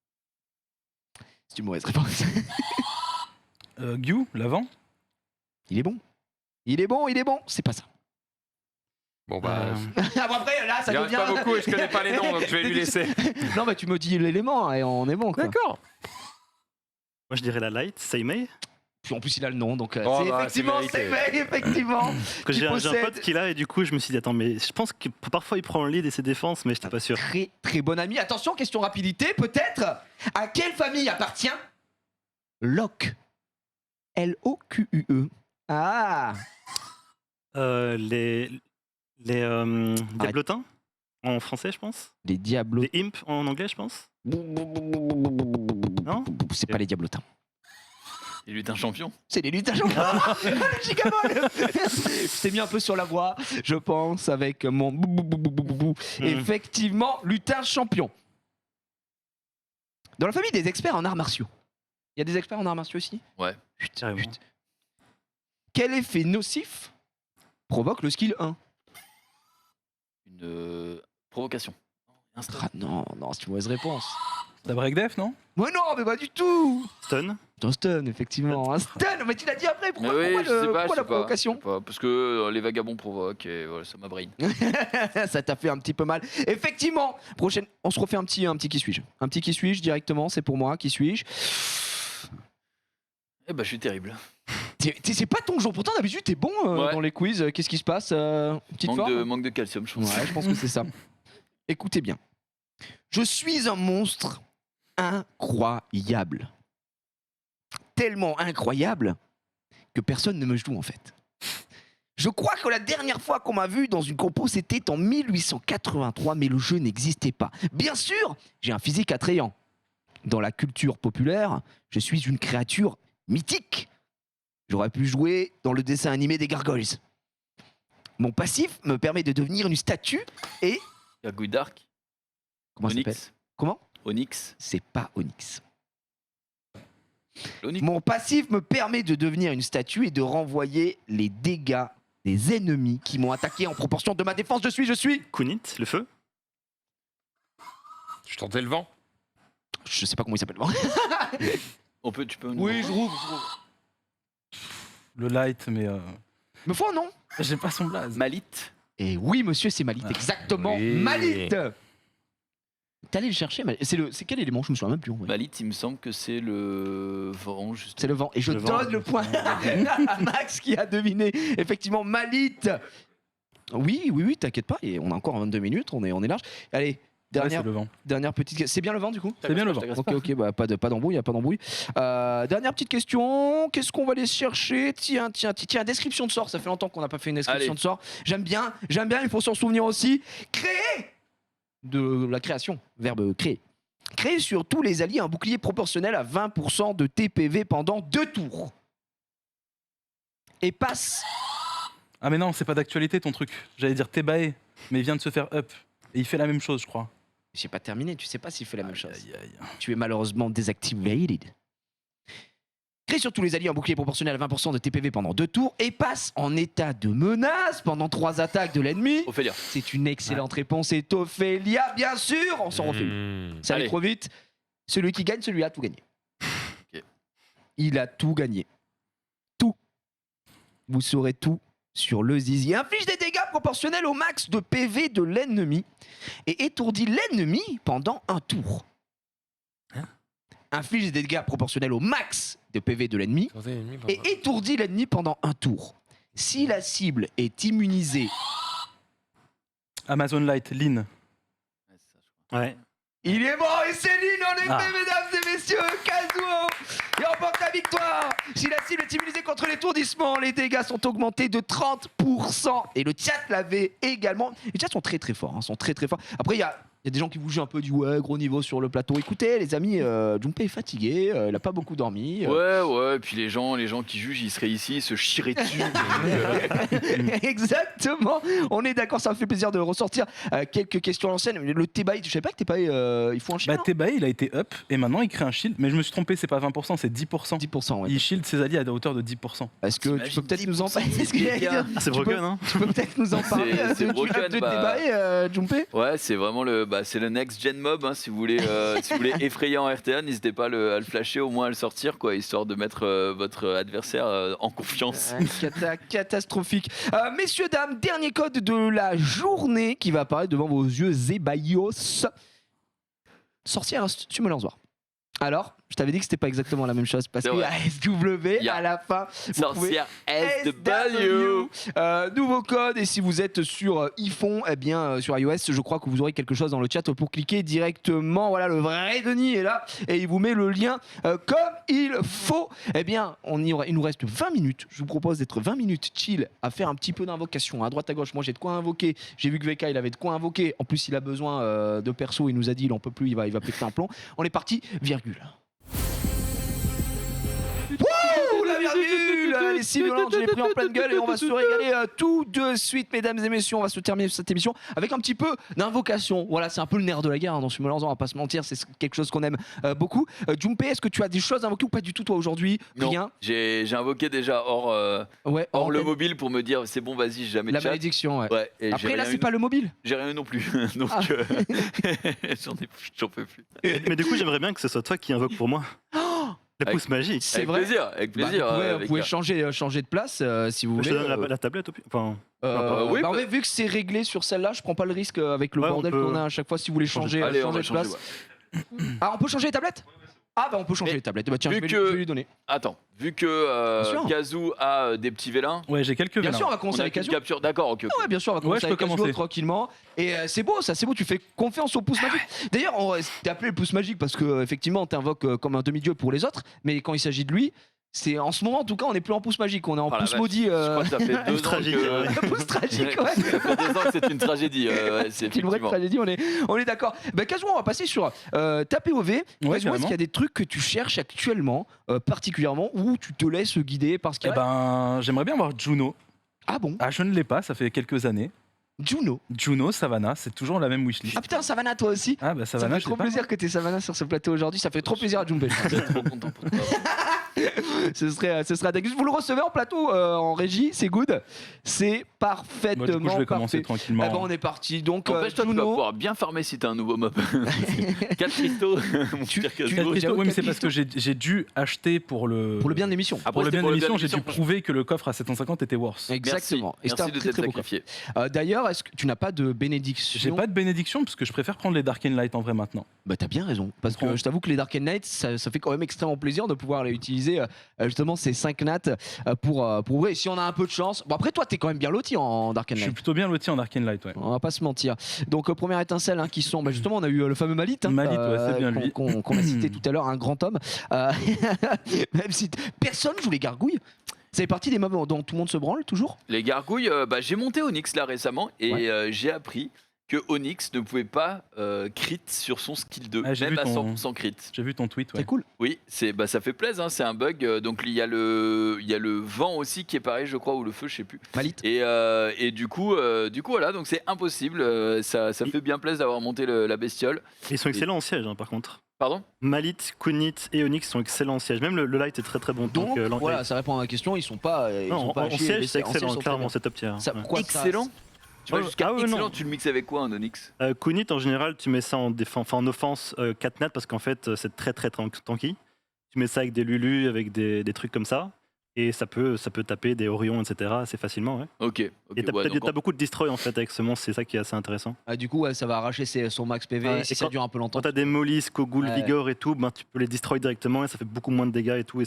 C'est une mauvaise réponse. Gyu, l'avant. Il est bon. Il est bon, il est bon. C'est pas ça. Bon, bah. Ah, bon, après, là, ça Il n'y en a devient... pas beaucoup et je connais pas les noms, donc je vais lui laisser. Non, mais tu me dis l'élément et on est bon, quoi. D'accord. Moi, je dirais la light, Seimei. Puis en plus, il a le nom, donc Oh, c'est bah, effectivement, c'est c'est mérité. vrai, effectivement. Parce que Qui j'ai un possède- pote qui l'a et du coup, je me suis dit, attends, mais je pense que parfois il prend le lead et ses défenses, mais j'étais pas sûr. Très, très bon ami. Attention, question rapidité, peut-être. À quelle famille appartient Locke? L-O-Q-U-E. Ah, Les diablotins en français, je pense. les diablos. Les imps en anglais, je pense. Non, c'est pas les diablotins. Il est un champion. C'est les lutins champions. Le gigabol. Je t'ai mis un peu sur la voie, je pense, avec mon bou. Effectivement, lutin champion. Dans la famille des experts en arts martiaux. Il y a des experts en arts martiaux aussi? Ouais. Carrément. Quel effet nocif provoque le skill 1? Une provocation. Un stun. Ah non, c'est une mauvaise réponse. La breakdef, non? Mais non, mais pas du tout. Stun. Un stun, effectivement. Un stun, mais tu l'as dit après. Mais Pourquoi, oui, pourquoi je sais pas, pourquoi je sais la pas, provocation je sais pas, parce que les vagabonds provoquent et voilà, ça m'a brain. Ça t'a fait un petit peu mal. Effectivement, prochaine, on se refait un petit qui suis-je. Un petit qui suis-je directement, c'est pour moi, qui suis-je. Eh ben, je suis terrible. C'est pas ton jour, pourtant d'habitude t'es bon Ouais. dans les quiz. Qu'est-ce qui se passe? Petite forme? Manque de calcium, je pense. Ouais, je pense que c'est ça. Écoutez bien. Je suis un monstre incroyable. Tellement incroyable que personne ne me joue en fait. Je crois que la dernière fois qu'on m'a vu dans une compo, c'était en 1883, mais le jeu n'existait pas. Bien sûr, j'ai un physique attrayant. Dans la culture populaire, je suis une créature mythique. J'aurais pu jouer dans le dessin animé des Gargoyles. Mon passif me permet de devenir une statue et... Gargouille Dark. Comment ça s'appelle? Onyx. Comment? Onyx. C'est pas Onyx. L'Onyx. Mon passif me permet de devenir une statue et de renvoyer les dégâts des ennemis qui m'ont attaqué en proportion de ma défense. Je suis... Kunit, le feu. Je tentais le vent. Je sais pas comment il s'appelle. Tu peux. Oui, je rouvre. Le light, mais Me faut un nom? j'ai pas son blaze. Malit. Et oui, monsieur, c'est Malit, exactement. Oui. Malit. T'es allé le chercher, c'est quel élément? Je me souviens même plus. En vrai. Malit, il me semble que c'est le vent, C'est justement. le vent. Et je Le vent. donne le point à Max qui a deviné. Effectivement, Malit. Oui, t'inquiète pas. Et on a encore 22 minutes, on est large. Allez, Ouais, dernière, c'est le vent. dernière petite... C'est bien le vent, du coup? C'est bien le vent. Ok, bah, pas d'embrouille, pas d'embrouille. Dernière petite question, qu'est-ce qu'on va aller chercher? Tiens, description de sort, ça fait longtemps qu'on n'a pas fait une description Allez. de sort. J'aime bien, il faut s'en souvenir aussi. Créer de la création, verbe créer. Créer sur tous les alliés un bouclier proportionnel à 20% de TPV pendant 2 tours. Et passe... Ah mais non, c'est pas d'actualité ton truc. J'allais dire Tebae, mais il vient de se faire up. Et il fait la même chose, je crois. J'ai pas terminé, tu sais pas s'il fait la même chose. Aïe, aïe, aïe. Tu es malheureusement désactivated. Crée sur tous les alliés un bouclier proportionnel à 20% de TPV pendant 2 tours et passe en état de menace pendant 3 attaques de l'ennemi. Ophélia. C'est une excellente réponse, c'est Ophélia, bien sûr. On s'en refait une. Ça allait Allez. trop vite. Celui qui gagne, celui-là a tout gagné. Ok. Il a tout gagné. Tout. Vous saurez tout sur le zizi. Inflige des dégâts proportionnels au max de PV de l'ennemi et étourdit l'ennemi pendant un tour. Inflige des dégâts proportionnels au max de PV de l'ennemi et étourdit l'ennemi pendant un tour. Si la cible est immunisée, Amazon Light, Lynn. Ouais, c'est ça, je crois. Ouais. il est bon et c'est Lynn en effet, Ah. mesdames et messieurs, Kazuo et remporte la victoire. Si la cible est immunisée contre l'étourdissement, les dégâts sont augmentés de 30%. Et le chat l'avait également. Les chats sont très très forts, hein, sont très très forts. Après, il y a Il y a des gens qui vous jugent un peu du ouais, gros niveau sur le plateau. Écoutez, les amis, Junpei est fatigué, il a pas beaucoup dormi. Ouais, et puis les gens qui jugent, ils seraient ici, ils se chieraient dessus. Exactement. On est d'accord, ça me fait plaisir de ressortir quelques questions à l'ancienne. Le Tebai, je savais pas que Tebai, il faut un shield. Bah, Tebai, il a été up et maintenant il crée un shield. Mais je me suis trompé, c'est pas 20%, c'est 10%. 10%, ouais. Il shield ses alliés à hauteur de 10%. Est-ce que tu T'imagines peux peut-être nous en 10% parler? Est-ce que j'allais dire, Ah, c'est broken, hein. tu peux peut-être nous en parler C'est du broken, up de bah. Tebai, Junpei? Ouais, c'est vraiment c'est le next gen mob. Hein, si vous voulez effrayer en RTA, n'hésitez pas à le flasher, au moins à le sortir, quoi, histoire de mettre votre adversaire en confiance. Catastrophique. Messieurs, dames, dernier code de la journée qui va apparaître devant vos yeux, Zebaios. Sorcière Summoner's. Alors, je t'avais dit que c'était pas exactement la même chose parce C'est qu'il y a vrai. SW Il y a à la fin. Vous pouvez- Sorcière SW. Nouveau code, et si vous êtes sur iPhone, eh bien sur iOS, je crois que vous aurez quelque chose dans le chat pour cliquer directement. Voilà, le vrai Denis est là et il vous met le lien comme il faut. Eh bien, il nous reste 20 minutes. Je vous propose d'être 20 minutes chill à faire un petit peu d'invocation à droite à gauche. Moi, j'ai de quoi invoquer. J'ai vu que VK, il avait de quoi invoquer. En plus, il a besoin de perso. Il nous a dit, il en peut plus, il va péter un plomb. On est parti, virgule. Wouh, la virgule, elle est si violente, je l'ai pris en pleine gueule et on va se régaler tout de suite, mesdames et messieurs. On va se terminer cette émission avec un petit peu d'invocation. Voilà, c'est un peu le nerf de la guerre dans Summoners, on va pas se mentir, c'est quelque chose qu'on aime beaucoup. Junpei, est-ce que tu as des choses à invoquer ou pas du tout toi aujourd'hui? Non, Rien. j'ai invoqué déjà hors Ouais, le antenne. mobile pour me dire c'est bon, vas-y, jamais de La chat. malédiction, ouais. Ouais, et Après là, c'est pas le mobile. j'ai rien eu non plus, donc Ah. j'en peux plus. Mais du coup, j'aimerais bien que ce soit toi qui invoque pour moi. La pousse magique. C'est Avec vrai. plaisir, avec Bah, plaisir. vous pouvez changer de place si vous Je voulez. te donne la tablette au pire. Enfin, oui, bah, bah- ouais, vu que c'est réglé sur celle-là, je prends pas le risque avec le Ouais, on bordel peut- qu'on a à chaque fois. Si vous voulez changer, Allez, on va de changer. place. Ah, on peut changer les tablettes? Ah, bah on peut changer Mais les tablettes. Bah tiens, vu je vais que- lui donner. Attends, vu que Bien sûr. Kazu a des petits vélins, Ouais, j'ai quelques Bien vélins. sûr, on va on commencer a avec qu'une Kazu. capture. D'accord, ok. Ah ouais, bien sûr, on va commencer je avec peux Kazu commencer. tranquillement. Et c'est beau, ça, c'est beau. Tu fais confiance au pouce magique. D'ailleurs, t'es appelé le pouce magique parce que effectivement, t'invoques comme un demi-dieu pour les autres. Mais quand il s'agit de lui, c'est en ce moment, en tout cas, on n'est plus en pouce magique. On est en Oh la pouce vache. maudit. Je crois que ça fait 2 ans tragique, que... ouais. Pouce tragique, ouais. Ça fait 2 ans que c'est une tragédie. Ouais, c'est C'est une vraie effectivement. tragédie, on est d'accord. Bah, Kazu, on va passer sur ta POV. Kazu, est-ce carrément. qu'il y a des trucs que tu cherches actuellement, particulièrement, où tu te laisses guider parce qu'il Eh y a... ben, j'aimerais bien voir Juno. Ah bon, Ah, je ne l'ai pas, ça fait quelques années. Juno. Juno, Savannah, c'est toujours la même wishlist. Ah putain, Savannah, toi aussi. Ah, bah Ça Savannah, fait je trop l'ai pas. plaisir que tu aies Savannah sur ce plateau aujourd'hui. Ça fait trop plaisir à Junpei. Je suis trop content pour toi. ce serait dingue. Vous le recevez en plateau, en régie, c'est good. C'est parfaitement Moi, du coup, je vais commencer parfait. tranquillement. Ah bah, on est parti. Donc, N'empêche, toi, tu vas Juno, pouvoir bien farmer si t'as un nouveau mob. 4 cristaux, mon Tu- cher tu- Kazu. Quatre cristaux, J'avoue, oui, mais c'est quatre parce que j'ai dû acheter pour le pour le bien de l'émission. Après, pour le c'était bien de l'émission, j'ai l'émission, dû prouver que le coffre à 750 était worth. Exactement. Et c'était un Merci de très t'être très beau coffre. sacrifié. D'ailleurs, est-ce que tu n'as pas de bénédiction? J'ai pas de bénédiction parce que je préfère prendre les Dark and Light en vrai maintenant. Bah t'as bien raison, parce que Comprends. je t'avoue que les Dark Knights, ça fait quand même extrêmement plaisir de pouvoir les utiliser justement ces 5 nats pour ouvrir. Et si on a un peu de chance, bon après toi t'es quand même bien loti en Dark Je suis Knight. plutôt bien loti en Dark and Light, ouais. On va pas se mentir. Donc première étincelle qui sont, bah, justement on a eu le fameux Malit, Malit, ouais, c'est bien lui. qu'on a cité tout à l'heure, un grand homme. Même si personne joue les gargouilles. C'est partie des mobs dont tout le monde se branle toujours. Les gargouilles, bah, j'ai monté Onyx là récemment et j'ai appris que Onyx ne pouvait pas crit sur son skill 2, Ah, j'ai même vu à ton- 100% crit. J'ai vu ton tweet, C'est ouais. cool. Oui, ça fait plaisir, hein, c'est un bug. Donc il y a le vent aussi qui est pareil, je crois, ou le feu, je sais plus. Malit. Et du coup voilà, donc c'est impossible. Ça fait bien plaisir d'avoir monté la bestiole. Ils sont excellents en siège, hein, par contre. Pardon? Malit, Kunit et Onyx sont excellents en siège. Même le light est très très bon. Donc l'anglais. voilà, ça répond à ma question. Ils sont pas. Ils Non, sont pas à en chier, siège, les- c'est en siège, excellent, ils sont très clairement, bien. c'est top tier. hein. Ça, Ouais. pourquoi Excellent. Tu vas Ouais, jusqu'à ah ouais, excellent, non. tu le mixes avec quoi, un Onyx? Kunit, en général, tu mets ça en offense 4 nats parce qu'en fait, c'est très très tanky. Tu mets ça avec des Lulu, avec des trucs comme ça. Et ça peut taper des Orions, etc. assez facilement. Ouais. Ok. Et t'as ouais, donc t'as beaucoup de destroy en fait avec ce monstre, c'est ça qui est assez intéressant. Ah, du coup, ouais, ça va arracher son max PV Ouais, si et ça quand- dure un peu longtemps. Quand t'as des mollusques, Kogul, Ouais. Vigor et tout, ben, tu peux les destroy directement et ça fait beaucoup moins de dégâts et tout. Et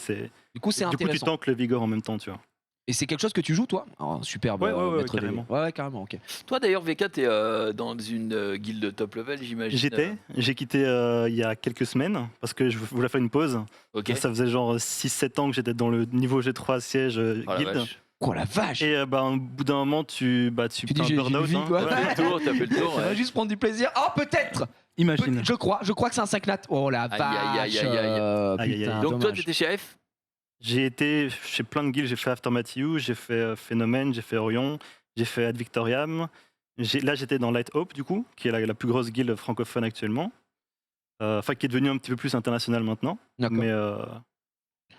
Du coup, c'est du coup, tu intéressant. tankes le Vigor en même temps, tu vois. Et c'est quelque chose que tu joues, toi? Superbe. Ouais, maître Délé. carrément. Ouais, carrément, ok. Toi d'ailleurs, VK, t'es dans une guilde top level, j'imagine. J'ai quitté il y a quelques semaines parce que je voulais faire une pause. Ok. Ça faisait genre 6-7 ans que j'étais dans le niveau G3 siège Oh la guild. vache. Quoi la vache. Et au bout d'un moment, tu dis, fais un j'ai burn-out. une vie, quoi. Ouais. T'as fait le tour. On va Ouais. juste prendre du plaisir. Oh peut-être. Imagine. Je crois que c'est un 5 nat. Oh la Aïe, vache. aïe, aïe, aïe, aïe. Putain, Donc toi, dommage. t'étais chez AF? J'ai été chez plein de guildes. J'ai fait Aftermath You, j'ai fait Phénomène, j'ai fait Orion, j'ai fait Ad Victoriam. Là, j'étais dans Light Hope, du coup, qui est la plus grosse guilde francophone actuellement. Enfin, qui est devenue un petit peu plus internationale maintenant. D'accord. Mais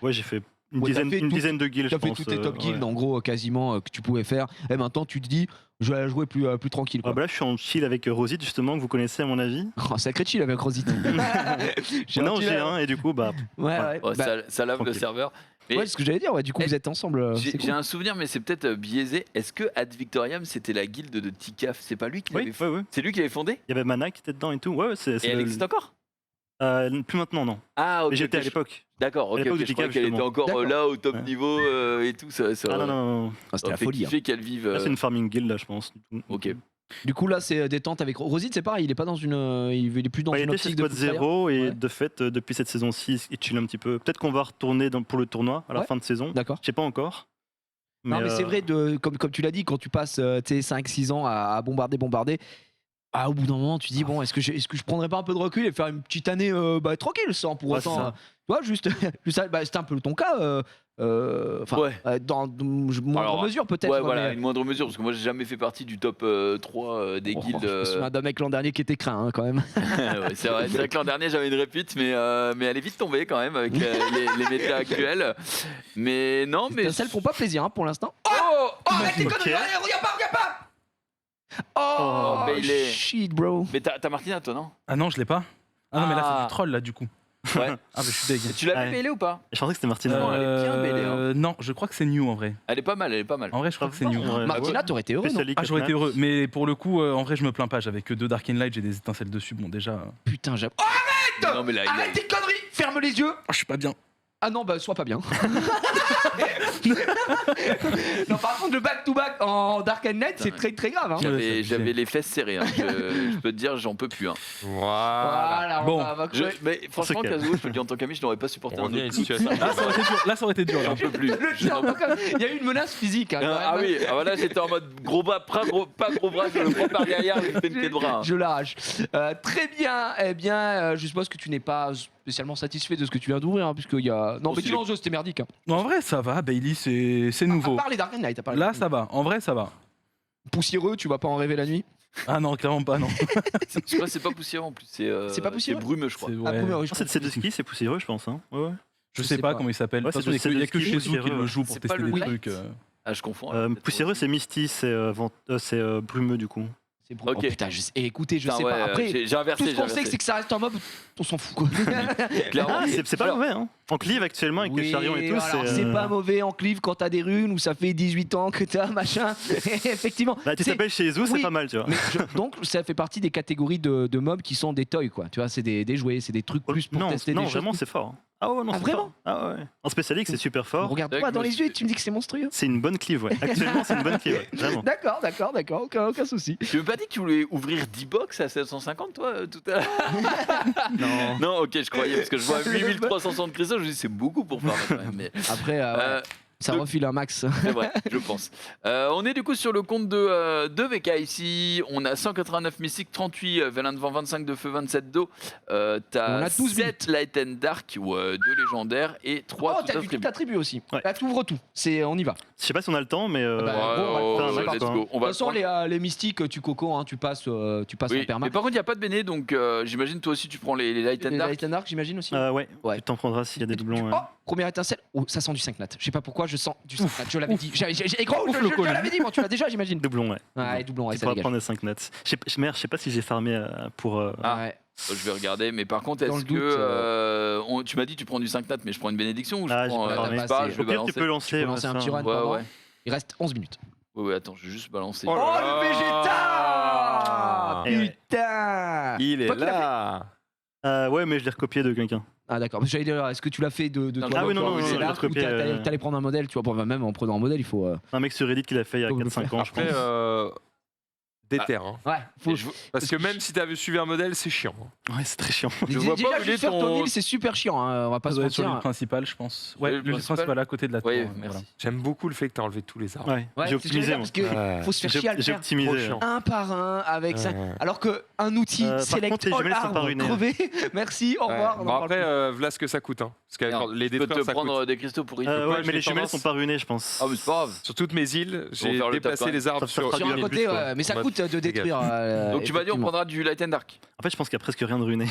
ouais, j'ai fait une Ouais, t'as dizaine, fait une tout- dizaine de guildes, je T'as fait pense. toutes les top ouais. guilds en gros quasiment que tu pouvais faire. Et maintenant tu te dis je vais la jouer plus tranquille. Ah Quoi. bah là, je suis en chill avec Rosite, justement, que vous connaissez à mon avis. Oh, sacré chill avec Rosita. On est en G1 et du coup, bah, Ouais, ouais. Ouais, Bah, ça lave le tranquille. serveur. Mais ouais, c'est ce que j'allais dire. Ouais, du coup, Eh, vous êtes ensemble. j'ai C'est j'ai cool. un souvenir, mais c'est peut-être biaisé. Est-ce que Ad Victoriam, c'était la guilde de Tikaf? C'est pas lui qui l'avait oui. C'est lui qui l'avait fondé? Il y avait Mana qui était dedans et tout. Ouais, c'est Et elle existe encore? plus maintenant, non. Ah, ok. Mais j'étais ok, à l'époque. D'accord, ok, l'époque ok, de je croyais Tikaf, qu'elle était justement. encore D'accord. là au top Ouais. niveau et tout. Ça Ah non. Ah, c'était la fait folie. hein. kiffer qu'elle vive. Là, c'est une farming guild, là, je pense. du tout. Ok. Du coup, là, c'est détente avec Rosita. C'est pareil. Il est pas dans une. Il est plus dans Bah, il une était chez optique de Squad Footfire. 0 et Ouais. de fait, depuis cette saison-ci, il chill un petit peu. Peut-être qu'on va retourner pour le tournoi à la Ouais. fin de saison. D'accord. Je sais pas encore. Non, mais c'est vrai, comme tu l'as dit, quand tu passes 5-6 ans à bombarder, au bout d'un moment, tu dis, bon, est-ce que je prendrais pas un peu de recul et faire une petite année tranquille sans pour Ouais, c'est autant. ça. Tu vois, juste c'était un peu ton cas. Enfin, Ouais. dans moindre Alors, mesure peut-être. Ouais, quoi, voilà, mais- une moindre mesure, parce que moi j'ai jamais fait partie du top 3 des Oh, guildes. Je me souviens d'un mec l'an dernier qui était craint hein, quand même. Ouais, c'est vrai que l'an dernier j'avais une répute, mais elle est vite tombée quand même avec les méta actuels. Mais non, mais. Celles font pas plaisir hein, pour l'instant. Oh, arrête tes Ok. conneries, regarde pas. Oh, mais il est- shit, bro. Mais t'as Martina, toi, non? Ah non, je l'ai pas. Ah non, mais là, c'est Ah. du troll, là, du coup. Ouais. Ah, bah, je suis deg. Tu l'as Ouais. vu mêlée ou pas? Je pensais que c'était Martina. Non, elle est bien bêlée, hein. Non, je crois que c'est new en vrai. Elle est pas mal, En vrai, je crois que c'est new. Ouais. Martina, t'aurais été heureux, non? Ah, j'aurais été heureux. Mais pour le coup, en vrai, je me plains pas. J'avais que 2 Dark Light, j'ai des étincelles dessus. Bon, déjà. Putain, j'aime. Non, mais là, il a- Arrête tes conneries. Ferme les yeux. je suis pas bien. Ah non, bah sois pas bien. Non, par contre, le back-to-back en Dark and Night, c'est très très grave. Hein. J'avais les fesses serrées. Hein. Je peux te dire, j'en peux plus. Hein. Voilà. Voilà, Bon. on va couper. Mais franchement, calme. Kazuo, je te le dis en tant qu'ami, je n'aurais pas supporté On un revient à autre une coup. situation. Là, ça aurait été dur. Là, ça aurait été dur. là. J'en peux plus. Le tien, il y a eu une menace physique. Hein, quand Ah même. oui, ah voilà, j'étais en mode gros bras, pas gros bras, je le prends par derrière, je fais une clé de bras. hein. Je l'arrache. Très bien. Eh bien, je suppose que tu n'es pas spécialement satisfait de ce que tu viens d'ouvrir, hein, puisqu'il y a. Non, Oh, mais si dis-le en jeu, c'était merdique. Hein. En vrai, ça va. Bailey, c'est nouveau. À part les Dark and Night, t'as parlé. Là, ça va. En vrai, ça va. Poussiéreux, tu vas pas en rêver la nuit. Ah non, clairement pas, non. Je crois que c'est pas poussiéreux en plus, C'est pas poussiéreux c'est brumeux, je crois. C'est- Ah, ouais. première, oui, je C'est pense. de ski, c'est poussiéreux, je pense. Hein. Ouais. Je sais sais pas pas. comment il s'appelle. Ouais, De toute façon, c'est il y a que de ski, chez Zou qui poussiéreux. le joue pour C'est pas tester le des light trucs. Ah, je confonds. alors, peut-être. Poussiéreux, c'est Misty, c'est brumeux du coup. C'est Ok. Oh, putain, et écoutez, je Putain, sais ouais, pas. Après, j'ai inversé. tout ce j'ai qu'on sait, inversé. c'est que ça reste en mob, on s'en fout. Quoi. Clairement. Ah, c'est pas Alors, mauvais, hein. En cleave actuellement avec les charions et tout, alors, c'est pas mauvais en cleave quand t'as des runes où ça fait 18 ans que t'as machin. Effectivement. Là, tu C'est- t'appelles chez Zou, Oui. c'est pas mal, tu vois. Mais donc ça fait partie des catégories de mobs qui sont des toys quoi. Tu vois, c'est des jouets, c'est des trucs plus pour non, tester non, des choses. vraiment, c'est fort. Ah ouais, non, Ah, c'est vraiment fort. Ah ouais. En spécialiste, c'est super fort. Regarde-toi dans les yeux et tu me dis que c'est monstrueux. C'est une bonne cleave, ouais. Actuellement, c'est une bonne cleave, ouais. Vraiment. D'accord, aucun souci. Tu m'as pas dit que tu voulais ouvrir 10 box à 750 toi tout à l'heure? Non. Non, ok, je croyais parce que je vois 8360 cristaux, je me dis c'est beaucoup pour faire quand même. Mais Après, ouais, ça donc- refile un max. c'est vrai, je pense. On est du coup sur le compte de VK ici. On a 189 mystiques, 38 Vélin de vent, 25 de feu, 27 d'eau. On T'as a 12 7 Light and Dark, 2 légendaires et 3 Oh, tout t'as à vu fait. toute ta tribu aussi. Ouais. Là, t'ouvres tout. On y va. De Je sais pas si on a le temps, mais. bah, bon, on va Oh, le faire, ouais, c'est let's parti. go. On va toute façon, le prendre. les mystiques, tu coco, hein, tu passes en Oui, perma. mais par contre, il n'y a pas de béné, donc j'imagine toi aussi tu prends les Light and Les Dark. Light and Dark, j'imagine aussi. Ouais, Ouais. tu t'en prendras s'il y a des doublons. Oh, ouais. première étincelle. Oh, ça sent du 5 nat. Je sais pas pourquoi, je sens du 5 nat. Je l'avais dit. Et gros, Ouf, je le call. l'avais dit, moi, tu l'as déjà, j'imagine. Doublon, ouais. Ouais, doublon, ouais, Tu ça pourras dégage. prendre les 5 nats. Merde, je sais pas si j'ai farmé pour. Ah. Ouais. Je vais regarder, mais par contre, Dans est-ce le doute, que tu m'as dit tu prends du 5 nat, mais je prends une bénédiction ou je Ah, j'ai prends pas farmé. je sais pas, Au je vais Au pire, balancer. tu peux lancer. Tu peux lancer un petit run Ouais, pendant. ouais. Il reste 11 minutes. Ouais, attends, je vais juste balancer. Oh là Oh, là. le Vegeta Eh ouais. Putain Il est Toi qui l'as là. Ouais, mais je l'ai recopié de quelqu'un. Ah d'accord, j'allais dire, est-ce que tu l'as fait de Non, toi Ah oui, non, non, c'est je là l'ai où recopié, t'allais prendre un modèle, tu vois, bon, bah, même en prenant un modèle, il faut... Un mec sur Reddit qui l'a fait il y a Donc, 4-5 ans, je pense. Après, Déter. Hein. Ouais, faut. Parce que même si t'avais suivi un modèle, c'est chiant. Ouais, c'est très chiant. Je vois Déjà, pas où il est juste faire ton- ton île, c'est super chiant, hein, on va pas Ça se doit être sur mentir. l'île principale, je pense. Ouais, L'île l'île principale principale à côté de la tour. Oui, hein, merci. voilà. J'aime beaucoup le fait que t'as enlevé tous les arbres. Ouais, Ouais, j'ai c'est ce que je veux optimisé. dire, moi. parce que Ouais. faut se faire chier à le J'ai faire. optimisé. Trop chiant. Un par un avec ça. Alors qu'un outil Par select contre, les all jumelles sont pas arbre ruinées. crevé. Merci, au revoir. on en Bon, parle après, plus. voilà ce que ça coûte. Hein. Parce que Non, les tu peux détruire, te ça prendre coûte. des cristaux pourris. Moi, Ouais, mais j'ai les jumelles tendance- sont pas ruinées, je pense. Ah, mais c'est pas grave. Sur toutes mes îles, On j'ai va faire le top déplacé quand les arbres Ça sur fera Sur un ruiner côté, plus, quoi. ouais, mais ça On a- coûte de détruire. Donc tu m'as dit, on effectivement. prendra du Light and Dark. En fait, je pense qu'il y a presque rien de ruiné.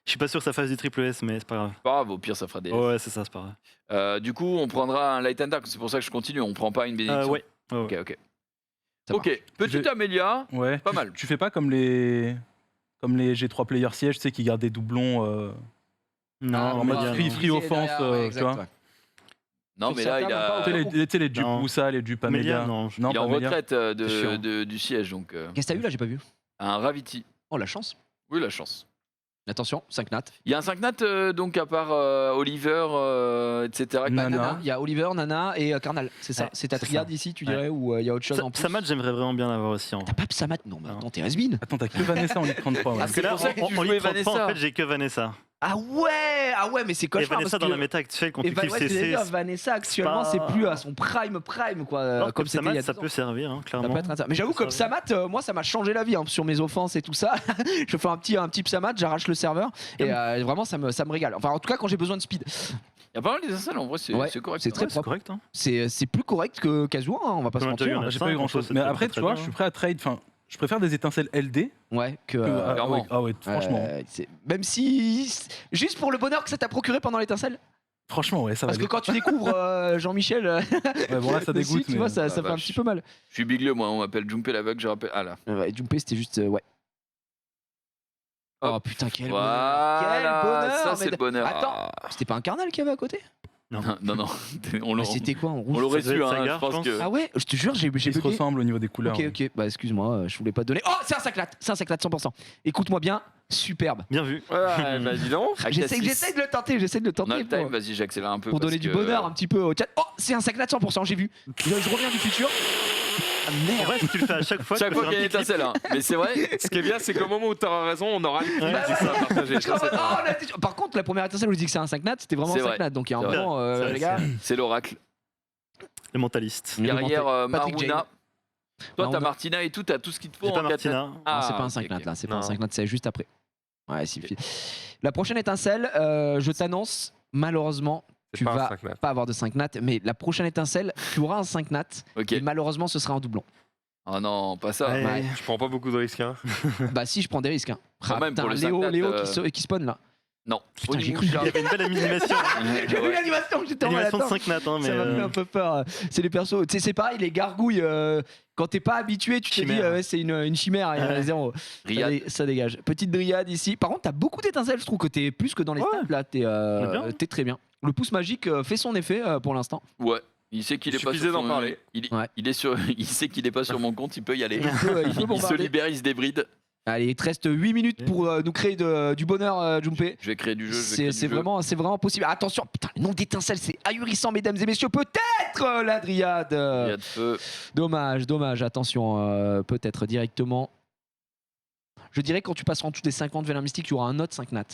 Je suis pas sûr que ça fasse du triple S, mais c'est pas grave. Pas grave, au pire, ça fera des. Ouais, c'est ça, c'est pas grave. Du coup, on prendra un Light and Dark. C'est pour ça que je continue. On prend pas une bénédiction. Ouais. Ouais, Ok, ouais. ok. Ça Ok, petite Je- Amélia. Ouais. Pas mal. Tu fais pas comme les G3 player siège, tu sais, qui gardent des doublons. Non, en mode médiane, free- non. free offense, tu vois. Non, Sur mais là, certains, il même a. pas. Tu sais, les dupes Non. Moussa, les dupes Amélia, Amélia. non. Il est pas en Amélia. retraite C'est chiant. du siège, donc Qu'est-ce que t'as eu là? J'ai pas vu. un Raviti. Oh, la chance. Oui, la chance. Attention, 5 nat. Il y a un 5 nat, donc à part Oliver, etc. Nana. Il y a Oliver, Nana et Karnal. C'est ça. Ouais, c'est ta c'est triade ça. ici, tu Ouais. dirais, ou il y a autre chose en plus. Samat, j'aimerais vraiment bien l'avoir aussi. T'as pas Samat? Non, mais attends, t'es has-been. Attends, t'as que Vanessa en Ligue 33. Ouais. Ah, Parce que c'est là, pour ça que tu en jouais Ligue 33, Vanessa. en fait, j'ai que Vanessa. Ah ouais, mais c'est Et cauchemar. Vanessa, parce dans que- la méta actuelle, contre Et l'équipe ouais, j'allais CC, dire, Vanessa actuellement pas- c'est plus à son prime quoi, alors comme que c'était il y Samat, a ça 10 ans. peut servir, hein, Ça clairement. peut être intéressant. Mais j'avoue comme Samat, moi ça m'a changé la vie hein, sur mes offenses et tout ça. Je fais un petit Samat, j'arrache le serveur et vraiment ça me régale. Enfin en tout cas quand j'ai besoin de speed, Il y a pas mal d'étincelles, en vrai, c'est Ouais, correct. c'est très Ouais, c'est propre. correct. Hein. c'est plus correct que Kazuo, hein, on va pas se On a déjà eu mentir. un J'ai Ça, pas eu en grand chose. soi, Mais c'était après, très tu vois, bien. je suis prêt à trade. Enfin, je préfère des étincelles LD Ouais, que. que. clairement. Ah ouais, franchement. Même si. Juste pour le bonheur que ça t'a procuré pendant l'étincelle. Franchement, ouais, ça va. Parce que quand tu découvres Jean-Michel. Ouais, bon, là, ça dessus, dégoûte. tu mais- vois, ça Ah, fait un vache. petit peu mal. Je suis bigleux, moi, on m'appelle Jumpé l'aveugle, je rappelle. Ah là. Ouais, Junpei c'était juste. Ouais. Oh Hop. putain, quel Voilà, bonheur! ça mais c'est le bonheur. Attends, c'était pas un carnal qui avait à côté? Non, non, on Mais l'a- c'était quoi en on rouge? l'aurait Ça devait su, être hein, Sagar, je pense je pense. que. Ah ouais, je te jure, j'ai Ils se bugué. ressemblent au niveau des couleurs. Ok, ok, bah excuse-moi, je voulais pas te donner. Oh, c'est un saclat 100%. Écoute-moi bien, superbe. Bien vu. Ouais, bah dis donc. J'essaie de le tenter, On a le time, pour vas-y, j'accélère un peu. donner parce du que- bonheur un petit peu au chat. Oh, c'est un saclat 100%, j'ai vu. Je reviens du futur. Ah En merde. vrai, si tu le fais à chaque fois, Chaque tu peux fois faire qu'il y a un une petit clip. étincelle, hein. Mais c'est vrai. Ce qui est bien, c'est qu'au moment où tu auras raison, on aura le clip Ouais. du coup à partager. Je crois- oh, on a été- Par contre, la première étincelle où je dis que c'est un 5 nat, c'était vraiment C'est un 5 vrai. nat. Donc il y a un C'est vrai. moment, C'est vrai, les gars. C'est l'oracle. Le mentaliste. Derrière Patrick Maruna. Jane. Toi, t'as Maruna. Martina et tout, t'as tout ce qu'il te faut J'ai en pas 4 Martina. Non, c'est pas un 5 ok, nat ok. là, c'est pas un Non. 5 nat, c'est juste après. Ouais, si. La prochaine étincelle, je t'annonce, malheureusement, C'est tu pas un vas 5 nat. pas avoir de 5 nat, mais la prochaine étincelle, tu auras un 5 nat, Ok. et malheureusement, ce sera un doublon. Oh non, pas ça. Ouais. Ouais. Je prends pas beaucoup de risques. Hein. Bah si, je prends des risques. Hein. Quand même, pour le 5 Léo, nat, Léo qui spawn là. Non. Putain, j'ai cru. Il y avait une belle animation. J'ai vu l'animation, j'étais en mode, Animation de attends, 5 nats, hein, mais. ça m'a fait un peu peur. C'est les persos, tu sais, c'est pareil, les gargouilles, quand t'es pas habitué, tu te dis, Chimère. ouais, c'est une chimère, il y en a Ouais. zéro. Riyad. Ça dégage. Petite dryade ici. Par contre, t'as beaucoup d'étincelles, je trouve que t'es plus que dans les Ouais. stats là, bien. t'es très bien. Le pouce magique fait son effet pour l'instant. Ouais. Il sait qu'il est pas Suffisait sur d'en son- parler. Il est sur. Il sait qu'il est pas sur mon compte. Il peut y aller. Il peut Il se bombarder. libère, il se débride. Allez, il te reste 8 minutes pour nous créer du bonheur, Junpei. Je vais créer du jeu. C'est vraiment possible. Attention, putain, le nombre d'étincelles, c'est ahurissant, mesdames et messieurs. Peut-être la dryade. Il y a de feu. Dommage. Attention, peut-être directement. Je dirais que quand tu passeras en dessous des 50 vélins mystiques, il y aura un autre 5 nat.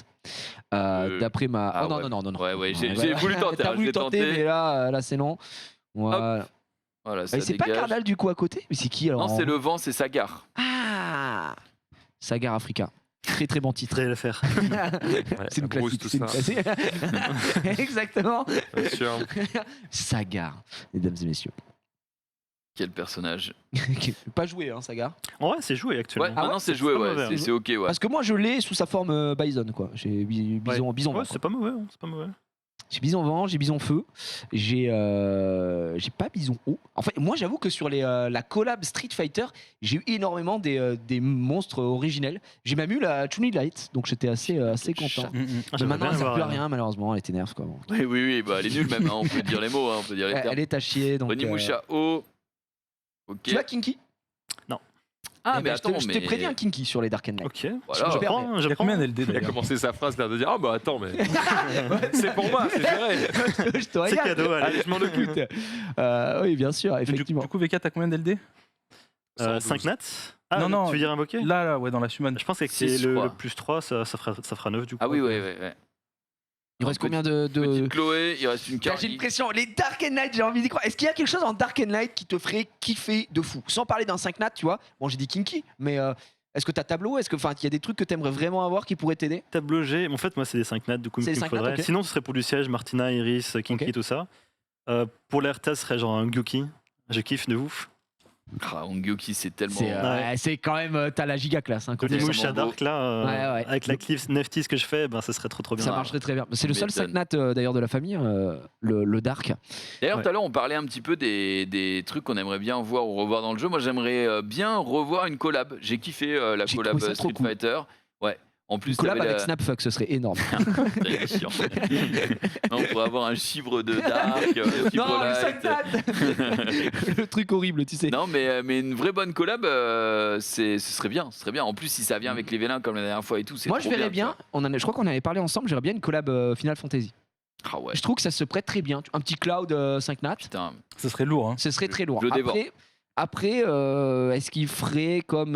D'après ma. ah oh ouais. non. Ouais, j'ai Voilà. voulu tenter. T'as hein, je voulu l'ai tenter, tenté. mais là c'est non. Voilà. Voilà, ça Mais c'est pas dégage. Cardal du coup à côté? Mais c'est qui alors? Non, c'est le vent, c'est Sagar. Ah, Sagar Africa. Très très bon titre. Très l'affaire. C'est une Bruce, classique. tout C'est une ça. classique. Exactement. Bien sûr. Sagar, mesdames et messieurs. Quel personnage. Pas joué, hein, Sagar. En vrai, c'est joué Ouais, actuellement. maintenant c'est joué, pas ouais. mauvais, hein. C'est ok, ouais. Parce que moi je l'ai sous sa forme Bison quoi. J'ai bison Ouais, vent, c'est pas mauvais. Hein, c'est pas mauvais. J'ai bison vent, j'ai bison feu, j'ai pas bison eau. En fait, moi j'avoue que sur la collab Street Fighter, j'ai eu énormément des monstres originels. J'ai même eu la Chun-Li Light, donc j'étais assez content. Ah, Mais j'aimerais maintenant bien elle sert avoir, plus à rien malheureusement, elle était nerf quoi. Oui, bah elle est nulle même, hein, on peut dire les mots, hein, on peut dire les termes. Elle est à chier donc. Onimusha O. Ok. Tu l'as Kinky? Ah, Eh mais ben, attends, je t'ai prédit un Kinky sur les Dark and Light. Ok. Voilà. Je perds, prends. Il y Je a combien prends. d'LD Il a d'ailleurs commencé sa phrase l'air de dire ah bah attends mais c'est pour moi, c'est géré. Je te C'est regarde. cadeau. Allez. Allez, je m'en occupe. Oui, bien sûr, effectivement. Du coup, VK, t'as combien d'LD 5 nats Ah, Non, tu veux dire invoquer Là, ouais, dans la summon. Je pense que Six, c'est je crois. le plus 3, ça fera 9 du coup. Ah oui, ouais. Il reste combien de. Petite Chloé, il reste une Tiens, carte. j'ai une pression. Les Dark and Light, j'ai envie d'y croire. Est-ce qu'il y a quelque chose en Dark and Light qui te ferait kiffer de fou? Sans parler d'un 5 nat, tu vois. Bon, j'ai dit kinky, mais est-ce que t'as tableau? Est-ce que, enfin, il y a des trucs que t'aimerais vraiment avoir qui pourraient t'aider? Tableau G, en fait, moi, c'est des 5 nats, du coup, C'est il des me 5 nats, faudrait. ok. Sinon, ce serait pour du siège, Martina, Iris, Kinky, Ok. tout ça. Pour l'RTA, ce serait genre un Gyuki. Je kiffe de ouf. Ah, Ongyoki, c'est tellement. C'est quand même. T'as la giga classe. Hein, Le côté- ça Musha m'en Dark, là, Ouais. avec la cliff Neftis que je fais, ben, ça serait trop bien. Ça marcherait très bien. C'est le seul m'étonnes. 5 nat d'ailleurs de la famille, le Dark. D'ailleurs, Ouais. tout à l'heure, on parlait un petit peu des trucs qu'on aimerait bien voir ou revoir dans le jeu. Moi, j'aimerais bien revoir une collab. J'ai kiffé la J'ai collab trouvé ça trop Street cool. Fighter. Ouais. En plus, Une collab t'avais avec la- Snapfuck, ce serait énorme. C'est chiant. Non, on pourrait avoir un chibre de Dark, un chibre non, le light. 5 nat Le truc horrible, tu sais. Non, mais une vraie bonne collab, ce serait bien. Ce serait bien. En plus, si ça vient avec les vélins comme la dernière fois et tout, c'est Moi, trop je verrais tu bien. Je crois qu'on avait parlé ensemble. J'aimerais bien une collab Final Fantasy. vois. Ah ouais, Je trouve que ça se prête très bien. Un petit Cloud 5 nat, putain. Ce serait lourd. Hein. ce serait très lourd. Je le dévore. Après, est-ce qu'il ferait comme,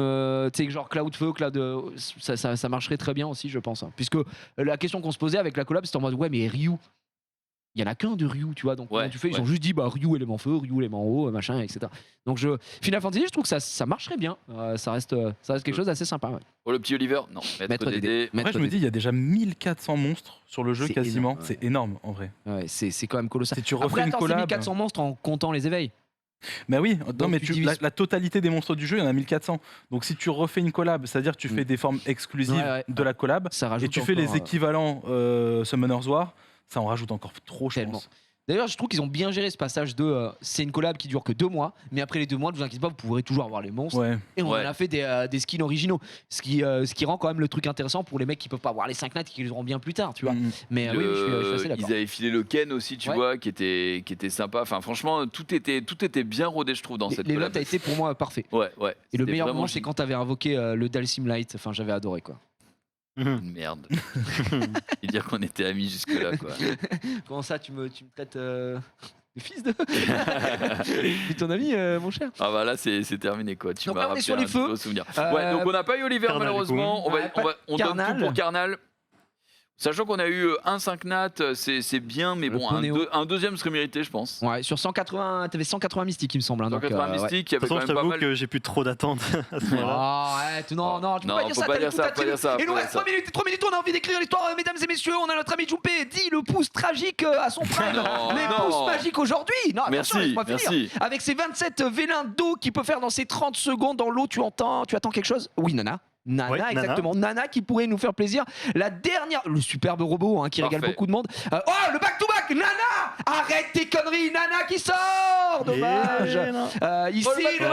tu sais, genre Cloud Feu, Cloud, ça marcherait très bien aussi, je pense. Hein. Puisque la question qu'on se posait avec la collab, c'était en mode, ouais, mais Ryu, il y en a qu'un de Ryu, tu vois. Donc, Ouais, comment tu fais? Ils ouais. ont juste dit, bah, Ryu élément feu, Ryu élément haut, machin, etc. Donc, Final Fantasy, je trouve que ça marcherait bien. Ça reste quelque chose d'assez sympa. Ouais. Oh, le petit Oliver? Non, Maître Dédé. Après, je me dis, il y a déjà 1400 monstres sur le jeu C'est quasiment. énorme, ouais. C'est énorme en vrai. Ouais, c'est quand même colossal. Si tu refais Après, une attends, c'est collab. 1400 monstres en comptant les éveils. Mais oui, non, Donc, mais tu divises- la totalité des monstres du jeu, il y en a 1400. Donc si tu refais une collab, c'est-à-dire que tu fais des formes exclusives Ouais. de la collab, Ça rajoute et tu fais encore, les équivalents Summoner's War, ça en rajoute encore trop, je Tellement. pense. D'ailleurs, je trouve qu'ils ont bien géré ce passage de c'est une collab qui dure que 2 mois, mais après les 2 mois, ne vous inquiétez pas, vous pourrez toujours avoir les monstres. Ouais. Et on Ouais. en a fait des skins originaux, ce qui rend quand même le truc intéressant pour les mecs qui peuvent pas avoir les 5 nats et qui les auront bien plus tard, tu vois. Mm. Mais oui, je suis assez Ils d'accord. avaient filé le Ken aussi, tu Ouais. vois, qui était sympa. Enfin, franchement, tout était bien rodé, je trouve, dans cette Les collab. notes a été pour moi parfait. Ouais. Et le C'était meilleur vraiment moment, c'est quand t'avais invoqué le Dalsim Light. Enfin, j'avais adoré quoi. une merde. Et dire qu'on était amis jusque-là, quoi. Comment ça, tu me traites le fils de. C'est ton ami, mon cher. Ah bah là, c'est terminé, quoi. Tu Donc m'as là, on est rappelé sur les un feux. beau souvenir. Euh, Ouais, donc on n'a pas eu Oliver, Carnal, malheureusement. du coup. On donne Carnal. tout pour Carnal. Sachant qu'on a eu un 5 nat, c'est bien, mais Le bon, Ponéo. un deuxième serait mérité, je pense. Ouais, sur 180, t'avais 180 mystiques, il me semble. Hein, donc, 180 ouais. mystiques, il y De avait toute quand façon, je même pas t'avoue mal. que j'ai plus trop d'attentes à ce moment-là. Oh, arrête, non, tu peux Non, pas dire faut ça, pas t'as dire le coup, ça, t'as faut pas dire ça, tiré. Il nous faut reste dire 3 minutes, on a envie d'écrire l'histoire, mesdames et messieurs. On a notre ami Jumpé, dit le pouce tragique à son prime. Non, Les non. pouces magiques aujourd'hui. Non, attention, Merci, laisse-moi finir. merci. Avec ses 27 vélins d'eau qu'il peut faire dans ses 30 secondes dans l'eau, tu attends quelque chose? Oui, Nana. Nana, Ouais, Nana. exactement. Nana qui pourrait nous faire plaisir. La dernière, le superbe robot hein, qui régale Parfait. beaucoup de monde. Oh, le back-to-back, Nana! Arrête tes conneries, Nana qui sort! Dommage. Et non. Ici, Oh, le le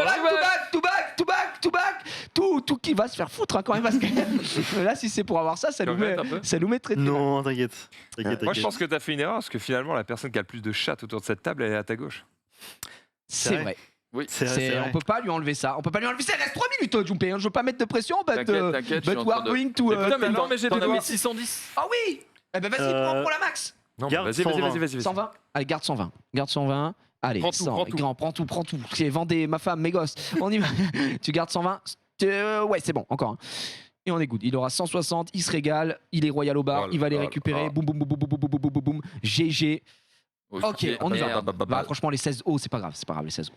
back-to-back. tout qui va se faire foutre hein, quand même. Parce que là, si c'est pour avoir ça, ça nous met Regrette un peu. très mal. Non, t'inquiète. Moi, je pense que tu as fait une erreur parce que finalement, la personne qui a le plus de chattes autour de cette table, elle est à ta gauche. C'est vrai. vrai. Oui. On peut pas lui enlever ça. Il reste 3 minutes, Jumpé. Hein. Je veux pas mettre de pression, but T'inquiète, je suis we en train are de- going to. Putain, mais non, mais j'ai t'en des avais doigts. 610. Ah oui. Eh ben vas-y, prends pour la max. Non, Garde vas-y, 120. 120. Allez, garde 120. Garde 120. Allez, Prends tout, 100. prends tout. Grand, prends tout. C'est Vendée, ma femme, mes gosses. On y va. Tu gardes 120. Ouais, c'est bon, encore un. Et on est good. Il aura 160, il se régale, il est royal au bar, Oh là il va les là récupérer. là. Boum, boum, boum, boum, boum, boum, boum, boum, boum. GG. Ok, on y va. Merde. Bah, franchement, les 16 hauts, c'est pas grave, les 16 hauts.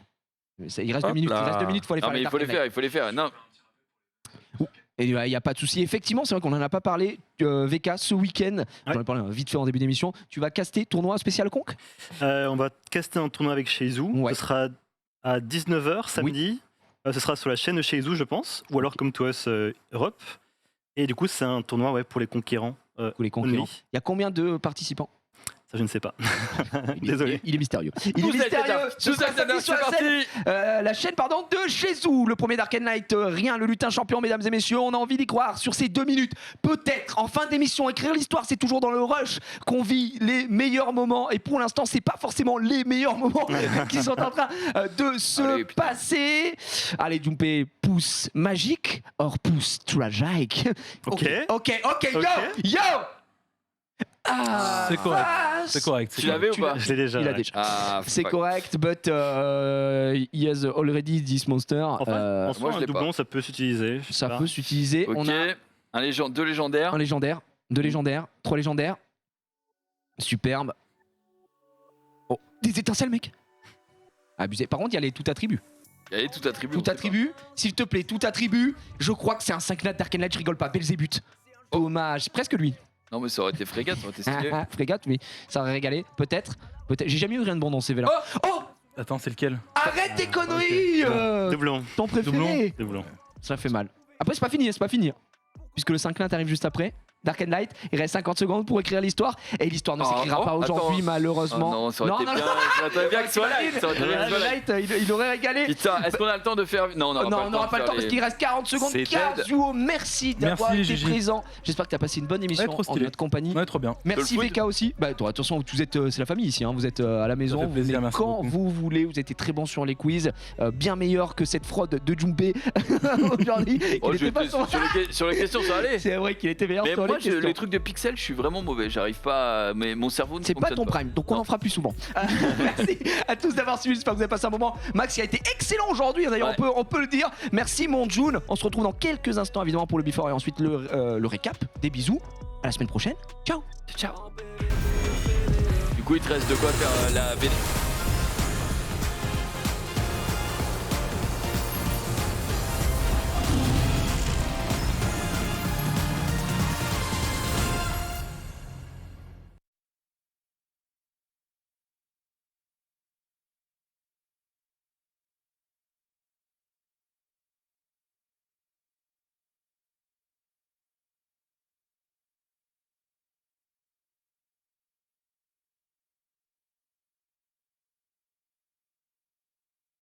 Il reste 2 Hop minutes, là. faut aller Non, faire mais les il faut les Dark Knight. faire, il faut les faire. Non, Et il n'y a pas de souci. Effectivement, c'est vrai qu'on n'en a pas parlé. VK, ce week-end, j'en ai parlé vite fait en début d'émission, tu vas caster tournoi spécial conque. On va caster un tournoi avec Sheizu. Ouais. Ce sera à 19h samedi. Ce sera sur la chaîne de Sheizu, je pense. Ou alors comme toi, Europe. Et du coup, c'est un tournoi pour les conquérants. Ou les conquérants. only. Il y a combien de participants? Ça, je ne sais pas. Désolé. Il est mystérieux. Il est Tous mystérieux. Ce Tous sera samedi sur c'est la parti. chaîne de Sheizu, le premier Dark Knight. Rien, le lutin champion, mesdames et messieurs. On a envie d'y croire sur ces 2 minutes. Peut-être en fin d'émission, écrire l'histoire, c'est toujours dans le rush qu'on vit les meilleurs moments. Et pour l'instant, c'est pas forcément les meilleurs moments qui sont en train de se Allez, putain. passer. Allez, Jumpé, pouce magique or pouce tragique. Ok. Ok, Ok. yo. Ah, C'est correct. passe. C'est correct. Tu l'avais ou pas? Je l'ai déjà. Il a ouais. déjà. Ah, C'est fuck. correct, but he has already this monster. Enfin, en soi, moi, je un l'ai doublon, ça peut s'utiliser. je sais Ça pas. peut s'utiliser. Ok, On a deux légendaires. un légendaire, 2 légendaires, 3 légendaires. Superbe. Oh, des étincelles, mec. Abusé. Par contre, il y a les tout attributs. Il y avait tout attribut. Tout attribut, s'il te plaît, tout attribut. Je crois que c'est un 5 nat d'Arcane Light, je rigole pas. Belzébuth. Dommage, presque lui. Non, mais ça aurait été frégate, ça aurait été stylé. Frégate, mais ça aurait régalé. Peut-être. J'ai jamais eu rien de bon dans ces là. Oh, Attends, c'est lequel? arrête tes conneries Doublon. Ton préféré. Doublon. Ça fait mal. Après, c'est pas fini, c'est pas fini. Puisque le 5 nat arrive juste après. Dark Light, il reste 50 secondes pour écrire l'histoire. Et l'histoire ne s'écrira pas aujourd'hui, attends. malheureusement. Oh non, ça aurait été bien. Ça aurait été bien que ce soit light. Ça aurait été bien que ce soit light. Light, il aurait régalé. Putain, est-ce qu'on a le temps de faire. Non, Non, on n'aura pas le temps parce qu'il reste 40 secondes. C'est Kazuo, merci d'avoir Merci, été Gigi. présent. J'espère que tu as passé une bonne émission trop en stylé. notre compagnie. Ouais, trop bien. Merci Soul VK aussi. Bah, toi, attention, vous êtes, c'est la famille ici. Hein. Vous êtes à la maison. fait Vous plaisir, venez merci quand beaucoup. vous voulez. Vous étiez très bon sur les quiz, bien meilleur que cette fraude de Jumbe aujourd'hui. Oh, Il était pas sur- sur les questions, ça allait. C'est vrai qu'il était meilleur Mais sur moi, les questions. les trucs de pixels, je suis vraiment mauvais. J'arrive pas. Mais mon cerveau ne C'est pas fonctionne ton prime, donc on Non. en fera plus souvent. Merci à tous d'avoir suivi, j'espère que vous avez passé un moment. Max, il a été excellent aujourd'hui, d'ailleurs Ouais. on peut le dire. Merci mon June, on se retrouve dans quelques instants évidemment pour le before et ensuite le récap. Des bisous, à la semaine prochaine, ciao. Ciao. Du coup, il te reste de quoi faire la BD.